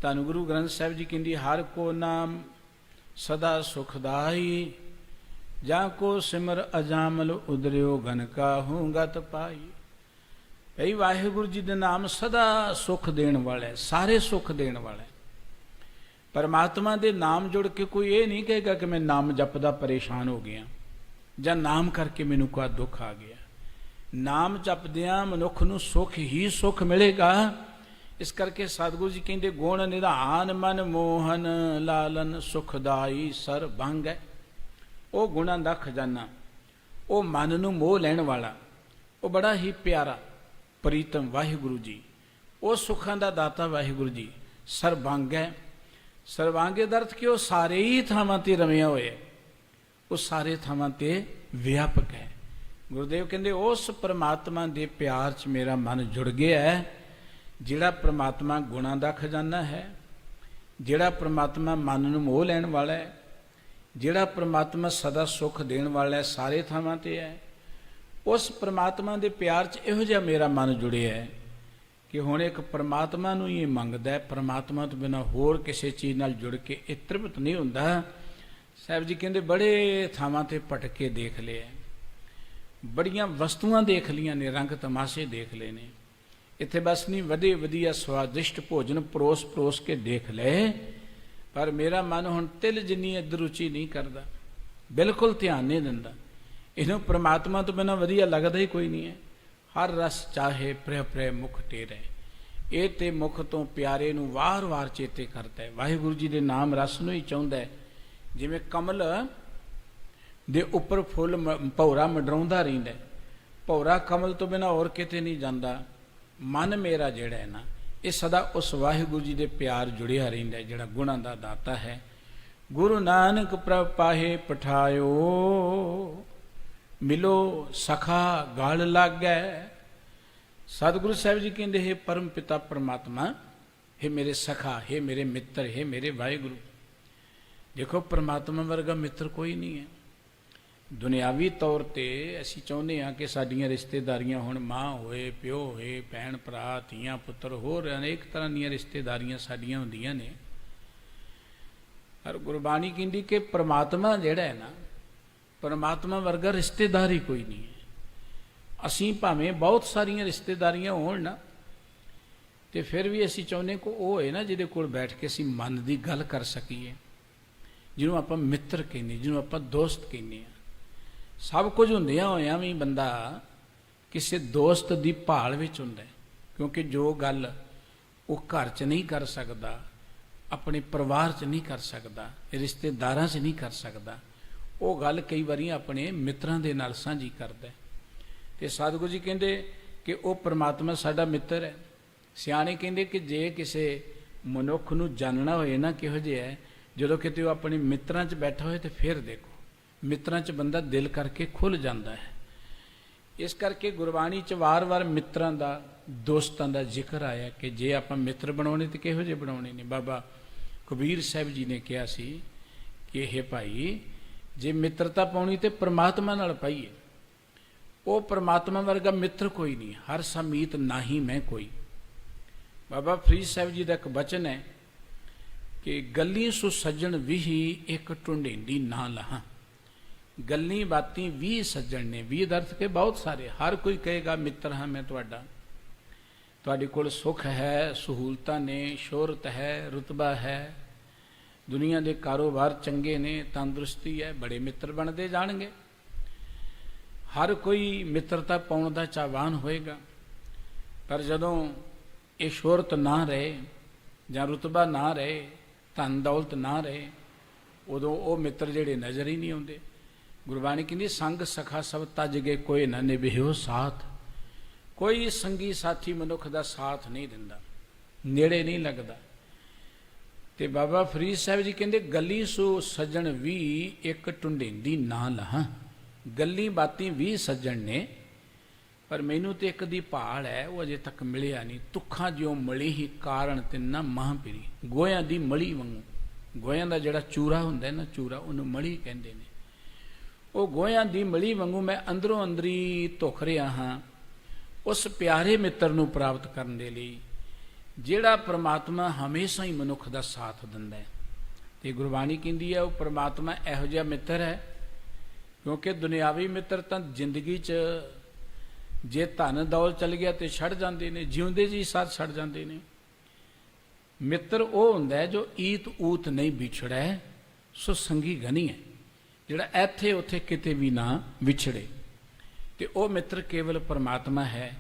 ਧੰਨ ਗੁਰੂ ਗ੍ਰੰਥ ਸਾਹਿਬ ਜੀ ਕਹਿੰਦੀ, ਹਰ ਕੋ ਨਾਮ ਸਦਾ ਸੁਖਦਾਈ, ਜਾਂ ਕੋ ਸਿਮਰ ਅਜਾਮਲ ਉਦਰਿਓ ਗਨ ਕਾਹੂ ਗਤ ਪਾਈ। ਭਈ ਵਾਹਿਗੁਰੂ ਜੀ ਦੇ ਨਾਮ ਸਦਾ ਸੁਖ ਦੇਣ ਵਾਲਾ ਹੈ, ਸਾਰੇ ਸੁਖ ਦੇਣ ਵਾਲਾ ਹੈ। ਪਰਮਾਤਮਾ ਦੇ ਨਾਮ ਜੁੜ ਕੇ ਕੋਈ ਇਹ ਨਹੀਂ ਕਹੇਗਾ ਕਿ ਮੈਂ ਨਾਮ ਜਪਦਾ ਪਰੇਸ਼ਾਨ ਹੋ ਗਿਆ, ਜਾਂ ਨਾਮ ਕਰਕੇ ਮੈਨੂੰ ਕੋਈ ਦੁੱਖ ਆ ਗਿਆ। ਨਾਮ ਜਪਦਿਆਂ ਮਨੁੱਖ ਨੂੰ ਸੁੱਖ ਹੀ ਸੁੱਖ ਮਿਲੇਗਾ। ਇਸ ਕਰਕੇ ਸਤਿਗੁਰੂ ਜੀ ਕਹਿੰਦੇ, ਗੁਣ ਨਿਧਾਨ ਮਨ ਮੋਹਨ ਲਾਲਨ ਸੁਖਦਾਈ ਸਰਬੰਗ ਹੈ। ਉਹ ਗੁਣਾਂ ਦਾ ਖਜ਼ਾਨਾ, ਉਹ ਮਨ ਨੂੰ ਮੋਹ ਲੈਣ ਵਾਲਾ, ਉਹ ਬੜਾ ਹੀ ਪਿਆਰਾ ਪ੍ਰੀਤਮ ਵਾਹਿਗੁਰੂ ਜੀ, ਉਹ ਸੁੱਖਾਂ ਦਾ ਦਾਤਾ ਵਾਹਿਗੁਰੂ ਜੀ ਸਰਬੰਗ ਹੈ। ਸਰਬੰਗ ਦਾ ਅਰਥ ਕਿ ਉਹ ਸਾਰੇ ਹੀ ਥਾਵਾਂ ਤੇ ਰਮਿਆ ਹੋਇਆ, ਉਹ ਸਾਰੇ ਥਾਵਾਂ ਤੇ ਵਿਆਪਕ ਹੈ। ਗੁਰਦੇਵ ਕਹਿੰਦੇ, ਉਸ ਪ੍ਰਮਾਤਮਾ ਦੇ ਪਿਆਰ 'ਚ ਮੇਰਾ ਮਨ ਜੁੜ ਗਿਆ ਹੈ। ਜਿਹੜਾ ਪ੍ਰਮਾਤਮਾ ਗੁਣਾਂ ਦਾ ਖਜ਼ਾਨਾ ਹੈ, ਜਿਹੜਾ ਪ੍ਰਮਾਤਮਾ ਮਨ ਨੂੰ ਮੋਹ ਲੈਣ ਵਾਲਾ ਹੈ, ਜਿਹੜਾ ਪ੍ਰਮਾਤਮਾ ਸਦਾ ਸੁੱਖ ਦੇਣ ਵਾਲਾ ਹੈ, ਸਾਰੇ ਥਾਵਾਂ ਤੇ ਹੈ, ਉਸ ਪ੍ਰਮਾਤਮਾ ਦੇ ਪਿਆਰ 'ਚ ਇਹੋ ਜਿਹਾ ਮੇਰਾ ਮਨ ਜੁੜਿਆ ਹੈ ਕਿ ਹੁਣ ਇੱਕ ਪ੍ਰਮਾਤਮਾ ਨੂੰ ਹੀ ਮੰਗਦਾ ਹੈ। ਪ੍ਰਮਾਤਮਾ ਤੋਂ ਬਿਨਾਂ ਹੋਰ ਕਿਸੇ ਚੀਜ਼ ਨਾਲ ਜੁੜ ਕੇ ਇਹ ਤ੍ਰਿਪਤ ਨਹੀਂ ਹੁੰਦਾ। ਸਾਹਿਬ ਜੀ ਕਹਿੰਦੇ, ਬੜੇ ਥਾਵਾਂ ਤੇ ਭਟਕ ਕੇ ਦੇਖ ਲਿਆ, ਬੜੀਆਂ ਵਸਤੂਆਂ ਦੇਖ ਲਈਆਂ ਨੇ, ਰੰਗ ਤਮਾਸ਼ੇ ਦੇਖ ਲਏ ਨੇ, ਇੱਥੇ ਬਸ ਨਹੀਂ ਵਧੇ ਵਧੀਆ ਸਵਾਦਿਸ਼ਟ ਭੋਜਨ ਪਰੋਸ ਪਰੋਸ ਕੇ ਦੇਖ ਲਏ, ਪਰ ਮੇਰਾ ਮਨ ਹੁਣ ਤਿਲ ਜਿੰਨੀ ਇੱਧਰ ਰੁਚੀ ਨਹੀਂ ਕਰਦਾ, ਬਿਲਕੁਲ ਧਿਆਨ ਨਹੀਂ ਦਿੰਦਾ। ਇਹਨੂੰ ਪ੍ਰਮਾਤਮਾ ਤੋਂ ਬਿਨਾਂ ਵਧੀਆ ਲੱਗਦਾ ਹੀ ਕੋਈ ਨਹੀਂ ਹੈ। ਹਰ ਰਸ ਚਾਹੇ ਪ੍ਰਿਯ ਪ੍ਰਿਯ ਮੁਖ ਤੇਰੇ, ਇਹ ਤੇ ਮੁਖ ਤੋਂ ਪਿਆਰੇ ਨੂੰ ਵਾਰ-ਵਾਰ ਚੇਤੇ ਕਰਦਾ ਹੈ। ਵਾਹਿਗੁਰੂ ਜੀ ਦੇ ਨਾਮ ਰਸ ਨੂੰ ਹੀ ਚਾਹੁੰਦਾ ਹੈ। ਜਿਵੇਂ ਕਮਲ ਦੇ ਉੱਪਰ ਫੁੱਲ ਭੌਰਾ ਮੰਡਰਾਉਂਦਾ ਰਹਿੰਦਾ, ਭੌਰਾ ਕਮਲ ਤੋਂ ਬਿਨਾਂ ਹੋਰ ਕਿਤੇ ਨਹੀਂ ਜਾਂਦਾ। ਮਨ ਮੇਰਾ ਜਿਹੜਾ ਹੈ ਨਾ, ਇਹ ਸਦਾ ਉਸ ਵਾਹਿਗੁਰੂ ਜੀ ਦੇ ਪਿਆਰ ਜੁੜਿਆ ਰਹਿੰਦਾ, ਜਿਹੜਾ ਗੁਣਾਂ ਦਾ ਦਾਤਾ ਹੈ। ਗੁਰੂ ਨਾਨਕ ਪ੍ਰਭ ਪਾਹੇ ਪਠਾਇਓ, ਮਿਲੋ ਸਖਾ ਗਲ ਲਾਗੈ। ਸਤਿਗੁਰੂ ਸਾਹਿਬ ਜੀ ਕਹਿੰਦੇ, ਹੈ ਪਰਮ ਪਿਤਾ ਪਰਮਾਤਮਾ, ਹੈ ਮੇਰੇ ਸਖਾ, ਹੈ ਮੇਰੇ ਮਿੱਤਰ, ਹੈ ਮੇਰੇ ਵਾਹਿਗੁਰੂ। ਦੇਖੋ, ਪਰਮਾਤਮਾ ਵਰਗਾ ਮਿੱਤਰ ਕੋਈ ਨਹੀਂ ਹੈ। ਦੁਨਿਆਵੀ ਤੌਰ ਤੇ ਅਸੀਂ ਚਾਹੁੰਦੇ ਹਾਂ ਕਿ ਸਾਡੀਆਂ ਰਿਸ਼ਤੇਦਾਰੀਆਂ ਹੁਣ ਮਾਂ ਹੋਏ, ਪਿਓ ਹੋਏ, ਭੈਣ ਭਰਾ, ਧੀਆਂ ਪੁੱਤਰ, ਹੋਰ ਅਨੇਕ ਤਰ੍ਹਾਂ ਦੀਆਂ ਰਿਸ਼ਤੇਦਾਰੀਆਂ ਸਾਡੀਆਂ ਹੁੰਦੀਆਂ ਨੇ। ਪਰ ਗੁਰਬਾਣੀ ਕਹਿੰਦੀ ਕਿ ਪਰਮਾਤਮਾ ਜਿਹੜਾ ਹੈ ਨਾ, ਪਰਮਾਤਮਾ ਵਰਗਾ ਰਿਸ਼ਤੇਦਾਰ ਹੀ ਕੋਈ ਨਹੀਂ ਹੈ। ਅਸੀਂ ਭਾਵੇਂ ਬਹੁਤ ਸਾਰੀਆਂ ਰਿਸ਼ਤੇਦਾਰੀਆਂ ਹੋਣ ਨਾ, ਤੇ ਫਿਰ ਵੀ ਅਸੀਂ ਚਾਹੁੰਦੇ ਕਿ ਉਹ ਹੋਏ ਨਾ ਜਿਹਦੇ ਕੋਲ ਬੈਠ ਕੇ ਅਸੀਂ ਮਨ ਦੀ ਗੱਲ ਕਰ ਸਕੀਏ, ਜਿਹਨੂੰ ਆਪਾਂ ਮਿੱਤਰ ਕਹਿੰਦੇ, ਜਿਹਨੂੰ ਆਪਾਂ ਦੋਸਤ ਕਹਿੰਦੇ ਹਾਂ। ਸਭ ਕੁਝ ਹੁੰਦਿਆਂ ਹੋਇਆਂ ਵੀ ਬੰਦਾ ਕਿਸੇ ਦੋਸਤ ਦੀ ਭਾਲ ਵਿੱਚ ਹੁੰਦਾ, ਕਿਉਂਕਿ ਜੋ ਗੱਲ ਉਹ ਘਰ 'ਚ ਨਹੀਂ ਕਰ ਸਕਦਾ, ਆਪਣੇ ਪਰਿਵਾਰ 'ਚ ਨਹੀਂ ਕਰ ਸਕਦਾ, ਰਿਸ਼ਤੇਦਾਰਾਂ 'ਚ ਨਹੀਂ ਕਰ ਸਕਦਾ, ਉਹ ਗੱਲ ਕਈ ਵਾਰੀ ਆਪਣੇ ਮਿੱਤਰਾਂ ਦੇ ਨਾਲ ਸਾਂਝੀ ਕਰਦਾ। ਤੇ ਸਤਿਗੁਰੂ ਜੀ ਕਹਿੰਦੇ ਕਿ ਉਹ ਪਰਮਾਤਮਾ ਸਾਡਾ ਮਿੱਤਰ ਹੈ। ਸਿਆਣੇ ਕਹਿੰਦੇ ਕਿ ਜੇ ਕਿਸੇ ਮਨੁੱਖ ਨੂੰ ਜਾਣਨਾ ਹੋਏ ਨਾ ਕਿਹੋ ਜਿਹਾ ਹੈ, ਜਦੋਂ ਕਿਤੇ ਉਹ ਆਪਣੇ ਮਿੱਤਰਾਂ 'ਚ ਬੈਠਾ ਹੋਏ ਤੇ ਫਿਰ ਦੇਖੋ, ਮਿੱਤਰਾਂ 'ਚ ਬੰਦਾ ਦਿਲ ਕਰਕੇ ਖੁੱਲ੍ਹ ਜਾਂਦਾ ਹੈ। ਇਸ ਕਰਕੇ ਗੁਰਬਾਣੀ 'ਚ ਵਾਰ-ਵਾਰ ਮਿੱਤਰਾਂ ਦਾ, ਦੋਸਤਾਂ ਦਾ ਜ਼ਿਕਰ ਆਇਆ ਕਿ ਜੇ ਆਪਾਂ ਮਿੱਤਰ ਬਣਾਉਣੇ ਤੇ ਕਿਹੋ ਜਿਹੇ ਬਣਾਉਣੇ ਨੇ। ਬਾਬਾ ਕਬੀਰ ਸਾਹਿਬ ਜੀ ਨੇ ਕਿਹਾ ਸੀ ਕਿ ਇਹ ਭਾਈ, ਜੇ ਮਿੱਤਰਤਾ ਪਾਉਣੀ ਤੇ ਪ੍ਰਮਾਤਮਾ ਨਾਲ ਪਾਈਏ। ਉਹ ਪ੍ਰਮਾਤਮਾ ਵਰਗਾ ਮਿੱਤਰ ਕੋਈ ਨਹੀਂ, ਹਰ ਸਮੀਤ ਨਾਹੀ ਮੈਂ ਕੋਈ। ਬਾਬਾ ਫਰੀਦ ਸਾਹਿਬ ਜੀ ਦਾ ਇੱਕ ਬਚਨ ਹੈ ਕਿ ਗੱਲੀ ਸੋ ਸੱਜਣ ਵੀਹੀ, ਇੱਕ ਟੁੰਡੇਂਦੀ ਨਾ ਲਹਾਂ। ਗੱਲੀ ਬਾਤੀ 20 ਸੱਜਣ ਨੇ, 20 ਦਾ ਅਰਥ ਕਿ ਬਹੁਤ ਸਾਰੇ। ਹਰ ਕੋਈ ਕਹੇਗਾ ਮਿੱਤਰ ਹਾਂ ਮੈਂ ਤੁਹਾਡਾ, ਤੁਹਾਡੇ ਕੋਲ ਸੁੱਖ ਹੈ, ਸਹੂਲਤਾਂ ਨੇ, ਸ਼ੋਹਰਤ ਹੈ, ਰੁਤਬਾ ਹੈ, ਦੁਨੀਆ ਦੇ ਕਾਰੋਬਾਰ ਚੰਗੇ ਨੇ, ਤੰਦਰੁਸਤੀ ਹੈ, ਬੜੇ ਮਿੱਤਰ ਬਣਦੇ ਜਾਣਗੇ। ਹਰ ਕੋਈ ਮਿੱਤਰਤਾ ਪਾਉਣ ਦਾ ਚਾਹਵਾਨ ਹੋਏਗਾ। ਪਰ ਜਦੋਂ ਇਹ ਸ਼ੋਹਰਤ ਨਾ ਰਹੇ ਜਾਂ ਰੁਤਬਾ ਨਾ ਰਹੇ, ਧਨ ਦੌਲਤ ਨਾ ਰਹੇ, ਉਦੋਂ ਉਹ ਮਿੱਤਰ ਜਿਹੜੇ ਨਜ਼ਰ ਹੀ ਨਹੀਂ ਆਉਂਦੇ। ਗੁਰਬਾਣੀ ਕਹਿੰਦੀ ਸੰਗ ਸਖਾ ਸਭ ਤਜ ਗਏ, ਕੋਈ ਨਾ ਨਿਭਿਓ ਸਾਥ। ਕੋਈ ਸੰਗੀ ਸਾਥੀ ਮਨੁੱਖ ਦਾ ਸਾਥ ਨਹੀਂ ਦਿੰਦਾ, ਨੇੜੇ ਨਹੀਂ ਲੱਗਦਾ। ਤੇ ਬਾਬਾ ਫਰੀਦ ਸਾਹਿਬ ਜੀ ਕਹਿੰਦੇ ਗੱਲੀ ਸੋ ਸੱਜਣ ਵੀ ਇੱਕ ਟੁੰਡੇਂਦੀ ਨਾ ਲਹਾਂ। ਗੱਲੀ ਬਾਤੀ 20 ਸੱਜਣ ਨੇ, ਪਰ ਮੈਨੂੰ ਤੇ ਇੱਕ ਦੀ ਭਾਲ ਹੈ, ਉਹ ਅਜੇ ਤੱਕ ਮਿਲਿਆ ਨਹੀਂ। ਤੁੱਖਾਂ ਜਿਉ ਮਲੀ ਹੀ ਕਾਰਨ ਤੇ ਨਾ ਮਾਂ ਪੀਰੀ। ਗੋਹਿਆਂ ਦੀ ਮਲੀ ਵਾਂਗੂ, ਗੋਹਿਆਂ ਦਾ ਜਿਹੜਾ ਚੂਰਾ ਹੁੰਦਾ ਨਾ, ਚੂਰਾ, ਉਹਨੂੰ ਮਲੀ ਕਹਿੰਦੇ ਨੇ। ਉਹ ਗੋਹਿਆਂ ਦੀ ਮਲੀ ਵਾਂਗੂ ਮੈਂ ਅੰਦਰੋਂ ਅੰਦਰੀ ਧੁਖ ਰਿਹਾ ਹਾਂ ਉਸ ਪਿਆਰੇ ਮਿੱਤਰ ਨੂੰ ਪ੍ਰਾਪਤ ਕਰਨ ਦੇ ਲਈ, ਜਿਹੜਾ ਪ੍ਰਮਾਤਮਾ ਹਮੇਸ਼ਾ ਹੀ ਮਨੁੱਖ ਦਾ ਸਾਥ ਦਿੰਦਾ ਹੈ। ਤੇ ਗੁਰਬਾਣੀ ਕਹਿੰਦੀ ਹੈ ਉਹ ਪ੍ਰਮਾਤਮਾ ਇਹੋ ਜਿਹਾ ਮਿੱਤਰ ਹੈ, ਕਿਉਂਕਿ ਦੁਨਿਆਵੀ ਮਿੱਤਰ ਤਾਂ ਜ਼ਿੰਦਗੀ 'ਚ ਜੇ ਧਨ ਦੌਲ ਚਲ ਗਿਆ ਤੇ ਛੱਡ ਜਾਂਦੇ ਨੇ, ਜਿਉਂਦੇ ਜੀ ਸਾਥ ਛੱਡ ਜਾਂਦੇ ਨੇ। ਮਿੱਤਰ ਉਹ ਹੁੰਦਾ ਜੋ ਈਤ ਊਤ ਨਹੀਂ ਵਿਛੜੈ, ਸੋ ਸੰਗੀ ਗਨੀ ਹੈ, ਜਿਹੜਾ ਇੱਥੇ ਉੱਥੇ ਕਿਤੇ ਵੀ ਨਾ ਵਿਛੜੇ। ਤੇ ਉਹ ਮਿੱਤਰ ਕੇਵਲ ਪਰਮਾਤਮਾ ਹੈ।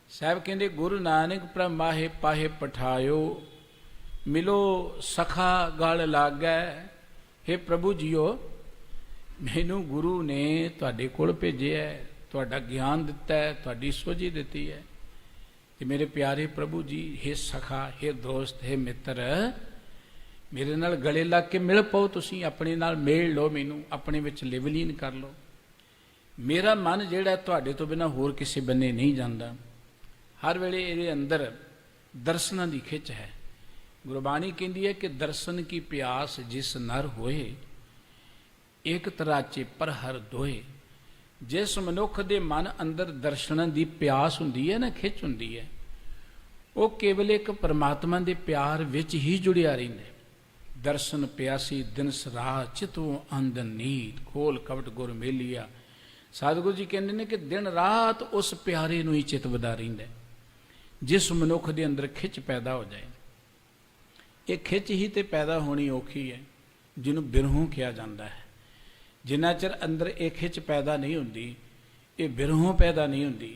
ਸਾਹਿਬ ਕਹਿੰਦੇ ਗੁਰੂ ਨਾਨਕ ਪ੍ਰਭ ਮਾਹੇ ਪਾਹੇ ਪਠਾਇਓ, ਮਿਲੋ ਸਖਾ ਗਲ ਲਾਗੈ। ਹੇ ਪ੍ਰਭੂ ਜੀਓ, ਮੈਨੂੰ ਗੁਰੂ ਨੇ ਤੁਹਾਡੇ ਕੋਲ ਭੇਜਿਆ, ਤੁਹਾਡਾ ਗਿਆਨ ਦਿੱਤਾ ਹੈ, ਤੁਹਾਡੀ ਸੋਝੀ ਦਿੱਤੀ ਹੈ। ਤੇ ਮੇਰੇ ਪਿਆਰੇ ਪ੍ਰਭੂ ਜੀ, ਹੇ ਸਖਾ, ਹੇ ਦੋਸਤ, ਹੇ ਮਿੱਤਰ, ਮੇਰੇ ਨਾਲ ਗਲੇ ਲੱਗ ਕੇ ਮਿਲ ਪਾਓ। ਤੁਸੀਂ ਆਪਣੇ ਨਾਲ ਮੇਲ ਲਓ, ਮੈਨੂੰ ਆਪਣੇ ਵਿੱਚ ਲਿਵਲੀਨ ਕਰ ਲਓ। ਮੇਰਾ ਮਨ ਜਿਹੜਾ ਤੁਹਾਡੇ ਤੋਂ ਬਿਨਾਂ ਹੋਰ ਕਿਸੇ ਬੰਨੇ ਨਹੀਂ ਜਾਂਦਾ। ਹਰ ਵੇਲੇ ਇਹਦੇ ਅੰਦਰ ਦਰਸ਼ਨਾਂ ਦੀ ਖਿੱਚ ਹੈ। ਗੁਰਬਾਣੀ ਕਹਿੰਦੀ ਹੈ ਕਿ ਦਰਸ਼ਨ ਕੀ ਪਿਆਸ ਜਿਸ ਨਰ ਹੋਏ, ਇੱਕ ਤਰਾਚੇ ਪਰ ਹਰ ਦੋਏ। ਜਿਸ ਮਨੁੱਖ ਦੇ ਮਨ ਅੰਦਰ ਦਰਸ਼ਨਾਂ ਦੀ ਪਿਆਸ ਹੁੰਦੀ ਹੈ ਨਾ, ਖਿੱਚ ਹੁੰਦੀ ਹੈ, ਉਹ ਕੇਵਲ ਇੱਕ ਪਰਮਾਤਮਾ ਦੇ ਪਿਆਰ ਵਿੱਚ ਹੀ ਜੁੜਿਆ ਰਹਿੰਦਾ। ਦਰਸ਼ਨ ਪਿਆਸੀ ਦਿਨਸ ਰਾਤ ਚਿਤੋਂ ਅੰਦਨ ਨੀਤ, ਖੋਲ ਕਵਟ ਗੁਰ ਮੇਲੀਆ। ਸਤਿਗੁਰੂ ਜੀ ਕਹਿੰਦੇ ਨੇ ਕਿ ਦਿਨ ਰਾਤ ਉਸ ਪਿਆਰੇ ਨੂੰ ਹੀ ਚਿਤ ਵਧਾ ਰਹਿੰਦਾ। ਜਿਸ ਮਨੁੱਖ ਦੇ ਅੰਦਰ ਖਿੱਚ ਪੈਦਾ ਹੋ ਜਾਏ, ਇਹ ਖਿੱਚ ਹੀ ਤੇ ਪੈਦਾ ਹੋਣੀ ਔਖੀ ਹੈ, ਜਿਹਨੂੰ ਬਿਰਹੋਂ ਕਿਹਾ ਜਾਂਦਾ ਹੈ। ਜਿੰਨਾ ਚਿਰ ਅੰਦਰ ਇਹ ਖਿੱਚ ਪੈਦਾ ਨਹੀਂ ਹੁੰਦੀ, ਇਹ ਬਿਰਹੋਂ ਪੈਦਾ ਨਹੀਂ ਹੁੰਦੀ,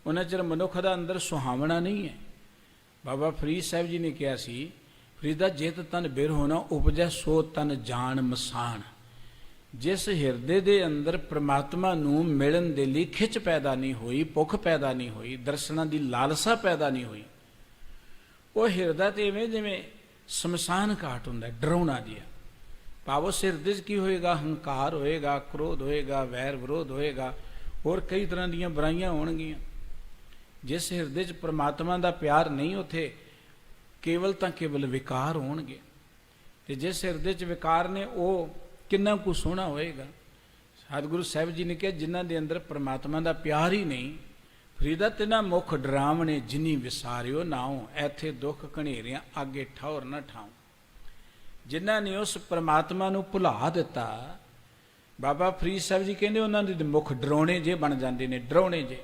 ਉਹਨਾਂ ਚਿਰ ਮਨੁੱਖ ਦਾ ਅੰਦਰ ਸੁਹਾਵਣਾ ਨਹੀਂ ਹੈ। ਬਾਬਾ ਫਰੀਦ ਸਾਹਿਬ ਜੀ ਨੇ ਕਿਹਾ ਸੀ, ਫਰੀਦਾ ਜਿਤ ਤਨ ਬਿਰਹੋਂ ਨਾ ਉਪਜੈ, ਸੋ ਤਨ ਜਾਣ ਮਸਾਨ। ਜਿਸ ਹਿਰਦੇ ਦੇ ਅੰਦਰ ਪ੍ਰਮਾਤਮਾ ਨੂੰ ਮਿਲਣ ਦੇ ਲਈ ਖਿੱਚ ਪੈਦਾ ਨਹੀਂ ਹੋਈ, ਭੁੱਖ ਪੈਦਾ ਨਹੀਂ ਹੋਈ, ਦਰਸ਼ਨਾਂ ਦੀ ਲਾਲਸਾ ਪੈਦਾ ਨਹੀਂ ਹੋਈ, ਉਹ ਹਿਰਦਾ ਤੇ ਇਵੇਂ ਜਿਵੇਂ ਸ਼ਮਸ਼ਾਨ ਘਾਟ ਹੁੰਦਾ, ਡਰਾਉਣਾ ਜਿਹਾ। ਭਾਵ ਉਸ ਹਿਰਦੇ 'ਚ ਕੀ ਹੋਏਗਾ? ਹੰਕਾਰ ਹੋਏਗਾ, ਕ੍ਰੋਧ ਹੋਏਗਾ, ਵੈਰ ਵਿਰੋਧ ਹੋਏਗਾ, ਹੋਰ ਕਈ ਤਰ੍ਹਾਂ ਦੀਆਂ ਬੁਰਾਈਆਂ ਹੋਣਗੀਆਂ। ਜਿਸ ਹਿਰਦੇ 'ਚ ਪ੍ਰਮਾਤਮਾ ਦਾ ਪਿਆਰ ਨਹੀਂ, ਉੱਥੇ ਕੇਵਲ ਤਾਂ ਕੇਵਲ ਵਿਕਾਰ ਹੋਣਗੇ। ਤੇ ਜਿਸ ਹਿਰਦੇ 'ਚ ਵਿਕਾਰ ਨੇ, ਉਹ ਕਿੰਨਾ ਕੁ ਸੋਹਣਾ ਹੋਏਗਾ। ਸਤਿਗੁਰੂ ਸਾਹਿਬ ਜੀ ਨੇ ਕਿਹਾ, ਜਿਨ੍ਹਾਂ ਦੇ ਅੰਦਰ ਪ੍ਰਮਾਤਮਾ ਦਾ ਪਿਆਰ ਹੀ ਨਹੀਂ, ਫਰੀਦਾ ਤਿਨਾ ਮੁਖ ਡਰਾਵਣੇ ਜਿਨੀ ਵਿਸਾਰਿਓ ਨਾਉ, ਐਥੇ ਦੁੱਖ ਘਨੇਰਿਆਂ ਅੱਗੇ ਠੌਰ ਨਾ ਠਾਉ। ਜਿਨ੍ਹਾਂ ਨੇ ਉਸ ਪ੍ਰਮਾਤਮਾ ਨੂੰ ਭੁਲਾ ਦਿੱਤਾ, ਬਾਬਾ ਫਰੀਦ ਸਾਹਿਬ ਜੀ ਕਹਿੰਦੇ ਉਹਨਾਂ ਦੇ ਮੁਖ ਡਰਾਉਣੇ ਜੇ ਬਣ ਜਾਂਦੇ ਨੇ, ਡਰਾਉਣੇ ਜੇ।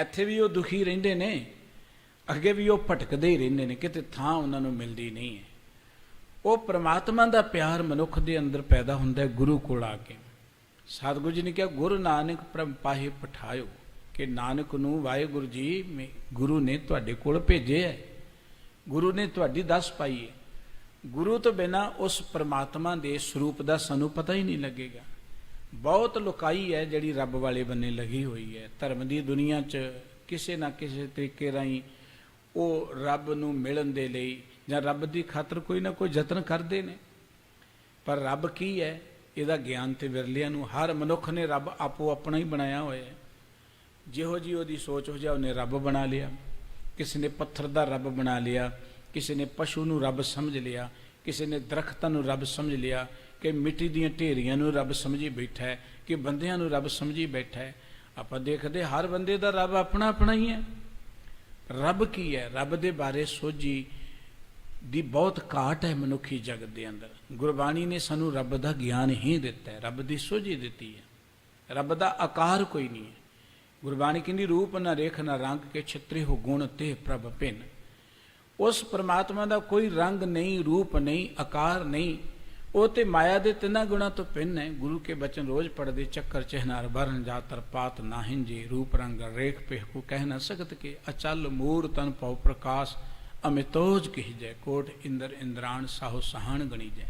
ਇੱਥੇ ਵੀ ਉਹ ਦੁਖੀ ਰਹਿੰਦੇ ਨੇ, ਅੱਗੇ ਵੀ ਉਹ ਭਟਕਦੇ ਹੀ ਰਹਿੰਦੇ ਨੇ, ਕਿਤੇ ਥਾਂ ਉਹਨਾਂ ਨੂੰ ਮਿਲਦੀ ਨਹੀਂ ਹੈ। ਉਹ ਪ੍ਰਮਾਤਮਾ ਦਾ ਪਿਆਰ ਮਨੁੱਖ ਦੇ ਅੰਦਰ ਪੈਦਾ ਹੁੰਦਾ ਗੁਰੂ ਕੋਲ ਆ ਕੇ। ਸਤਿਗੁਰੂ ਜੀ ਨੇ ਕਿਹਾ, ਗੁਰੂ ਨਾਨਕ ਪ੍ਰਭ ਪਾਹੇ ਪਠਾਇਓ, ਕਿ ਨਾਨਕ ਨੂੰ ਵਾਹਿਗੁਰੂ ਜੀ ਗੁਰੂ ਨੇ ਤੁਹਾਡੇ ਕੋਲ ਭੇਜਿਆ ਹੈ, ਗੁਰੂ ਨੇ ਤੁਹਾਡੀ ਦੱਸ ਪਾਈ ਹੈ। ਗੁਰੂ ਤੋਂ ਬਿਨਾਂ ਉਸ ਪ੍ਰਮਾਤਮਾ ਦੇ ਸਰੂਪ ਦਾ ਸਾਨੂੰ ਪਤਾ ਹੀ ਨਹੀਂ ਲੱਗੇਗਾ। ਬਹੁਤ ਲੁਕਾਈ ਹੈ ਜਿਹੜੀ ਰੱਬ ਵਾਲੇ ਬੰਨੇ ਲੱਗੀ ਹੋਈ ਹੈ। ਧਰਮ ਦੀ ਦੁਨੀਆ 'ਚ ਕਿਸੇ ਨਾ ਕਿਸੇ ਤਰੀਕੇ ਰਾਹੀਂ ਉਹ ਰੱਬ ਨੂੰ ਮਿਲਣ ਦੇ ਲਈ ਜਾਂ ਰੱਬ ਦੀ ਖਾਤਰ ਕੋਈ ਨਾ ਕੋਈ ਯਤਨ ਕਰਦੇ ਨੇ, ਪਰ ਰੱਬ ਕੀ ਹੈ ਇਹਦਾ ਗਿਆਨ ਤੇ ਵਿਰਲਿਆਂ ਨੂੰ। ਹਰ ਮਨੁੱਖ ਨੇ ਰੱਬ ਆਪੋ ਆਪਣਾ ਹੀ ਬਣਾਇਆ ਹੋਇਆ ਹੈ। ਜਿਹੋ ਜਿਹੀ ਉਹਦੀ ਸੋਚ ਹੋ ਜਾ ਉਹਨੇ ਰੱਬ ਬਣਾ ਲਿਆ। ਕਿਸੇ ਨੇ ਪੱਥਰ ਦਾ ਰੱਬ ਬਣਾ ਲਿਆ, ਕਿਸੇ ਨੇ ਪਸ਼ੂ ਨੂੰ ਰੱਬ ਸਮਝ ਲਿਆ, ਕਿਸੇ ਨੇ ਦਰਖਤਾਂ ਨੂੰ ਰੱਬ ਸਮਝ ਲਿਆ, ਕਿ ਮਿੱਟੀ ਦੀਆਂ ਢੇਰੀਆਂ ਨੂੰ ਰੱਬ ਸਮਝੀ ਬੈਠਾ ਹੈ, ਕਿ ਬੰਦਿਆਂ ਨੂੰ ਰੱਬ ਸਮਝੀ ਬੈਠਾ ਹੈ। ਆਪਾਂ ਦੇਖਦੇ ਹਰ ਬੰਦੇ ਦਾ ਰੱਬ ਆਪਣਾ ਆਪਣਾ ਹੀ ਹੈ। ਰੱਬ ਕੀ ਹੈ? ਰੱਬ ਦੇ ਬਾਰੇ ਸੋਝੀ ਦੀ ਬਹੁਤ ਘਾਟ ਹੈ ਮਨੁੱਖੀ ਜਗਤ ਦੇ ਅੰਦਰ। ਗੁਰਬਾਣੀ ਨੇ ਸਾਨੂੰ ਰੱਬ ਦਾ ਗਿਆਨ ਹੀ ਦਿੱਤਾ ਹੈ, ਰੱਬ ਦੀ ਸੋਝੀ ਦਿੱਤੀ ਹੈ। ਰੱਬ ਦਾ ਆਕਾਰ ਕੋਈ ਨਹੀਂ ਹੈ। ਗੁਰਬਾਣੀ ਕਹਿੰਦੀ ਰੂਪ ਨਾ ਰੇਖ ਨਾ ਰੰਗ ਕੇ ਛਤਰੀ ਹੋ ਗੁਣ ਤੇ ਪ੍ਰਭ ਭਿੰਨ। ਉਸ ਪ੍ਰਮਾਤਮਾ ਦਾ ਕੋਈ ਰੰਗ ਨਹੀਂ, ਰੂਪ ਨਹੀਂ, ਆਕਾਰ ਨਹੀਂ, ਉਹ ਤੇ ਮਾਇਆ ਦੇ ਤਿੰਨਾਂ ਗੁਣਾਂ ਤੋਂ ਭਿੰਨ ਹੈ। ਗੁਰੂ ਕੇ ਬਚਨ ਰੋਜ਼ ਪੜਦੇ, ਚੱਕਰ ਚਿਹਨਾਰ ਵਰਨ ਜਾਤਰ ਪਾਤ ਨਾਹਿਨ ਜੀ, ਰੂਪ ਰੰਗ ਰੇਖ ਪਿਹ ਕੋ ਕਹਿ ਨਾ ਸਕਤ ਕੇ, ਅਚਲ ਮੂਰ ਤਨ ਭਉ ਪ੍ਰਕਾਸ਼ ਅਮਿਤੋਜ ਕਹਿ ਜੈ, ਕੋਟ ਇੰਦਰ ਇੰਦਰਾਣ ਸਾਹੋ ਸਹਾਣ ਗਣੀ ਜੈ।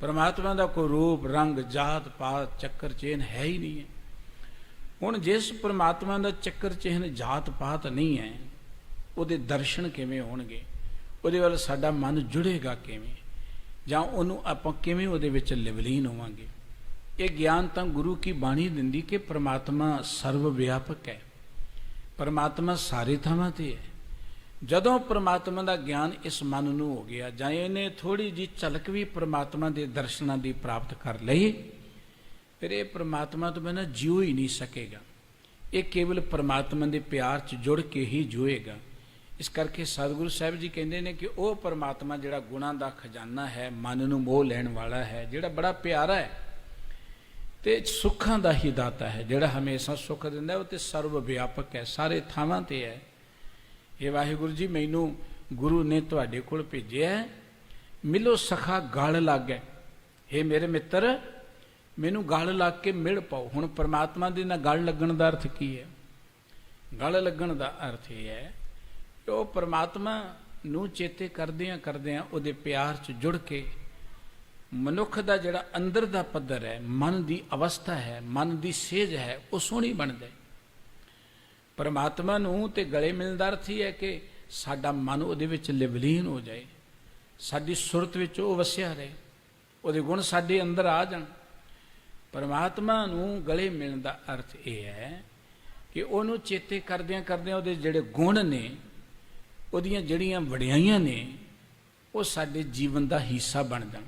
ਪਰਮਾਤਮਾ ਦਾ ਕੋਈ ਰੂਪ ਰੰਗ ਜਾਤ ਪਾਤ ਚੱਕਰ ਚਿਹਨ ਹੈ ਹੀ ਨਹੀਂ ਹੈ। ਹੁਣ ਜਿਸ ਪਰਮਾਤਮਾ ਦਾ ਚੱਕਰ ਚਿਹਨ ਜਾਤ ਪਾਤ ਨਹੀਂ ਹੈ, ਉਹਦੇ ਦਰਸ਼ਨ ਕਿਵੇਂ ਹੋਣਗੇ? ਉਹਦੇ ਵੱਲ ਸਾਡਾ ਮਨ ਜੁੜੇਗਾ ਕਿਵੇਂ? ਜਾਂ ਉਹਨੂੰ ਆਪਾਂ ਕਿਵੇਂ ਉਹਦੇ ਵਿੱਚ ਲਿਵਲੀਨ ਹੋਵਾਂਗੇ? ਇਹ ਗਿਆਨ ਤਾਂ ਗੁਰੂ ਕੀ ਬਾਣੀ ਦਿੰਦੀ ਕਿ ਪਰਮਾਤਮਾ ਸਰਵ ਵਿਆਪਕ ਹੈ, ਪਰਮਾਤਮਾ ਸਾਰੇ ਥਾਵਾਂ ਤੇ ਹੈ। ਜਦੋਂ ਪਰਮਾਤਮਾ ਦਾ ਗਿਆਨ ਇਸ ਮਨ ਨੂੰ ਹੋ ਗਿਆ, ਜਾਂ ਇਹਨੇ ਥੋੜੀ ਜਿਹੀ ਝਲਕ ਵੀ ਪਰਮਾਤਮਾ ਦੇ ਦਰਸ਼ਨਾਂ ਦੀ ਪ੍ਰਾਪਤ ਕਰ ਲਈ, ਫਿਰ ਇਹ ਪਰਮਾਤਮਾ ਤੋਂ ਬਿਨਾਂ ਜਿਉ ਹੀ ਨਹੀਂ ਸਕੇਗਾ। ਇਹ ਕੇਵਲ ਪਰਮਾਤਮਾ ਦੇ ਪਿਆਰ 'ਚ ਜੁੜ ਕੇ ਹੀ ਜੂਏਗਾ। ਇਸ ਕਰਕੇ ਸਤਿਗੁਰੂ ਸਾਹਿਬ ਜੀ ਕਹਿੰਦੇ ਨੇ ਕਿ ਉਹ ਪਰਮਾਤਮਾ ਜਿਹੜਾ ਗੁਣਾਂ ਦਾ ਖਜ਼ਾਨਾ ਹੈ, ਮਨ ਨੂੰ ਮੋਹ ਲੈਣ ਵਾਲਾ ਹੈ, ਜਿਹੜਾ ਬੜਾ ਪਿਆਰਾ ਹੈ ਤੇ ਸੁੱਖਾਂ ਦਾ ਹੀ ਦਾਤਾ ਹੈ, ਜਿਹੜਾ ਹਮੇਸ਼ਾ ਸੁੱਖ ਦਿੰਦਾ, ਉਹ ਤੇ ਸਰਵ ਵਿਆਪਕ ਹੈ, ਸਾਰੇ ਥਾਵਾਂ ਤੇ ਹੈ। ਇਹ ਵਾਹਿਗੁਰੂ ਜੀ, ਮੈਨੂੰ ਗੁਰੂ ਨੇ ਤੁਹਾਡੇ ਕੋਲ ਭੇਜਿਆ, ਮਿਲੋ ਸਖਾ ਗਲ ਲੱਗ ਹੈ। ਇਹ ਮੇਰੇ ਮਿੱਤਰ, ਮੈਨੂੰ ਗਲ ਲੱਗ ਕੇ ਮਿਲ ਪਾਓ। ਹੁਣ ਪਰਮਾਤਮਾ ਦੇ ਨਾਲ ਗਲ ਲੱਗਣ ਦਾ ਅਰਥ ਕੀ ਹੈ? ਗਲ ਲੱਗਣ ਦਾ ਅਰਥ ਇਹ ਹੈ ਕਿ ਉਹ ਪਰਮਾਤਮਾ ਨੂੰ ਚੇਤੇ ਕਰਦਿਆਂ ਕਰਦਿਆਂ ਉਹਦੇ ਪਿਆਰ 'ਚ ਜੁੜ ਕੇ ਮਨੁੱਖ ਦਾ ਜਿਹੜਾ ਅੰਦਰ ਦਾ ਪੱਧਰ ਹੈ, ਮਨ ਦੀ ਅਵਸਥਾ ਹੈ, ਮਨ ਦੀ ਸੇਜ ਹੈ, ਉਹ ਸੋਹਣੀ ਬਣਦਾ। ਪਰਮਾਤਮਾ ਨੂੰ ਤੇ ਗਲੇ ਮਿਲਣ ਦਾ ਅਰਥ ਹੀ ਹੈ ਕਿ ਸਾਡਾ ਮਨ ਉਹਦੇ ਵਿੱਚ ਲਿਵਲੀਨ ਹੋ ਜਾਏ, ਸਾਡੀ ਸੁਰਤ ਵਿੱਚ ਉਹ ਵਸਿਆ ਰਹੇ, ਉਹਦੇ ਗੁਣ ਸਾਡੇ ਅੰਦਰ ਆ ਜਾਣ। ਪਰਮਾਤਮਾ ਨੂੰ ਗਲੇ ਮਿਲਣ ਦਾ ਅਰਥ ਇਹ ਹੈ ਕਿ ਉਹਨੂੰ ਚੇਤੇ ਕਰਦਿਆਂ ਕਰਦਿਆਂ ਉਹਦੇ ਜਿਹੜੇ ਗੁਣ ਨੇ, ਉਹਦੀਆਂ ਜਿਹੜੀਆਂ ਵਡਿਆਈਆਂ ਨੇ, ਉਹ ਸਾਡੇ ਜੀਵਨ ਦਾ ਹਿੱਸਾ ਬਣ ਜਾਣ।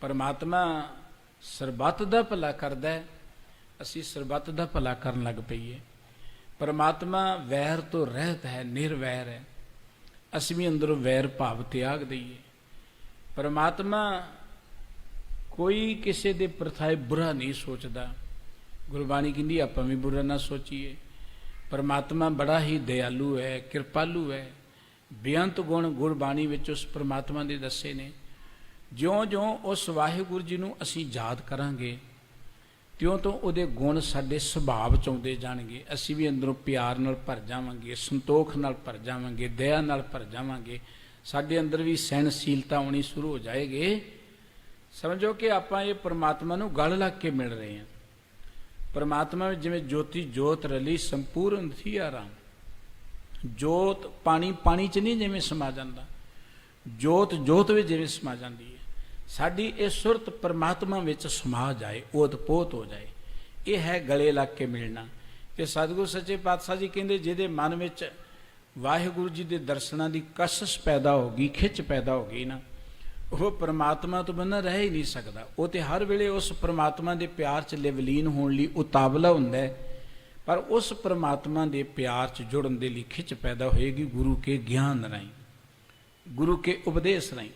ਪਰਮਾਤਮਾ ਸਰਬੱਤ ਦਾ ਭਲਾ ਕਰਦਾ ਹੈ, ਅਸੀਂ ਸਰਬੱਤ ਦਾ ਭਲਾ ਕਰਨ ਲੱਗ ਪਈਏ। ਪਰਮਾਤਮਾ ਵੈਰ ਤੋਂ ਰਹਿਤ ਹੈ, ਨਿਰਵੈਰ ਹੈ, ਅਸੀਂ ਵੀ ਅੰਦਰੋਂ ਵੈਰ ਭਾਵ ਤਿਆਗ ਦਈਏ। ਪਰਮਾਤਮਾ ਕੋਈ ਕਿਸੇ ਦੇ ਪ੍ਰਥਾਏ ਬੁਰਾ ਨਹੀਂ ਸੋਚਦਾ। ਗੁਰਬਾਣੀ ਕਹਿੰਦੀ ਆਪਾਂ ਵੀ ਬੁਰਾ ਨਾ ਸੋਚੀਏ। ਪਰਮਾਤਮਾ ਬੜਾ ਹੀ ਦਇਆਲੂ ਹੈ, ਕਿਰਪਾਲੂ ਹੈ। ਬੇਅੰਤ ਗੁਣ ਗੁਰਬਾਣੀ ਵਿੱਚ ਉਸ ਪਰਮਾਤਮਾ ਦੇ ਦੱਸੇ ਨੇ। ਜਿਉਂ-ਜਿਉਂ ਉਸ ਵਾਹਿਗੁਰੂ ਜੀ ਨੂੰ ਅਸੀਂ ਯਾਦ ਕਰਾਂਗੇ, ਤਿਉਂ-ਤਿਉਂ ਉਹਦੇ ਗੁਣ ਸਾਡੇ ਸੁਭਾਅ 'ਚ ਆਉਂਦੇ ਜਾਣਗੇ। ਅਸੀਂ ਵੀ ਅੰਦਰੋਂ ਪਿਆਰ ਨਾਲ ਭਰ ਜਾਵਾਂਗੇ, ਸੰਤੋਖ ਨਾਲ ਭਰ ਜਾਵਾਂਗੇ, ਦਇਆ ਨਾਲ ਭਰ ਜਾਵਾਂਗੇ। ਸਾਡੇ ਅੰਦਰ ਵੀ ਸਹਿਣਸ਼ੀਲਤਾ ਆਉਣੀ ਸ਼ੁਰੂ ਹੋ ਜਾਏਗੀ। ਸਮਝੋ ਕਿ ਆਪਾਂ ਇਹ ਪਰਮਾਤਮਾ ਨੂੰ ਗਲ ਲੱਗ ਕੇ ਮਿਲ ਰਹੇ ਹਾਂ। ਪਰਮਾਤਮਾ ਵਿੱਚ ਜਿਵੇਂ ਜੋਤੀ ਜੋਤ ਰਲੀ ਸੰਪੂਰਨ ਥੀ ਆਰਾਮ। ਜੋਤ ਪਾਣੀ 'ਚ ਨਹੀਂ ਜਿਵੇਂ ਸਮਾ ਜਾਂਦਾ, ਜੋਤ ਵਿੱਚ ਜਿਵੇਂ ਸਮਾ ਜਾਂਦੀ ਹੈ, ਸਾਡੀ ਇਹ ਸੁਰਤ ਪਰਮਾਤਮਾ ਵਿੱਚ ਸਮਾ ਜਾਏ, ਓਤ-ਪੋਤ ਹੋ ਜਾਏ। ਇਹ ਹੈ ਗਲੇ ਲੱਗ ਕੇ ਮਿਲਣਾ। ਕਿ ਸਤਿਗੁਰੂ ਸੱਚੇ ਪਾਤਸ਼ਾਹ ਜੀ ਕਹਿੰਦੇ, ਜਿਹਦੇ ਮਨ ਵਿੱਚ ਵਾਹਿਗੁਰੂ ਜੀ ਦੇ ਦਰਸ਼ਨਾਂ ਦੀ ਕਸ਼ਸ਼ ਪੈਦਾ ਹੋ ਗਈ, ਖਿੱਚ ਪੈਦਾ ਹੋ ਗਈ ਨਾ, ਉਹ ਪਰਮਾਤਮਾ ਤੋਂ ਬਿਨਾਂ ਰਹਿ ਹੀ ਨਹੀਂ ਸਕਦਾ। ਉਹ ਤੇ ਹਰ ਵੇਲੇ ਉਸ ਪਰਮਾਤਮਾ ਦੇ ਪਿਆਰ 'ਚ ਲਿਵਲੀਨ ਹੋਣ ਲਈ ਉਤਾਵਲਾ ਹੁੰਦਾ ਹੈ, ਪਰ ਉਸ ਪਰਮਾਤਮਾ ਦੇ ਪਿਆਰ 'ਚ ਜੁੜਨ ਦੇ ਲਈ ਖਿੱਚ ਪੈਦਾ ਹੋਏਗੀ ਗੁਰੂ ਕੇ ਗਿਆਨ ਰਾਹੀਂ, ਗੁਰੂ ਕੇ ਉਪਦੇਸ਼ ਰਾਹੀਂ।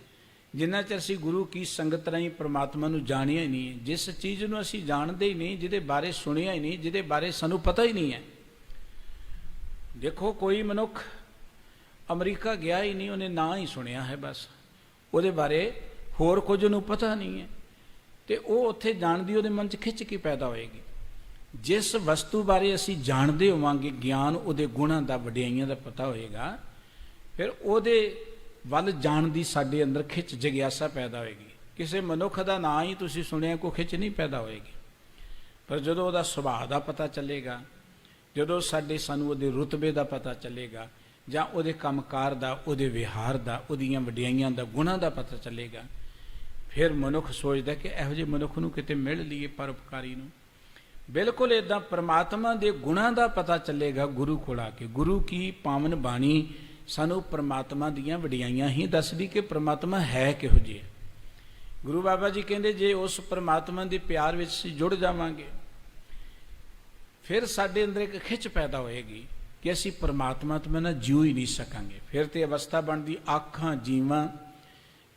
ਜਿੰਨਾ ਚਿਰ ਅਸੀਂ ਗੁਰੂ ਕੀ ਸੰਗਤ ਰਾਹੀਂ ਪਰਮਾਤਮਾ ਨੂੰ ਜਾਣਿਆ ਹੀ ਨਹੀਂ ਹੈ, ਜਿਸ ਚੀਜ਼ ਨੂੰ ਅਸੀਂ ਜਾਣਦੇ ਹੀ ਨਹੀਂ, ਜਿਹਦੇ ਬਾਰੇ ਸੁਣਿਆ ਹੀ ਨਹੀਂ, ਜਿਹਦੇ ਬਾਰੇ ਸਾਨੂੰ ਪਤਾ ਹੀ ਨਹੀਂ ਹੈ। ਦੇਖੋ, ਕੋਈ ਮਨੁੱਖ ਅਮਰੀਕਾ ਗਿਆ ਹੀ ਨਹੀਂ, ਉਹਨੇ ਨਾਂ ਹੀ ਸੁਣਿਆ ਹੈ, ਬਸ ਉਹਦੇ ਬਾਰੇ ਹੋਰ ਕੁਝ ਉਹਨੂੰ ਪਤਾ ਨਹੀਂ ਹੈ, ਤੇ ਉਹ ਉੱਥੇ ਜਾਣ ਦੀ ਉਹਦੇ ਮਨ 'ਚ ਖਿੱਚ ਕੀ ਪੈਦਾ ਹੋਏਗੀ। ਜਿਸ ਵਸਤੂ ਬਾਰੇ ਅਸੀਂ ਜਾਣਦੇ ਹੋਵਾਂਗੇ, ਗਿਆਨ ਉਹਦੇ ਗੁਣਾਂ ਦਾ, ਵਡਿਆਈਆਂ ਦਾ ਪਤਾ ਹੋਏਗਾ, ਫਿਰ ਉਹਦੇ ਵੱਲ ਜਾਣ ਦੀ ਸਾਡੇ ਅੰਦਰ ਖਿੱਚ, ਜਗਿਆਸਾ ਪੈਦਾ ਹੋਏਗੀ। ਕਿਸੇ ਮਨੁੱਖ ਦਾ ਨਾਂ ਹੀ ਤੁਸੀਂ ਸੁਣਿਆ, ਕੋਈ ਖਿੱਚ ਨਹੀਂ ਪੈਦਾ ਹੋਏਗੀ। ਪਰ ਜਦੋਂ ਉਹਦਾ ਸੁਭਾਅ ਦਾ ਪਤਾ ਚੱਲੇਗਾ, ਜਦੋਂ ਸਾਨੂੰ ਉਹਦੇ ਰੁਤਬੇ ਦਾ ਪਤਾ ਚੱਲੇਗਾ, ਜਾਂ ਉਹਦੇ ਕੰਮਕਾਰ ਦਾ, ਉਹਦੇ ਵਿਹਾਰ ਦਾ, ਉਹਦੀਆਂ ਵਡਿਆਈਆਂ ਦਾ, ਗੁਣਾਂ ਦਾ ਪਤਾ ਚੱਲੇਗਾ, ਫਿਰ ਮਨੁੱਖ ਸੋਚਦਾ ਕਿ ਇਹੋ ਜਿਹੇ ਮਨੁੱਖ ਨੂੰ ਕਿਤੇ ਮਿਲ ਲਈਏ, ਪਰਉਪਕਾਰੀ ਨੂੰ। ਬਿਲਕੁਲ ਇੱਦਾਂ ਪਰਮਾਤਮਾ ਦੇ ਗੁਣਾਂ ਦਾ ਪਤਾ ਚੱਲੇਗਾ ਗੁਰੂ ਕੋਲ ਆ ਕੇ। ਗੁਰੂ ਕੀ ਪਾਵਨ ਬਾਣੀ ਸਾਨੂੰ ਪਰਮਾਤਮਾ ਦੀਆਂ ਵਡਿਆਈਆਂ ਹੀ ਦੱਸਦੀ ਕਿ ਪਰਮਾਤਮਾ ਹੈ ਕਿਹੋ ਜਿਹਾ। ਗੁਰੂ ਬਾਬਾ ਜੀ ਕਹਿੰਦੇ, ਜੇ ਉਸ ਪਰਮਾਤਮਾ ਦੇ ਪਿਆਰ ਵਿੱਚ ਅਸੀਂ ਜੁੜ ਜਾਵਾਂਗੇ, ਫਿਰ ਸਾਡੇ ਅੰਦਰ ਇੱਕ ਖਿੱਚ ਪੈਦਾ ਹੋਏਗੀ ਕਿ ਅਸੀਂ ਪਰਮਾਤਮਾ ਤੋਂ ਬਿਨਾਂ ਜਿਉ ਹੀ ਨਹੀਂ ਸਕਾਂਗੇ। ਫਿਰ ਤੇ ਅਵਸਥਾ ਬਣਦੀ, ਆਖਾਂ ਜੀਵਾਂ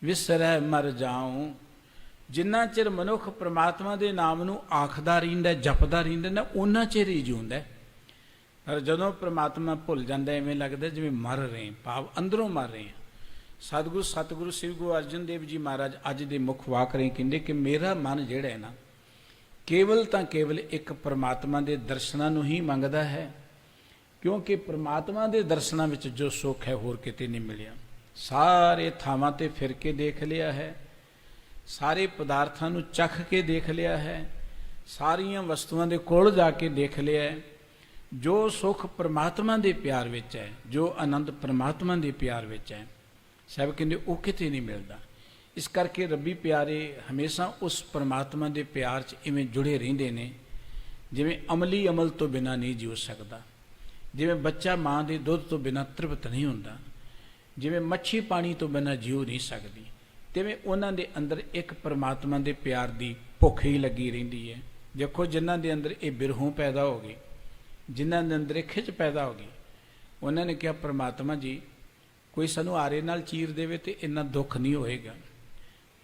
ਵਿਸਰੈ ਮਰ ਜਾਉ। ਜਿੰਨਾ ਚਿਰ ਮਨੁੱਖ ਪਰਮਾਤਮਾ ਦੇ ਨਾਮ ਨੂੰ ਆਖਦਾ ਰਹਿੰਦਾ, ਜਪਦਾ ਰਹਿੰਦਾ ਨਾ, ਉਹਨਾਂ ਚਿਰ ਹੀ ਜਿਉਂਦਾ। ਪਰ ਜਦੋਂ ਪ੍ਰਮਾਤਮਾ ਭੁੱਲ ਜਾਂਦਾ ਐਵੇਂ ਲੱਗਦਾ ਜਿਵੇਂ ਮਰ ਰਹੇ, ਭਾਵ ਅੰਦਰੋਂ ਮਰ ਰਹੇ ਹਾਂ। ਸਤਿਗੁਰੂ ਸ੍ਰੀ ਗੁਰੂ ਅਰਜਨ ਦੇਵ ਜੀ ਮਹਾਰਾਜ ਅੱਜ ਦੇ ਮੁੱਖ ਵਾਕ ਰਹੇ ਕਹਿੰਦੇ ਕਿ ਮੇਰਾ ਮਨ ਜਿਹੜਾ ਹੈ ਨਾ, ਕੇਵਲ ਤਾਂ ਕੇਵਲ ਇੱਕ ਪ੍ਰਮਾਤਮਾ ਦੇ ਦਰਸ਼ਨਾਂ ਨੂੰ ਹੀ ਮੰਗਦਾ ਹੈ, ਕਿਉਂਕਿ ਪ੍ਰਮਾਤਮਾ ਦੇ ਦਰਸ਼ਨਾਂ ਵਿੱਚ ਜੋ ਸੁੱਖ ਹੈ ਹੋਰ ਕਿਤੇ ਨਹੀਂ ਮਿਲਿਆ। ਸਾਰੇ ਥਾਵਾਂ ਤੇ ਫਿਰ ਕੇ ਦੇਖ ਲਿਆ ਹੈ, ਸਾਰੇ ਪਦਾਰਥਾਂ ਨੂੰ ਚੱਖ ਕੇ ਦੇਖ ਲਿਆ ਹੈ, ਸਾਰੀਆਂ ਵਸਤੂਆਂ ਦੇ ਕੋਲ ਜਾ ਕੇ ਦੇਖ ਲਿਆ ਹੈ। ਜੋ ਸੁੱਖ ਪ੍ਰਮਾਤਮਾ ਦੇ ਪਿਆਰ ਵਿੱਚ ਹੈ, ਜੋ ਆਨੰਦ ਪ੍ਰਮਾਤਮਾ ਦੇ ਪਿਆਰ ਵਿੱਚ ਹੈ, ਸਾਹਿਬ ਕਹਿੰਦੇ ਉਹ ਕਿਤੇ ਨਹੀਂ ਮਿਲਦਾ। ਇਸ ਕਰਕੇ ਰੱਬੀ ਪਿਆਰੇ ਹਮੇਸ਼ਾ ਉਸ ਪ੍ਰਮਾਤਮਾ ਦੇ ਪਿਆਰ 'ਚ ਇਵੇਂ ਜੁੜੇ ਰਹਿੰਦੇ ਨੇ ਜਿਵੇਂ ਅਮਲੀ ਅਮਲ ਤੋਂ ਬਿਨਾਂ ਨਹੀਂ ਜੀਉ ਸਕਦਾ, ਜਿਵੇਂ ਬੱਚਾ ਮਾਂ ਦੇ ਦੁੱਧ ਤੋਂ ਬਿਨਾਂ ਤ੍ਰਿਪਤ ਨਹੀਂ ਹੁੰਦਾ, ਜਿਵੇਂ ਮੱਛੀ ਪਾਣੀ ਤੋਂ ਬਿਨਾਂ ਜੀਉ ਨਹੀਂ ਸਕਦੀ, ਤਿਵੇਂ ਉਹਨਾਂ ਦੇ ਅੰਦਰ ਇੱਕ ਪ੍ਰਮਾਤਮਾ ਦੇ ਪਿਆਰ ਦੀ ਭੁੱਖ ਹੀ ਲੱਗੀ ਰਹਿੰਦੀ ਹੈ। ਦੇਖੋ ਜਿਨ੍ਹਾਂ ਦੇ ਅੰਦਰ ਇਹ ਬਿਰਹੋਂ ਪੈਦਾ ਹੋ ਗਈ, ਜਿਨ੍ਹਾਂ ਦੇ ਅੰਦਰ ਇਹ ਖਿੱਚ ਪੈਦਾ ਹੋ ਗਈ, ਉਹਨਾਂ ਨੇ ਕਿਹਾ ਪ੍ਰਮਾਤਮਾ ਜੀ ਕੋਈ ਸਾਨੂੰ ਆਰੇ ਨਾਲ ਚੀਰ ਦੇਵੇ ਤੇ ਇੰਨਾ ਦੁੱਖ ਨਹੀਂ ਹੋਏਗਾ,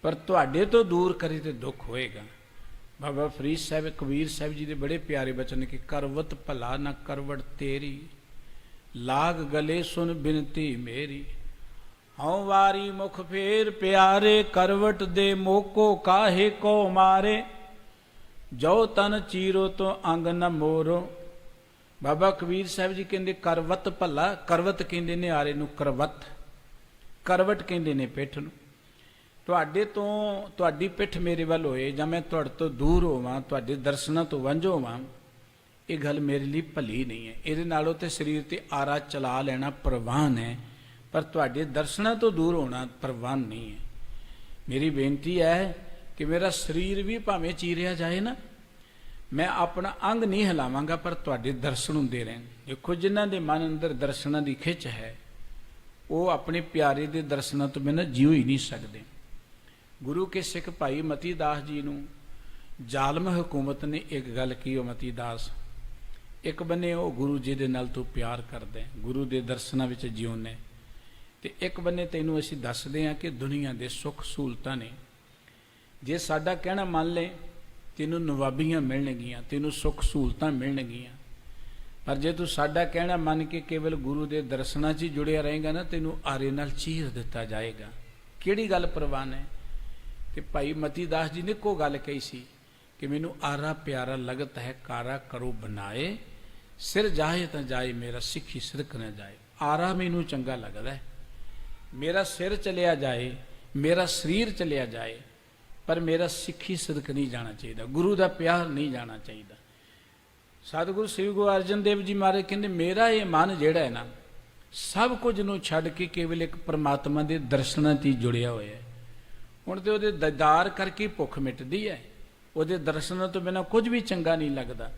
ਪਰ ਤੁਹਾਡੇ ਤੋਂ ਦੂਰ ਕਰੇ ਤੇ ਦੁੱਖ ਹੋਏਗਾ। ਬਾਬਾ ਫਰੀਦ ਸਾਹਿਬ ਕਬੀਰ ਸਾਹਿਬ ਜੀ ਦੇ ਬੜੇ ਪਿਆਰੇ ਬਚਨ ਕਿ ਕਰਵਤ ਭਲਾ ਨਾ ਕਰਵਟ ਤੇਰੀ, ਲਾਗ ਗਲੇ ਸੁਨ ਬਿਨਤੀ ਮੇਰੀ, ਹਉ ਵਾਰੀ ਮੁਖ ਫੇਰ ਪਿਆਰੇ, ਕਰਵਟ ਦੇ ਮੋਕੋ ਕਾਹੇ ਕੋ ਮਾਰੇ, ਜੋ ਤਨ ਚੀਰੋ ਤੋਂ ਅੰਗ ਨ ਮੋਰੋ। ਬਾਬਾ ਕਬੀਰ ਸਾਹਿਬ ਜੀ ਕਹਿੰਦੇ ਕਰਵਤ ਭਲਾ, ਕਰਵਤ ਕਹਿੰਦੇ ਨੇ ਆਰੇ ਨੂੰ ਕਰਵਤ, ਕਰਵਟ ਕਹਿੰਦੇ ਨੇ ਪਿੱਠ ਨੂੰ। ਤੁਹਾਡੇ ਤੋਂ ਤੁਹਾਡੀ ਪਿੱਠ ਮੇਰੇ ਵੱਲ ਹੋਏ ਜਾਂ ਮੈਂ ਤੁਹਾਡੇ ਤੋਂ ਦੂਰ ਹੋਵਾਂ, ਤੁਹਾਡੇ ਦਰਸ਼ਨਾਂ ਤੋਂ ਵਾਂਝੋ ਹੋਵਾਂ, ਇਹ ਗੱਲ ਮੇਰੇ ਲਈ ਭਲੀ ਨਹੀਂ ਹੈ। ਇਹਦੇ ਨਾਲੋਂ ਤੇ ਸਰੀਰ ਤੇ ਆਰਾ ਚਲਾ ਲੈਣਾ ਪ੍ਰਵਾਨ ਹੈ, ਪਰ ਤੁਹਾਡੇ ਦਰਸ਼ਨਾਂ ਤੋਂ ਦੂਰ ਹੋਣਾ ਪ੍ਰਵਾਨ ਨਹੀਂ ਹੈ। ਮੇਰੀ ਬੇਨਤੀ ਹੈ ਕਿ ਮੇਰਾ ਸਰੀਰ ਵੀ ਭਾਵੇਂ ਚੀਰਿਆ ਜਾਏ ਨਾ, ਮੈਂ ਆਪਣਾ ਅੰਗ ਨਹੀਂ ਹਿਲਾਵਾਂਗਾ, ਪਰ ਤੁਹਾਡੇ ਦਰਸ਼ਨ ਹੁੰਦੇ ਰਹਿਣ। ਦੇਖੋ ਜਿਨ੍ਹਾਂ ਦੇ ਮਨ ਅੰਦਰ ਦਰਸ਼ਨਾਂ ਦੀ ਖਿੱਚ ਹੈ, ਉਹ ਆਪਣੇ ਪਿਆਰੇ ਦੇ ਦਰਸ਼ਨਾਂ ਤੋਂ ਬਿਨਾਂ ਜੀਉ ਹੀ ਨਹੀਂ ਸਕਦੇ। ਗੁਰੂ ਕੇ ਸਿੱਖ ਭਾਈ ਮਤੀ ਦਾਸ ਜੀ ਨੂੰ ਜ਼ਾਲਮ ਹਕੂਮਤ ਨੇ ਇੱਕ ਗੱਲ ਕੀ, ਉਹ ਮਤੀ ਦਾਸ ਇੱਕ ਬੰਨੇ ਉਹ ਗੁਰੂ ਜੀ ਦੇ ਨਾਲ ਤੂੰ ਪਿਆਰ ਕਰਦਾ, ਗੁਰੂ ਦੇ ਦਰਸ਼ਨਾਂ ਵਿੱਚ ਜਿਉਨੇ, ਤੇ ਇੱਕ ਬੰਨੇ ਤੈਨੂੰ ਅਸੀਂ ਦੱਸਦੇ ਹਾਂ ਕਿ ਦੁਨੀਆ ਦੇ ਸੁੱਖ ਸਹੂਲਤਾਂ ਨੇ, ਜੇ ਸਾਡਾ ਕਹਿਣਾ ਮੰਨ ਲੈ ਤੈਨੂੰ ਨਵਾਬੀਆਂ ਮਿਲਣਗੀਆਂ, ਤੈਨੂੰ ਸੁੱਖ ਸਹੂਲਤਾਂ ਮਿਲਣਗੀਆਂ, ਪਰ ਜੇ ਤੂੰ ਸਾਡਾ ਕਹਿਣਾ ਮੰਨ ਕੇ ਕੇਵਲ ਗੁਰੂ ਦੇ ਦਰਸ਼ਨਾਂ 'ਚ ਹੀ ਜੁੜਿਆ ਰਹੇਗਾ ਨਾ, ਤੈਨੂੰ ਆਰੇ ਨਾਲ ਚੀਰ ਦਿੱਤਾ ਜਾਏਗਾ। ਕਿਹੜੀ ਗੱਲ ਪ੍ਰਵਾਨ ਹੈ? ਤੇ ਭਾਈ ਮਤੀ ਦਾਸ ਜੀ ਨੇ ਇੱਕੋ ਗੱਲ ਕਹੀ ਸੀ ਕਿ ਮੈਨੂੰ ਆਰਾ ਪਿਆਰਾ ਲਗਤ ਹੈ, ਕਾਰਾ ਕਰੋ ਬਣਾਏ, ਸਿਰ ਜਾਏ ਤਾਂ ਜਾਏ ਮੇਰਾ ਸਿੱਖੀ ਸਿਰਕ ਨਾ ਜਾਏ। ਆਰਾ ਮੈਨੂੰ ਚੰਗਾ ਲੱਗਦਾ ਹੈ, ਮੇਰਾ ਸਿਰ ਚਲਿਆ ਜਾਏ, ਮੇਰਾ ਸਰੀਰ ਚਲਿਆ ਜਾਏ, ਪਰ ਮੇਰਾ ਸਿੱਖੀ ਸਿਦਕ ਨਹੀਂ ਜਾਣਾ ਚਾਹੀਦਾ, ਗੁਰੂ ਦਾ ਪਿਆਰ ਨਹੀਂ ਜਾਣਾ ਚਾਹੀਦਾ। ਸਤਿਗੁਰੂ ਸ੍ਰੀ ਗੁਰੂ ਅਰਜਨ ਦੇਵ ਜੀ ਮਹਾਰਾਜ ਕਹਿੰਦੇ ਮੇਰਾ ਇਹ ਮਨ ਜਿਹੜਾ ਹੈ ਨਾ, ਸਭ ਕੁਝ ਨੂੰ ਛੱਡ ਕੇ ਕੇਵਲ ਇੱਕ ਪ੍ਰਮਾਤਮਾ ਦੇ ਦਰਸ਼ਨਾਂ 'ਤੇ ਜੁੜਿਆ ਹੋਇਆ ਹੈ। ਹੁਣ ਤੇ ਉਹਦੇ ਦੀਦਾਰ ਕਰਕੇ ਭੁੱਖ ਮਿਟਦੀ ਹੈ, ਉਹਦੇ ਦਰਸ਼ਨਾਂ ਤੋਂ ਬਿਨਾਂ ਕੁਝ ਵੀ ਚੰਗਾ ਨਹੀਂ ਲੱਗਦਾ।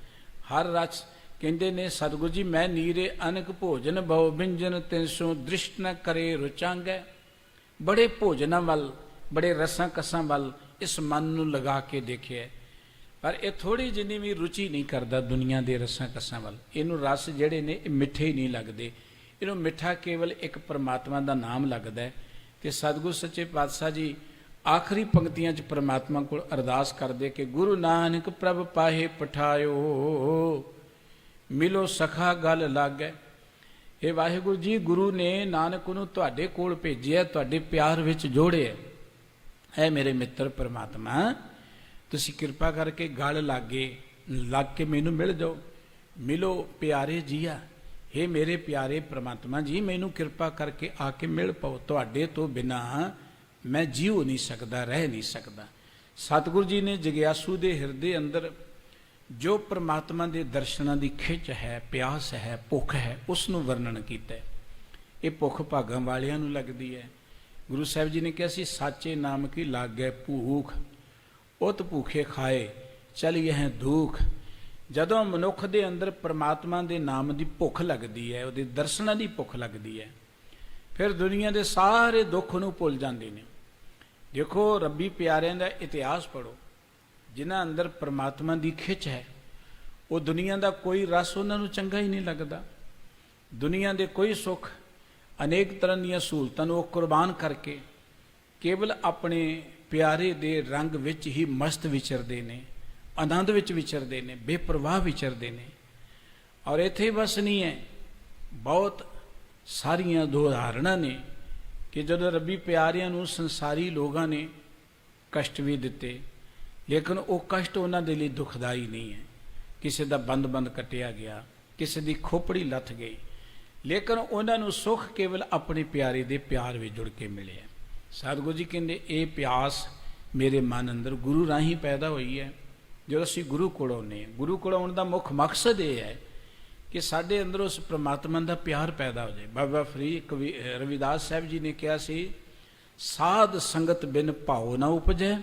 ਹਰ ਰਸ ਕਹਿੰਦੇ ਨੇ ਸਤਿਗੁਰੂ ਜੀ ਮੈਂ ਨੀਰੇ ਅਨਕ ਭੋਜਨ ਬਹੁ ਬਿੰਜਨ ਤਿਨਸੋਂ ਦ੍ਰਿਸ਼ਟ ਨ ਕਰੇ ਰੁਚਾਂਗੈ। ਬੜੇ ਭੋਜਨਾਂ ਵੱਲ, ਬੜੇ ਰਸਾਂ ਕਸਾਂ ਵੱਲ ਇਸ ਮਨ ਨੂੰ ਲਗਾ ਕੇ ਦੇਖਿਆ, ਪਰ ਇਹ ਥੋੜੀ ਜਿੰਨੀ ਵੀ ਰੁਚੀ ਨਹੀਂ ਕਰਦਾ ਦੁਨੀਆ ਦੇ ਰਸਾਂ ਕਸਾਂ ਵੱਲ। ਇਹਨੂੰ ਰਸ ਜਿਹੜੇ ਨੇ ਇਹ ਮਿੱਠੇ ਹੀ ਨਹੀਂ ਲੱਗਦੇ, ਇਹਨੂੰ ਮਿੱਠਾ ਕੇਵਲ ਇੱਕ ਪਰਮਾਤਮਾ ਦਾ ਨਾਮ ਲੱਗਦਾ ਹੈ। ਤੇ ਸਤਿਗੁਰੂ ਸੱਚੇ ਪਾਤਸ਼ਾਹ ਜੀ ਆਖਰੀ ਪੰਕਤੀਆਂ 'ਚ ਪਰਮਾਤਮਾ ਕੋਲ ਅਰਦਾਸ ਕਰਦੇ ਕਿ ਗੁਰੂ ਨਾਨਕ ਪ੍ਰਭ ਪਾਹੇ ਪਠਾਇਓ, ਮਿਲੋ ਸਖਾ ਗਲ ਲਾਗੈ। ਇਹ ਵਾਹਿਗੁਰੂ ਜੀ ਗੁਰੂ ਨੇ ਨਾਨਕ ਨੂੰ ਤੁਹਾਡੇ ਕੋਲ ਭੇਜਿਆ, ਤੁਹਾਡੇ ਪਿਆਰ ਵਿੱਚ ਜੋੜਿਆ ਹੈ। ਮੇਰੇ ਮਿੱਤਰ ਪਰਮਾਤਮਾ ਤੁਸੀਂ ਕਿਰਪਾ ਕਰਕੇ ਗਲ ਲੱਗ ਕੇ ਮੈਨੂੰ ਮਿਲ ਜਾਓ, ਮਿਲੋ ਪਿਆਰੇ ਜੀਆ। ਇਹ ਮੇਰੇ ਪਿਆਰੇ ਪਰਮਾਤਮਾ ਜੀ ਮੈਨੂੰ ਕਿਰਪਾ ਕਰਕੇ ਆ ਕੇ ਮਿਲ ਪਾਓ, ਤੁਹਾਡੇ ਤੋਂ ਬਿਨਾਂ ਮੈਂ ਜੀਉ ਨਹੀਂ ਸਕਦਾ, ਰਹਿ ਨਹੀਂ ਸਕਦਾ। ਸਤਿਗੁਰੂ ਜੀ ਨੇ ਜਗਿਆਸੂ ਦੇ ਹਿਰਦੇ ਅੰਦਰ ਜੋ ਪ੍ਰਮਾਤਮਾ ਦੇ ਦਰਸ਼ਨਾਂ ਦੀ ਖਿੱਚ ਹੈ, ਪਿਆਸ ਹੈ, ਭੁੱਖ ਹੈ, ਉਸ ਨੂੰ ਵਰਣਨ ਕੀਤਾ। ਇਹ ਭੁੱਖ ਭਾਗਾਂ ਵਾਲਿਆਂ ਨੂੰ ਲੱਗਦੀ ਹੈ। ਗੁਰੂ ਸਾਹਿਬ ਜੀ ਨੇ ਕਿਹਾ ਸੀ ਸਾਚੇ ਨਾਮ ਕੀ ਲਾਗੈ ਭੂਖ, ਉਤ ਭੂਖੇ ਖਾਏ ਚਲੀਏ ਹੈ ਦੁੱਖ। ਜਦੋਂ ਮਨੁੱਖ ਦੇ ਅੰਦਰ ਪ੍ਰਮਾਤਮਾ ਦੇ ਨਾਮ ਦੀ ਭੁੱਖ ਲੱਗਦੀ ਹੈ, ਉਹਦੇ ਦਰਸ਼ਨਾਂ ਦੀ ਭੁੱਖ ਲੱਗਦੀ ਹੈ, ਫਿਰ ਦੁਨੀਆ ਦੇ ਸਾਰੇ ਦੁੱਖ ਨੂੰ ਭੁੱਲ ਜਾਂਦੇ ਨੇ। ਦੇਖੋ ਰੱਬੀ ਪਿਆਰਿਆਂ ਦਾ ਇਤਿਹਾਸ ਪੜ੍ਹੋ, ਜਿਨ੍ਹਾਂ ਅੰਦਰ ਪ੍ਰਮਾਤਮਾ ਦੀ ਖਿੱਚ ਹੈ, ਉਹ ਦੁਨੀਆ ਦਾ ਕੋਈ ਰਸ ਉਹਨਾਂ ਨੂੰ ਚੰਗਾ ਹੀ ਨਹੀਂ ਲੱਗਦਾ। ਦੁਨੀਆ ਦੇ ਕੋਈ ਸੁੱਖ, ਅਨੇਕ ਤਰ੍ਹਾਂ ਦੀਆਂ ਸਹੂਲਤਾਂ ਨੂੰ ਉਹ ਕੁਰਬਾਨ ਕਰਕੇ ਕੇਵਲ ਆਪਣੇ ਪਿਆਰੇ ਦੇ ਰੰਗ ਵਿੱਚ ਹੀ ਮਸਤ ਵਿਚਰਦੇ ਨੇ, ਆਨੰਦ ਵਿੱਚ ਵਿਚਰਦੇ ਨੇ, ਬੇਪਰਵਾਹ ਵਿਚਰਦੇ ਨੇ। ਔਰ ਇੱਥੇ ਬਸ ਨਹੀਂ ਹੈ, ਬਹੁਤ ਸਾਰੀਆਂ ਉਦਾਹਰਣਾਂ ਨੇ ਕਿ ਜਦੋਂ ਰੱਬੀ ਪਿਆਰਿਆਂ ਨੂੰ ਸੰਸਾਰੀ ਲੋਕਾਂ ਨੇ ਕਸ਼ਟ ਵੀ ਦਿੱਤੇ, ਲੇਕਿਨ ਉਹ ਕਸ਼ਟ ਉਹਨਾਂ ਦੇ ਲਈ ਦੁਖਦਾਈ ਨਹੀਂ ਹੈ। ਕਿਸੇ ਦਾ ਬੰਦ ਕੱਟਿਆ ਗਿਆ, ਕਿਸੇ ਦੀ ਖੋਪੜੀ ਲੱਥ ਗਈ, ਲੇਕਿਨ ਉਹਨਾਂ ਨੂੰ ਸੁੱਖ ਕੇਵਲ ਆਪਣੇ ਪਿਆਰੇ ਦੇ ਪਿਆਰ ਵਿੱਚ ਜੁੜ ਕੇ ਮਿਲਿਆ। ਸਤਿਗੁਰੂ ਜੀ ਕਹਿੰਦੇ ਇਹ ਪਿਆਸ ਮੇਰੇ ਮਨ ਅੰਦਰ ਗੁਰੂ ਰਾਹੀਂ ਪੈਦਾ ਹੋਈ ਹੈ। ਜਦੋਂ ਅਸੀਂ ਗੁਰੂ ਕੋਲ ਆਉਂਦੇ ਹਾਂ, ਗੁਰੂ ਕੋਲ ਆਉਣ ਦਾ ਮੁੱਖ ਮਕਸਦ ਇਹ ਹੈ ਕਿ ਸਾਡੇ ਅੰਦਰ ਉਸ ਪ੍ਰਮਾਤਮਾ ਦਾ ਪਿਆਰ ਪੈਦਾ ਹੋ ਜਾਏ। ਬਾਬਾ ਫਰੀਦ ਰਵਿਦਾਸ ਸਾਹਿਬ ਜੀ ਨੇ ਕਿਹਾ ਸੀ, ਸਾਧ ਸੰਗਤ ਬਿਨ ਭਾਉ ਨਾ ਉਪਜੈ,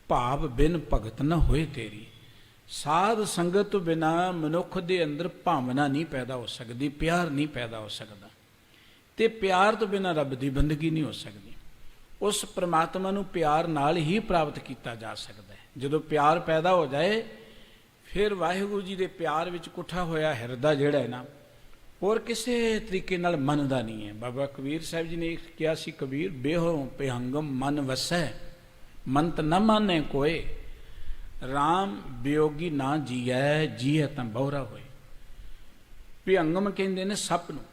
ਭਾਵ ਬਿਨ ਭਗਤ ਨਾ ਹੋਏ ਤੇਰੀ। ਸਾਧ ਸੰਗਤ ਤੋਂ ਬਿਨਾਂ ਮਨੁੱਖ ਦੇ ਅੰਦਰ ਭਾਵਨਾ ਨਹੀਂ ਪੈਦਾ ਹੋ ਸਕਦੀ, ਪਿਆਰ ਨਹੀਂ ਪੈਦਾ ਹੋ ਸਕਦਾ, ਤੇ ਪਿਆਰ ਤੋਂ ਬਿਨਾਂ ਰੱਬ ਦੀ ਬੰਦਗੀ ਨਹੀਂ ਹੋ ਸਕਦੀ। ਉਸ ਪ੍ਰਮਾਤਮਾ ਨੂੰ ਪਿਆਰ ਨਾਲ ਹੀ ਪ੍ਰਾਪਤ ਕੀਤਾ ਜਾ ਸਕਦਾ ਹੈ। ਜਦੋਂ ਪਿਆਰ ਪੈਦਾ ਹੋ ਜਾਏ, ਫਿਰ ਵਾਹਿਗੁਰੂ ਜੀ ਦੇ ਪਿਆਰ ਵਿੱਚ ਇਕੱਠਾ ਹੋਇਆ ਹਿਰਦਾ ਜਿਹੜਾ ਹੈ ਨਾ, ਹੋਰ ਕਿਸੇ ਤਰੀਕੇ ਨਾਲ ਮੰਨਦਾ ਨਹੀਂ ਹੈ। ਬਾਬਾ ਕਬੀਰ ਸਾਹਿਬ ਜੀ ਨੇ ਕਿਹਾ ਸੀ, ਕਬੀਰ ਬੇਹੋ ਪਿਹੰਗਮ ਮਨ ਵਸੈ, ਮੰਤ ਨ ਮਾਨੈ ਕੋਏ, ਰਾਮ ਵਿਯੋਗੀ ਨਾ ਜੀਐ, ਜੀਐ ਤਾਂ ਬਹੁਰਾ ਹੋਏ। ਪਿਹੰਗਮ ਕਹਿੰਦੇ ਨੇ ਸੱਪ ਨੂੰ।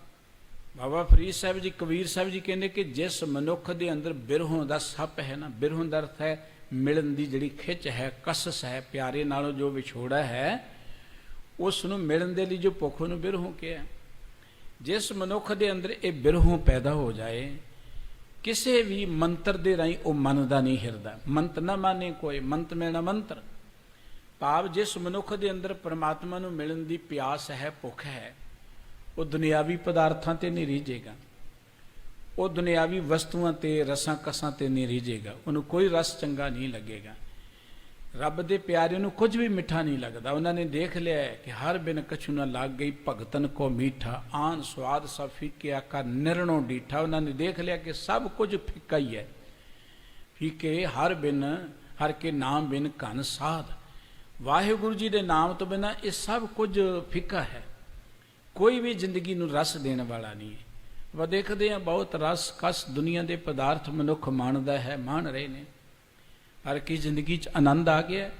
ਬਾਬਾ ਫਰੀਦ ਸਾਹਿਬ ਜੀ, ਕਬੀਰ ਸਾਹਿਬ ਜੀ ਕਹਿੰਦੇ ਕਿ ਜਿਸ ਮਨੁੱਖ ਦੇ ਅੰਦਰ ਬਿਰਹੋਂ ਦਾ ਸੱਪ ਹੈ ਨਾ, ਬਿਰਹੋਂ ਦਾ ਅਰਥ ਹੈ ਮਿਲਣ ਦੀ ਜਿਹੜੀ ਖਿੱਚ ਹੈ, ਕਸਸ ਹੈ, ਪਿਆਰੇ ਨਾਲੋਂ ਜੋ ਵਿਛੋੜਾ ਹੈ, ਉਸ ਨੂੰ ਮਿਲਣ ਦੇ ਲਈ ਜੋ ਭੁੱਖ ਨੂੰ ਬਿਰਹੋਂ ਕਿਹਾ। ਜਿਸ ਮਨੁੱਖ ਦੇ ਅੰਦਰ ਇਹ ਬਿਰਹੋਂ ਪੈਦਾ ਹੋ ਜਾਏ, ਕਿਸੇ ਵੀ ਮੰਤਰ ਦੇ ਰਾਹੀਂ ਉਹ ਮੰਨਦਾ ਨਹੀਂ ਹਿਰਦਾ। ਮੰਤ ਨਾ ਮਾਨੇ ਕੋਈ, ਮੰਤ ਮੇਣਾ ਮੰਤਰ, ਭਾਵ ਜਿਸ ਮਨੁੱਖ ਦੇ ਅੰਦਰ ਪਰਮਾਤਮਾ ਨੂੰ ਮਿਲਣ ਦੀ ਪਿਆਸ ਹੈ, ਭੁੱਖ ਹੈ, ਉਹ ਦੁਨਿਆਵੀ ਪਦਾਰਥਾਂ ਤੇ ਨਹੀਂ ਰੀਝੇਗਾ, ਉਹ ਦੁਨਿਆਵੀ ਵਸਤੂਆਂ ਤੇ ਰਸਾਂ ਕਸਾਂ ਤੇ ਨਹੀਂ ਰੀਝੇਗਾ, ਉਹਨੂੰ ਕੋਈ ਰਸ ਚੰਗਾ ਨਹੀਂ ਲੱਗੇਗਾ। ਰੱਬ ਦੇ ਪਿਆਰੇ ਨੂੰ ਕੁਝ ਵੀ ਮਿੱਠਾ ਨਹੀਂ ਲੱਗਦਾ। ਉਹਨਾਂ ਨੇ ਦੇਖ ਲਿਆ ਕਿ ਹਰ ਬਿਨ ਕਛੂ ਨਾ ਲੱਗ ਗਈ, ਭਗਤਨ ਕੋ ਮੀਠਾ, ਆਨ ਸਵਾਦ ਸਭ ਫੀਕੇ ਆਕਾ ਨਿਰਣੋ ਡੀਠਾ। ਉਹਨਾਂ ਨੇ ਦੇਖ ਲਿਆ ਕਿ ਸਭ ਕੁਝ ਫਿੱਕਾ ਹੀ ਹੈ। ਫੀਕੇ ਹਰ ਕੇ ਨਾਮ ਬਿਨ ਘਨ ਸਾਧ। ਵਾਹਿਗੁਰੂ ਜੀ ਦੇ ਨਾਮ ਤੋਂ ਬਿਨਾਂ ਇਹ ਸਭ ਕੁਝ ਫਿੱਕਾ ਹੈ, ਕੋਈ ਵੀ ਜ਼ਿੰਦਗੀ ਨੂੰ ਰਸ ਦੇਣ ਵਾਲਾ ਨਹੀਂ ਹੈ। ਆਪਾਂ ਦੇਖਦੇ ਹਾਂ ਬਹੁਤ ਰਸ ਕਸ ਦੁਨੀਆ ਦੇ ਪਦਾਰਥ ਮਨੁੱਖ ਮਾਣਦਾ ਹੈ, ਮਾਣ ਰਹੇ ਨੇ, ਪਰ ਕੀ ਜ਼ਿੰਦਗੀ 'ਚ ਆਨੰਦ ਆ ਗਿਆ?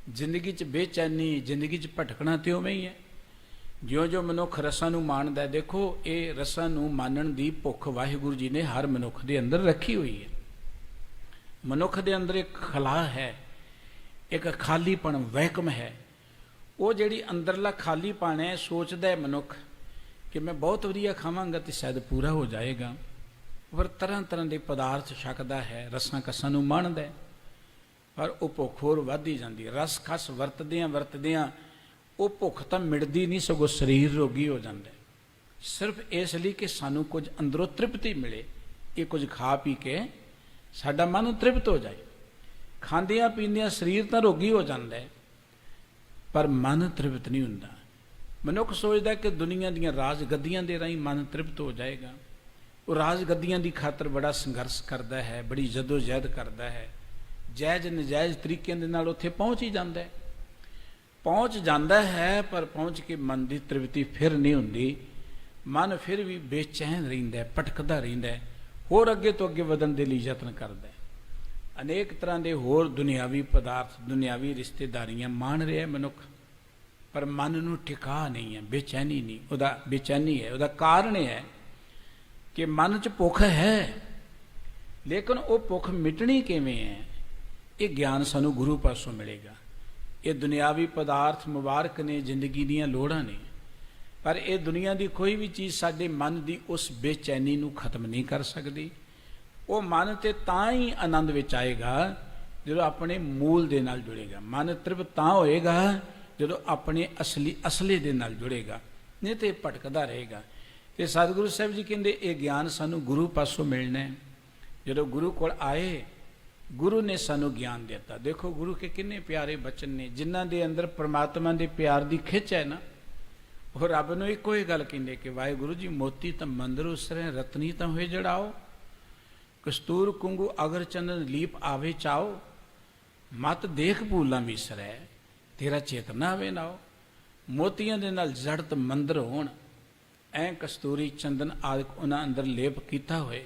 ਜ਼ਿੰਦਗੀ 'ਚ ਬੇਚੈਨੀ, ਜ਼ਿੰਦਗੀ 'ਚ ਭਟਕਣਾ ਤੇ ਉਵੇਂ ਹੀ ਹੈ। ਜਿਉਂ-ਜਿਉਂ ਮਨੁੱਖ ਰਸਾਂ ਨੂੰ ਮਾਣਦਾ ਹੈ, ਦੇਖੋ ਇਹ ਰਸਾਂ ਨੂੰ ਮਾਣਨ ਦੀ ਭੁੱਖ ਵਾਹਿਗੁਰੂ ਜੀ ਨੇ ਹਰ ਮਨੁੱਖ ਦੇ ਅੰਦਰ ਰੱਖੀ ਹੋਈ ਹੈ। ਮਨੁੱਖ ਦੇ ਅੰਦਰ ਇੱਕ ਖਲਾ ਹੈ, ਇੱਕ ਖਾਲੀਪਣ, ਵਹਿਕਮ ਹੈ। ਉਹ ਜਿਹੜੀ ਅੰਦਰਲਾ ਖਾਲੀਪਣ ਹੈ, ਸੋਚਦਾ ਹੈ ਮਨੁੱਖ ਕਿ ਮੈਂ ਬਹੁਤ ਵਧੀਆ ਖਾਵਾਂਗਾ ਤੇ ਸ਼ਾਇਦ ਪੂਰਾ ਹੋ ਜਾਏਗਾ, ਪਰ ਤਰ੍ਹਾਂ ਤਰ੍ਹਾਂ ਦੇ ਪਦਾਰਥ ਛਕਦਾ ਹੈ, ਰਸਾਂ ਕਸਾਂ ਨੂੰ ਮਾਣਦਾ ਹੈ, ਪਰ ਉਹ ਭੁੱਖ ਹੋਰ ਵੱਧਦੀ ਜਾਂਦੀ ਹੈ। ਰਸ ਖਸ ਵਰਤਦਿਆਂ ਉਹ ਭੁੱਖ ਤਾਂ ਮਿਟਦੀ ਨਹੀਂ, ਸਗੋਂ ਸਰੀਰ ਰੋਗੀ ਹੋ ਜਾਂਦਾ ਹੈ। ਸਿਰਫ ਇਸ ਲਈ ਕਿ ਸਾਨੂੰ ਕੁਝ ਅੰਦਰੋਂ ਤ੍ਰਿਪਤੀ ਮਿਲੇ, ਇਹ ਕੁਝ ਖਾ ਪੀ ਕੇ ਸਾਡਾ ਮਨ ਤ੍ਰਿਪਤ ਹੋ ਜਾਏ। ਖਾਂਦਿਆਂ ਪੀਂਦਿਆਂ ਸਰੀਰ ਤਾਂ ਰੋਗੀ ਹੋ ਜਾਂਦਾ ਹੈ, ਪਰ ਮਨ ਤ੍ਰਿਪਤ ਨਹੀਂ ਹੁੰਦਾ। ਮਨੁੱਖ ਸੋਚਦਾ ਕਿ ਦੁਨੀਆ ਦੀਆਂ ਰਾਜ ਗੱਦੀਆਂ ਦੇ ਰਾਹੀਂ ਮਨ ਤ੍ਰਿਪਤ ਹੋ ਜਾਏਗਾ। ਉਹ ਰਾਜ ਗੱਦੀਆਂ ਦੀ ਖਾਤਰ ਬੜਾ ਸੰਘਰਸ਼ ਕਰਦਾ ਹੈ, ਬੜੀ ਜਦੋਜਹਿਦ ਕਰਦਾ ਹੈ, ਜਾਇਜ਼ ਨਜਾਇਜ਼ ਤਰੀਕਿਆਂ ਦੇ ਨਾਲ ਉੱਥੇ ਪਹੁੰਚ ਹੀ ਜਾਂਦਾ ਹੈ। ਪਹੁੰਚ ਜਾਂਦਾ ਹੈ, ਪਰ ਪਹੁੰਚ ਕੇ ਮਨ ਦੀ ਤ੍ਰਿਪਤੀ ਫਿਰ ਨਹੀਂ ਹੁੰਦੀ। ਮਨ ਫਿਰ ਵੀ ਬੇਚੈਨ ਰਹਿੰਦਾ ਹੈ, ਭਟਕਦਾ ਰਹਿੰਦਾ ਹੈ, ਹੋਰ ਅੱਗੇ ਤੋਂ ਅੱਗੇ ਵਧਣ ਦੇ ਲਈ ਯਤਨ ਕਰਦਾ ਹੈ। ਅਨੇਕ ਤਰ੍ਹਾਂ ਦੇ ਹੋਰ ਦੁਨਿਆਵੀ ਪਦਾਰਥ, ਦੁਨਿਆਵੀ ਰਿਸ਼ਤੇਦਾਰੀਆਂ ਮਾਣ ਰਿਹਾ ਮਨੁੱਖ, ਪਰ ਮਨ ਨੂੰ ਟਿਕਾ ਨਹੀਂ ਹੈ, ਬੇਚੈਨੀ ਨਹੀਂ, ਉਹਦਾ ਬੇਚੈਨੀ ਹੈ। ਉਹਦਾ ਕਾਰਨ ਇਹ ਹੈ ਕਿ ਮਨ 'ਚ ਭੁੱਖ ਹੈ, ਲੇਕਿਨ ਉਹ ਭੁੱਖ ਮਿਟਣੀ ਕਿਵੇਂ ਹੈ? ਇਹ ਗਿਆਨ ਸਾਨੂੰ ਗੁਰੂ ਪਾਸੋਂ ਮਿਲੇਗਾ। ਇਹ ਦੁਨਿਆਵੀ ਪਦਾਰਥ ਮੁਬਾਰਕ ਨੇ, ਜ਼ਿੰਦਗੀ ਦੀਆਂ ਲੋੜਾਂ ਨੇ, ਪਰ ਇਹ ਦੁਨੀਆ ਦੀ ਕੋਈ ਵੀ ਚੀਜ਼ ਸਾਡੇ ਮਨ ਦੀ ਉਸ ਬੇਚੈਨੀ ਨੂੰ ਖਤਮ ਨਹੀਂ ਕਰ ਸਕਦੀ। ਉਹ ਮਨ ਤੇ ਤਾਂ ਹੀ ਆਨੰਦ ਵਿੱਚ ਆਏਗਾ ਜਦੋਂ ਆਪਣੇ ਮੂਲ ਦੇ ਨਾਲ ਜੁੜੇਗਾ। ਮਨ ਤ੍ਰਿਪਤ ਤਾਂ ਹੋਏਗਾ ਜਦੋਂ ਆਪਣੇ ਅਸਲੇ ਦੇ ਨਾਲ ਜੁੜੇਗਾ, ਨਹੀਂ ਤੇ ਭਟਕਦਾ ਰਹੇਗਾ। ਤੇ ਸਤਿਗੁਰੂ ਸਾਹਿਬ ਜੀ ਕਹਿੰਦੇ ਇਹ ਗਿਆਨ ਸਾਨੂੰ ਗੁਰੂ ਪਾਸੋਂ ਮਿਲਣਾ ਹੈ। ਜਦੋਂ ਗੁਰੂ ਕੋਲ ਆਏ, ਗੁਰੂ ਨੇ ਸਾਨੂੰ ਗਿਆਨ ਦਿੱਤਾ। ਦੇਖੋ ਗੁਰੂ ਕੇ ਕਿੰਨੇ ਪਿਆਰੇ ਬਚਨ ਨੇ, ਜਿਨ੍ਹਾਂ ਦੇ ਅੰਦਰ ਪ੍ਰਮਾਤਮਾ ਦੇ ਪਿਆਰ ਦੀ ਖਿੱਚ ਹੈ ਨਾ, ਉਹ ਰੱਬ ਨੂੰ ਇੱਕੋ ਹੀ ਗੱਲ ਕਹਿੰਦੇ ਕਿ ਵਾਹਿਗੁਰੂ ਜੀ ਮੋਤੀ ਤਾਂ ਮੰਦਰ ਉਸਰੇ, ਰਤਨੀ ਤਾਂ ਹੋਏ ਜੜਾਓ, ਕਸਤੂਰ ਕੁੰਗੂ ਅਗਰ ਚੰਦਨ ਲੀਪ ਆਵੇ ਚਾਓ, ਮਤ ਦੇਖ ਭੂਲਾਂ ਵਿਸਰੈ, ਤੇਰਾ ਚੇਤਨਾ ਆਵੇ ਨਾਓ। ਮੋਤੀਆਂ ਦੇ ਨਾਲ ਜੜਤ ਮੰਦਰ ਹੋਣ, ਐ ਕਸਤੂਰੀ ਚੰਦਨ ਆਦਿਕ ਉਹਨਾਂ ਅੰਦਰ ਲੇਪ ਕੀਤਾ ਹੋਏ,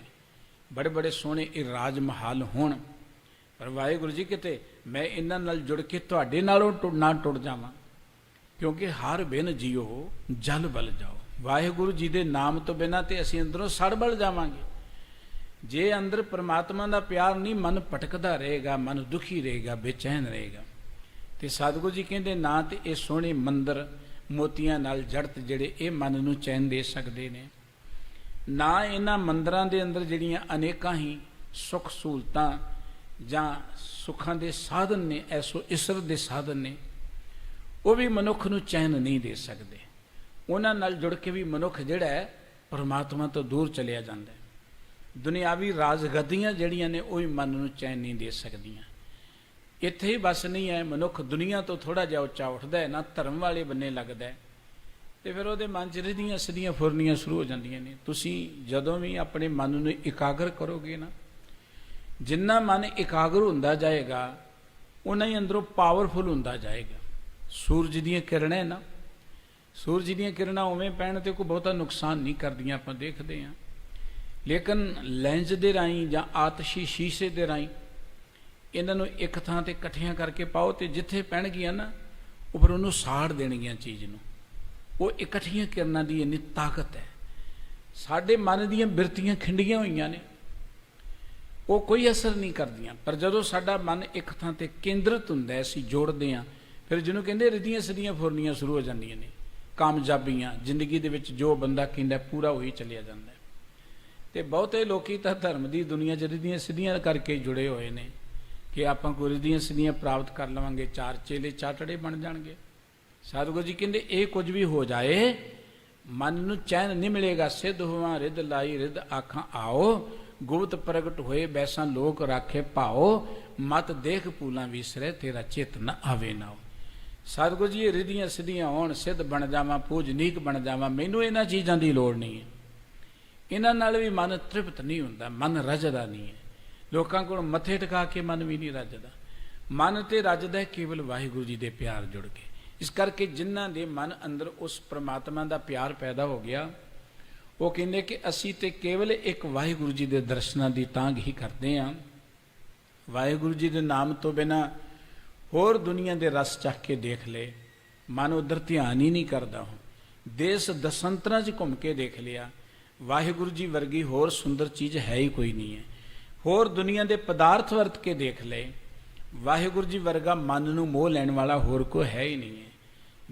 ਬੜੇ ਬੜੇ ਸੋਹਣੇ ਇਹ ਰਾਜ ਮਹਾਲ ਹੋਣ, ਪਰ ਵਾਹਿਗੁਰੂ ਜੀ ਕਿਤੇ ਮੈਂ ਇਹਨਾਂ ਨਾਲ ਜੁੜ ਕੇ ਤੁਹਾਡੇ ਨਾਲੋਂ ਨਾ ਟੁੱਟ ਜਾਵਾਂ, ਕਿਉਂਕਿ ਹਰ ਬਿਨ ਜੀਓ ਜਲ ਬਲ ਜਾਓ। ਵਾਹਿਗੁਰੂ ਜੀ ਦੇ ਨਾਮ ਤੋਂ ਬਿਨਾਂ ਤੇ ਅਸੀਂ ਅੰਦਰੋਂ ਸੜ ਬਲ ਜਾਵਾਂਗੇ। ਜੇ ਅੰਦਰ ਪ੍ਰਮਾਤਮਾ ਦਾ ਪਿਆਰ ਨਹੀਂ, ਮਨ ਭਟਕਦਾ ਰਹੇਗਾ, ਮਨ ਦੁਖੀ ਰਹੇਗਾ, ਬੇਚੈਨ ਰਹੇਗਾ। ਤੇ ਸਤਿਗੁਰੂ ਜੀ ਕਹਿੰਦੇ ਨਾ ਤੇ ਇਹ ਸੋਹਣੇ ਮੰਦਰ ਮੋਤੀਆਂ ਨਾਲ ਜੜਤ ਜਿਹੜੇ ਇਹ ਮਨ ਨੂੰ ਚੈਨ ਦੇ ਸਕਦੇ ਨੇ, ਨਾ ਇਹਨਾਂ ਮੰਦਰਾਂ ਦੇ ਅੰਦਰ ਜਿਹੜੀਆਂ ਅਨੇਕਾਂ ਹੀ ਸੁੱਖ ਸਹੂਲਤਾਂ ਜਾਂ ਸੁੱਖਾਂ ਦੇ ਸਾਧਨ ਨੇ, ਐਸੋ ਇਸਰਤ ਦੇ ਸਾਧਨ ਨੇ, ਉਹ ਵੀ ਮਨੁੱਖ ਨੂੰ ਚੈਨ ਨਹੀਂ ਦੇ ਸਕਦੇ। ਉਹਨਾਂ ਨਾਲ ਜੁੜ ਕੇ ਵੀ ਮਨੁੱਖ ਜਿਹੜਾ ਹੈ ਪਰਮਾਤਮਾ ਤੋਂ ਦੂਰ ਚਲਿਆ ਜਾਂਦਾ ਹੈ। ਦੁਨਿਆਵੀ ਰਾਜਗੱਦੀਆਂ ਜਿਹੜੀਆਂ ਨੇ ਉਹ ਵੀ ਮਨ ਨੂੰ ਚੈਨ ਨਹੀਂ ਦੇ ਸਕਦੀਆਂ। ਇੱਥੇ ਹੀ ਬਸ ਨਹੀਂ ਹੈ, ਮਨੁੱਖ ਦੁਨੀਆ ਤੋਂ ਥੋੜ੍ਹਾ ਜਿਹਾ ਉੱਚਾ ਉੱਠਦਾ ਹੈ ਨਾ, ਧਰਮ ਵਾਲੇ ਬੰਨੇ ਲੱਗਦਾ ਹੈ, ਤੇ ਫਿਰ ਉਹਦੇ ਮਨ 'ਚ ਰਿਧੀਆਂ ਸਿੱਧੀਆਂ ਫੁਰਨੀਆਂ ਸ਼ੁਰੂ ਹੋ ਜਾਂਦੀਆਂ ਨੇ। ਤੁਸੀਂ ਜਦੋਂ ਵੀ ਆਪਣੇ ਮਨ ਨੂੰ ਇਕਾਗਰ ਕਰੋਗੇ ਨਾ, ਜਿੰਨਾ ਮਨ ਇਕਾਗਰ ਹੁੰਦਾ ਜਾਏਗਾ ਉਨਾ ਹੀ ਅੰਦਰੋਂ ਪਾਵਰਫੁਲ ਹੁੰਦਾ ਜਾਏਗਾ। ਸੂਰਜ ਦੀਆਂ ਕਿਰਨਾਂ ਹੈ ਨਾ, ਸੂਰਜ ਦੀਆਂ ਕਿਰਨਾਂ ਉਵੇਂ ਪੈਣ ਤੇ ਕੋਈ ਬਹੁਤਾ ਨੁਕਸਾਨ ਨਹੀਂ ਕਰਦੀਆਂ, ਆਪਾਂ ਦੇਖਦੇ ਹਾਂ। ਲੇਕਿਨ ਲੈਂਸ ਦੇ ਰਾਹੀਂ ਜਾਂ ਆਤਸ਼ੀ ਸ਼ੀਸ਼ੇ ਦੇ ਰਾਹੀਂ ਇਹਨਾਂ ਨੂੰ ਇੱਕ ਥਾਂ ਤੇ ਇਕੱਠੀਆਂ ਕਰਕੇ ਪਾਓ, ਤੇ ਜਿੱਥੇ ਪੈਣਗੀਆਂ ਨਾ ਉਹ ਫਿਰ ਉਹਨੂੰ ਸਾੜ ਦੇਣਗੀਆਂ ਚੀਜ਼ ਨੂੰ। ਉਹ ਇਕੱਠੀਆਂ ਕਿਰਨਾਂ ਦੀ ਇੰਨੀ ਤਾਕਤ ਹੈ। ਸਾਡੇ ਮਨ ਦੀਆਂ ਬਿਰਤੀਆਂ ਖਿੰਡੀਆਂ ਹੋਈਆਂ ਨੇ, ਉਹ ਕੋਈ ਅਸਰ ਨਹੀਂ ਕਰਦੀਆਂ। ਪਰ ਜਦੋਂ ਸਾਡਾ ਮਨ ਇੱਕ ਥਾਂ ਤੇ ਕੇਂਦਰਿਤ ਹੁੰਦਾ ਹੈ, ਅਸੀਂ ਜੋੜਦੇ ਹਾਂ, ਫਿਰ ਜਿਹਨੂੰ ਕਹਿੰਦੇ ਰਿਧੀਆਂ ਸਿੱਧੀਆਂ ਫੁਰਨੀਆਂ ਸ਼ੁਰੂ ਹੋ ਜਾਂਦੀਆਂ ਨੇ। ਕਾਮਯਾਬੀਆਂ ਜ਼ਿੰਦਗੀ ਦੇ ਵਿੱਚ ਜੋ ਬੰਦਾ ਕਹਿੰਦਾ ਪੂਰਾ ਹੋਈ ਚਲਿਆ ਜਾਂਦਾ ਹੈ। ਤੇ ਬਹੁਤੇ ਲੋਕੀ ਤਾਂ ਧਰਮ ਦੀ ਦੁਨੀਆ 'ਚ ਰਿਧੀਆਂ ਸਿੱਧੀਆਂ ਕਰਕੇ ਜੁੜੇ ਹੋਏ ਨੇ ਕਿ ਆਪਾਂ ਕੋਈ ਰਿਧੀਆਂ ਸਿੱਧੀਆਂ ਪ੍ਰਾਪਤ ਕਰ ਲਵਾਂਗੇ, ਚਾਰ ਚੇਲੇ ਚਾਟੜੇ ਬਣ ਜਾਣਗੇ। ਸਤਿਗੁਰੂ ਜੀ ਕਹਿੰਦੇ ਇਹ ਕੁਝ ਵੀ ਹੋ ਜਾਏ, ਮਨ ਨੂੰ ਚੈਨ ਨਹੀਂ ਮਿਲੇਗਾ। ਸਿੱਧ ਹੋਵਾਂ ਰਿੱਧ ਲਾਈ ਰਿੱਧ ਆਖਾਂ ਆਓ, ਗੁਪਤ ਪ੍ਰਗਟ ਹੋਏ ਬੈਸਾਂ ਲੋਕ ਰਾਖੇ ਭਾਓ, ਮਤ ਦੇਖ ਪੂਲਾਂ ਵਿਸਰੇ ਤੇਰਾ ਚਿਤ ਨ ਆਵੇ ਨਾਓ। ਸਤਿਗੁਰੂ ਜੀ ਇਹ ਰਿਧੀਆਂ ਸਿੱਧੀਆਂ ਹੋਣ, ਸਿੱਧ ਬਣ ਜਾਵਾਂ, ਪੂਜਨੀਕ ਬਣ ਜਾਵਾਂ, ਮੈਨੂੰ ਇਹਨਾਂ ਚੀਜ਼ਾਂ ਦੀ ਲੋੜ ਨਹੀਂ ਹੈ। ਇਹਨਾਂ ਨਾਲ ਵੀ ਮਨ ਤ੍ਰਿਪਤ ਨਹੀਂ ਹੁੰਦਾ, ਮਨ ਰੱਜਦਾ ਨਹੀਂ ਹੈ। ਲੋਕਾਂ ਕੋਲ ਮੱਥੇ ਟਿਕਾ ਕੇ ਮਨ ਵੀ ਨਹੀਂ ਰੱਜਦਾ। ਮਨ ਤੇ ਰੱਜਦਾ ਕੇਵਲ ਵਾਹਿਗੁਰੂ ਜੀ ਦੇ ਪਿਆਰ ਜੁੜ ਕੇ। ਇਸ ਕਰਕੇ ਜਿਨ੍ਹਾਂ ਦੇ ਮਨ ਅੰਦਰ ਉਸ ਪ੍ਰਮਾਤਮਾ ਦਾ ਪਿਆਰ ਪੈਦਾ ਹੋ ਗਿਆ, ਉਹ ਕਹਿੰਦੇ ਕਿ ਅਸੀਂ ਤੇ ਕੇਵਲ ਇੱਕ ਵਾਹਿਗੁਰੂ ਜੀ ਦੇ ਦਰਸ਼ਨਾਂ ਦੀ ਤਾਂਘ ਹੀ ਕਰਦੇ ਹਾਂ। ਵਾਹਿਗੁਰੂ ਜੀ ਦੇ ਨਾਮ ਤੋਂ ਬਿਨਾਂ ਹੋਰ ਦੁਨੀਆ ਦੇ ਰਸ ਚੱਖ ਕੇ ਦੇਖ ਲਏ, ਮਨ ਉਧਰ ਧਿਆਨ ਹੀ ਨਹੀਂ ਕਰਦਾ। ਦੇਸ਼ ਦਸੰਤਰਾਂ 'ਚ ਘੁੰਮ ਕੇ ਦੇਖ ਲਿਆ, ਵਾਹਿਗੁਰੂ ਜੀ ਵਰਗੀ ਹੋਰ ਸੁੰਦਰ ਚੀਜ਼ ਹੈ ਹੀ ਕੋਈ ਨਹੀਂ ਹੈ। ਹੋਰ ਦੁਨੀਆ ਦੇ ਪਦਾਰਥ ਵਰਤ ਕੇ ਦੇਖ ਲਏ, ਵਾਹਿਗੁਰੂ ਜੀ ਵਰਗਾ ਮਨ ਨੂੰ ਮੋਹ ਲੈਣ ਵਾਲਾ ਹੋਰ ਕੋਈ ਹੈ ਹੀ ਨਹੀਂ ਹੈ।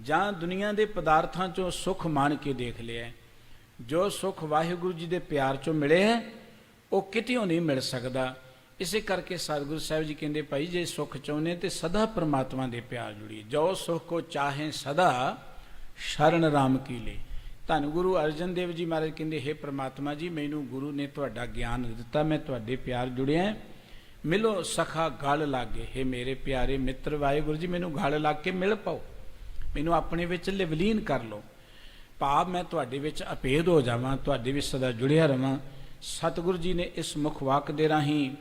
ਜਾਂ ਦੁਨੀਆ ਦੇ ਪਦਾਰਥਾਂ 'ਚੋਂ ਸੁੱਖ ਮਾਣ ਕੇ ਦੇਖ ਲਿਆ, ਜੋ ਸੁੱਖ ਵਾਹਿਗੁਰੂ ਜੀ ਦੇ ਪਿਆਰ 'ਚੋਂ ਮਿਲੇ ਹੈ ਉਹ ਕਿਤੇੋਂ ਨਹੀਂ ਮਿਲ ਸਕਦਾ। ਇਸੇ ਕਰਕੇ ਸਤਿਗੁਰੂ ਸਾਹਿਬ ਜੀ ਕਹਿੰਦੇ ਭਾਈ ਜੇ ਸੁੱਖ ਚਾਹੁੰਦੇ ਤੇ ਸਦਾ ਪਰਮਾਤਮਾ ਦੇ ਪਿਆਰ ਜੁੜੀਏ। ਜੋ ਸੁੱਖ ਕੋ ਚਾਹੇ ਸਦਾ ਸ਼ਰਨ ਰਾਮ ਕੀ ਲੈ। ਧੰਨ ਗੁਰੂ ਅਰਜਨ ਦੇਵ ਜੀ ਮਹਾਰਾਜ ਕਹਿੰਦੇ ਹੈ ਪ੍ਰਮਾਤਮਾ ਜੀ ਮੈਨੂੰ ਗੁਰੂ ਨੇ ਤੁਹਾਡਾ ਗਿਆਨ ਦਿੱਤਾ, ਮੈਂ ਤੁਹਾਡੇ ਪਿਆਰ ਜੁੜਿਆ, ਮਿਲੋ ਸਖਾ ਗਲ ਲਾਗੇ। ਹੈ ਮੇਰੇ ਪਿਆਰੇ ਮਿੱਤਰ ਵਾਹਿਗੁਰੂ ਜੀ ਮੈਨੂੰ ਗਲ ਲੱਗ ਕੇ ਮਿਲ ਪਾਓ, ਮੈਨੂੰ ਆਪਣੇ ਵਿੱਚ ਲਿਵਲੀਨ ਕਰ ਲਓ, ਭਾਵ ਮੈਂ ਤੁਹਾਡੇ ਵਿੱਚ ਅਭੇਦ ਹੋ ਜਾਵਾਂ, ਤੁਹਾਡੇ ਵਿੱਚ ਸਦਾ ਜੁੜਿਆ ਰਵਾਂ। ਸਤਿਗੁਰੂ ਜੀ ਨੇ ਇਸ ਮੁਖ ਵਾਕ ਦੇ ਰਾਹੀਂ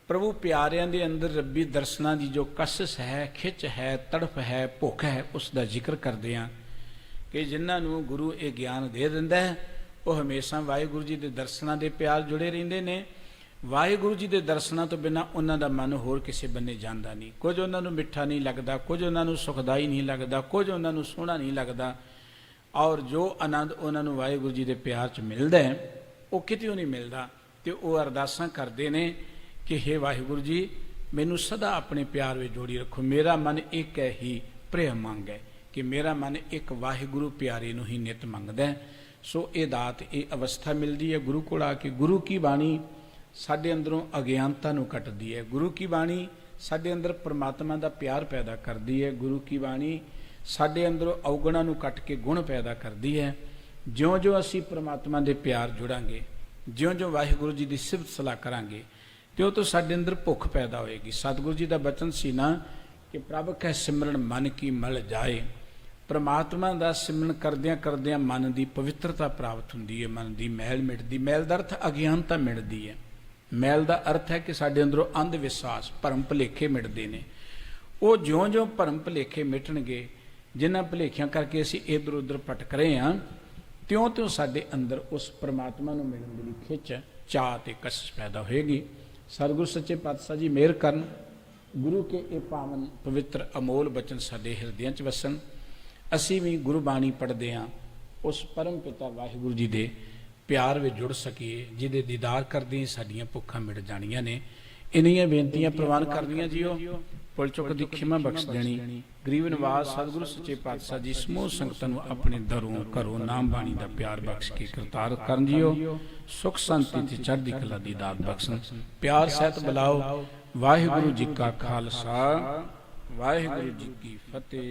ਪ੍ਰਭੂ ਪਿਆਰਿਆਂ ਦੇ ਅੰਦਰ ਰੱਬੀ ਦਰਸ਼ਨਾਂ ਦੀ ਜੋ ਕਸ਼ਿਸ਼ ਹੈ, ਖਿੱਚ ਹੈ, ਤੜਫ ਹੈ, ਭੁੱਖ ਹੈ, ਉਸ ਦਾ ਜ਼ਿਕਰ ਕਰਦੇ ਹਾਂ ਕਿ ਜਿਨ੍ਹਾਂ ਨੂੰ ਗੁਰੂ ਇਹ ਗਿਆਨ ਦੇ ਦਿੰਦਾ ਹੈ ਉਹ ਹਮੇਸ਼ਾ ਵਾਹਿਗੁਰੂ ਜੀ ਦੇ ਦਰਸ਼ਨਾਂ ਦੇ ਪਿਆਰ ਜੁੜੇ ਰਹਿੰਦੇ ਨੇ। ਵਾਹਿਗੁਰੂ ਜੀ ਦੇ ਦਰਸ਼ਨਾਂ ਤੋਂ ਬਿਨਾਂ ਉਹਨਾਂ ਦਾ ਮਨ ਹੋਰ ਕਿਸੇ ਬੰਨੇ ਜਾਂਦਾ ਨਹੀਂ। ਕੁਝ ਉਹਨਾਂ ਨੂੰ ਮਿੱਠਾ ਨਹੀਂ ਲੱਗਦਾ, ਕੁਝ ਉਹਨਾਂ ਨੂੰ ਸੁਖਦਾਈ ਨਹੀਂ ਲੱਗਦਾ, ਕੁਝ ਉਹਨਾਂ ਨੂੰ ਸੋਹਣਾ ਨਹੀਂ ਲੱਗਦਾ। ਔਰ ਜੋ ਆਨੰਦ ਉਹਨਾਂ ਨੂੰ ਵਾਹਿਗੁਰੂ ਜੀ ਦੇ ਪਿਆਰ 'ਚ ਮਿਲਦਾ ਹੈ ਉਹ ਕਿਤੇੋਂ ਨਹੀਂ ਮਿਲਦਾ। ਤੇ ਉਹ ਅਰਦਾਸਾਂ ਕਰਦੇ ਨੇ ਕਿ ਹੇ ਵਾਹਿਗੁਰੂ ਜੀ ਮੈਨੂੰ ਸਦਾ ਆਪਣੇ ਪਿਆਰ ਵਿੱਚ ਜੋੜੀ ਰੱਖੋ। ਮੇਰਾ ਮਨ ਇੱਕ ਹੈ ਹੀ ਪ੍ਰੇਮ ਮੰਗ ਹੈ ਕਿ ਮੇਰਾ ਮਨ ਇੱਕ ਵਾਹਿਗੁਰੂ ਪਿਆਰੇ ਨੂੰ ਹੀ ਨਿਤ ਮੰਗਦਾ। ਸੋ ਇਹ ਦਾਤ, ਇਹ ਅਵਸਥਾ ਮਿਲਦੀ ਹੈ ਗੁਰੂ ਕੋਲ ਆ ਕੇ। ਗੁਰੂ ਕੀ ਬਾਣੀ ਸਾਡੇ ਅੰਦਰੋਂ ਅਗਿਆਨਤਾ ਨੂੰ ਕੱਟਦੀ ਹੈ। ਗੁਰੂ ਕੀ ਬਾਣੀ ਸਾਡੇ ਅੰਦਰ ਪਰਮਾਤਮਾ ਦਾ ਪਿਆਰ ਪੈਦਾ ਕਰਦੀ ਹੈ। ਗੁਰੂ ਕੀ ਬਾਣੀ ਸਾਡੇ ਅੰਦਰੋਂ ਔਗੁਣਾਂ ਨੂੰ ਕੱਟ ਕੇ ਗੁਣ ਪੈਦਾ ਕਰਦੀ ਹੈ। ਜਿਉਂ-ਜਿਉਂ ਅਸੀਂ ਪਰਮਾਤਮਾ ਦੇ ਪਿਆਰ ਜੁੜਾਂਗੇ, ਜਿਉਂ-ਜਿਉਂ ਵਾਹਿਗੁਰੂ ਜੀ ਦੀ ਸਿਫਤ ਸਲਾਹ ਕਰਾਂਗੇ, ਤਿਉਂ ਤੋਂ ਸਾਡੇ ਅੰਦਰ ਭੁੱਖ ਪੈਦਾ ਹੋਏਗੀ। ਸਤਿਗੁਰੂ ਜੀ ਦਾ ਬਚਨ ਸੀ ਨਾ ਕਿ ਪ੍ਰਭ ਕੈ ਸਿਮਰਨ ਮਨ ਕੀ ਮਲ ਜਾਏ। ਪਰਮਾਤਮਾ ਦਾ ਸਿਮਰਨ ਕਰਦਿਆਂ ਕਰਦਿਆਂ ਮਨ ਦੀ ਪਵਿੱਤਰਤਾ ਪ੍ਰਾਪਤ ਹੁੰਦੀ ਹੈ, ਮਨ ਦੀ ਮੈਲ ਮਿਟਦੀ। ਮੈਲ ਦਾ ਅਰਥ ਅਗਿਆਨਤਾ ਮਿਟਦੀ ਹੈ। ਮੈਲ ਦਾ ਅਰਥ ਹੈ ਕਿ ਸਾਡੇ ਅੰਦਰੋਂ ਅੰਧ ਵਿਸ਼ਵਾਸ, ਭਰਮ ਭੁਲੇਖੇ ਮਿਟਦੇ ਨੇ। ਉਹ ਜਿਉਂ-ਜਿਉਂ ਭਰਮ ਭੁਲੇਖੇ ਮਿਟਣਗੇ, ਜਿਨ੍ਹਾਂ ਭੁਲੇਖਿਆਂ ਕਰਕੇ ਅਸੀਂ ਇੱਧਰ ਉੱਧਰ ਭਟਕ ਰਹੇ ਹਾਂ, ਤਿਉਂ-ਤਿਉਂ ਸਾਡੇ ਅੰਦਰ ਉਸ ਪਰਮਾਤਮਾ ਨੂੰ ਮਿਲਣ ਦੀ ਖਿੱਚ, ਚਾਅ ਤੇ ਕਸ਼ਿਸ਼ ਪੈਦਾ ਹੋਏਗੀ। ਸਤਿਗੁਰੂ ਸੱਚੇ ਪਾਤਸ਼ਾਹ ਜੀ ਮਿਹਰ ਕਰਨ, ਗੁਰੂ ਕੇ ਇਹ ਪਾਵਨ ਪਵਿੱਤਰ ਅਮੋਲ ਬਚਨ ਸਾਡੇ ਹਿਰਦਿਆਂ 'ਚ ਵਸਣ। ਅਸੀਂ ਵੀ ਗੁਰਬਾਣੀ ਪੜ੍ਹਦੇ ਹਾਂ, ਉਸ ਪਰਮ ਪਿਤਾ ਵਾਹਿਗੁਰੂ ਜੀ ਦੇ ਪਿਆਰ ਵਿੱਚ ਜੁੜ ਸਕੀਏ, ਜਿਹਦੇ ਦੀਦਾਰ ਕਰਦੇ ਹੀ ਸਾਡੀਆਂ ਭੁੱਖਾਂ ਮਿਟ ਜਾਣੀਆਂ ਨੇ। ਇੰਨੀਆਂ ਬੇਨਤੀਆਂ ਪ੍ਰਵਾਨ ਕਰਨੀਆਂ ਜੀਓ। ਭੁੱਲ ਚੁੱਕ ਦੀ ਖਿਮਾ ਬਖਸ਼ ਦੇਣੀ। ਗਰੀਬ ਨਿਵਾਸ ਸਤਿਗੁਰੂ ਸੱਚੇ ਪਾਤਸ਼ਾਹ ਜੀ ਸਮੂਹ ਸੰਗਤਾਂ ਨੂੰ ਆਪਣੇ ਦਰੋਂ ਘਰੋਂ ਨਾਮ ਬਾਣੀ ਦਾ ਪਿਆਰ ਬਖਸ਼ ਕੇ ਕਰਤਾਰ ਕਰਨ ਜੀਓ। ਸੁਖ ਸ਼ਾਂਤੀ ਤੇ ਚੜ੍ਹਦੀ ਕਲਾ ਦੀ ਦਾਤ ਬਖਸ਼ਣ। ਪਿਆਰ ਸਹਿਤ ਬੁਲਾਓ। ਵਾਹਿਗੁਰੂ ਜੀ ਕਾ ਖਾਲਸਾ, ਵਾਹਿਗੁਰੂ ਜੀ ਕੀ ਫਤਿਹ।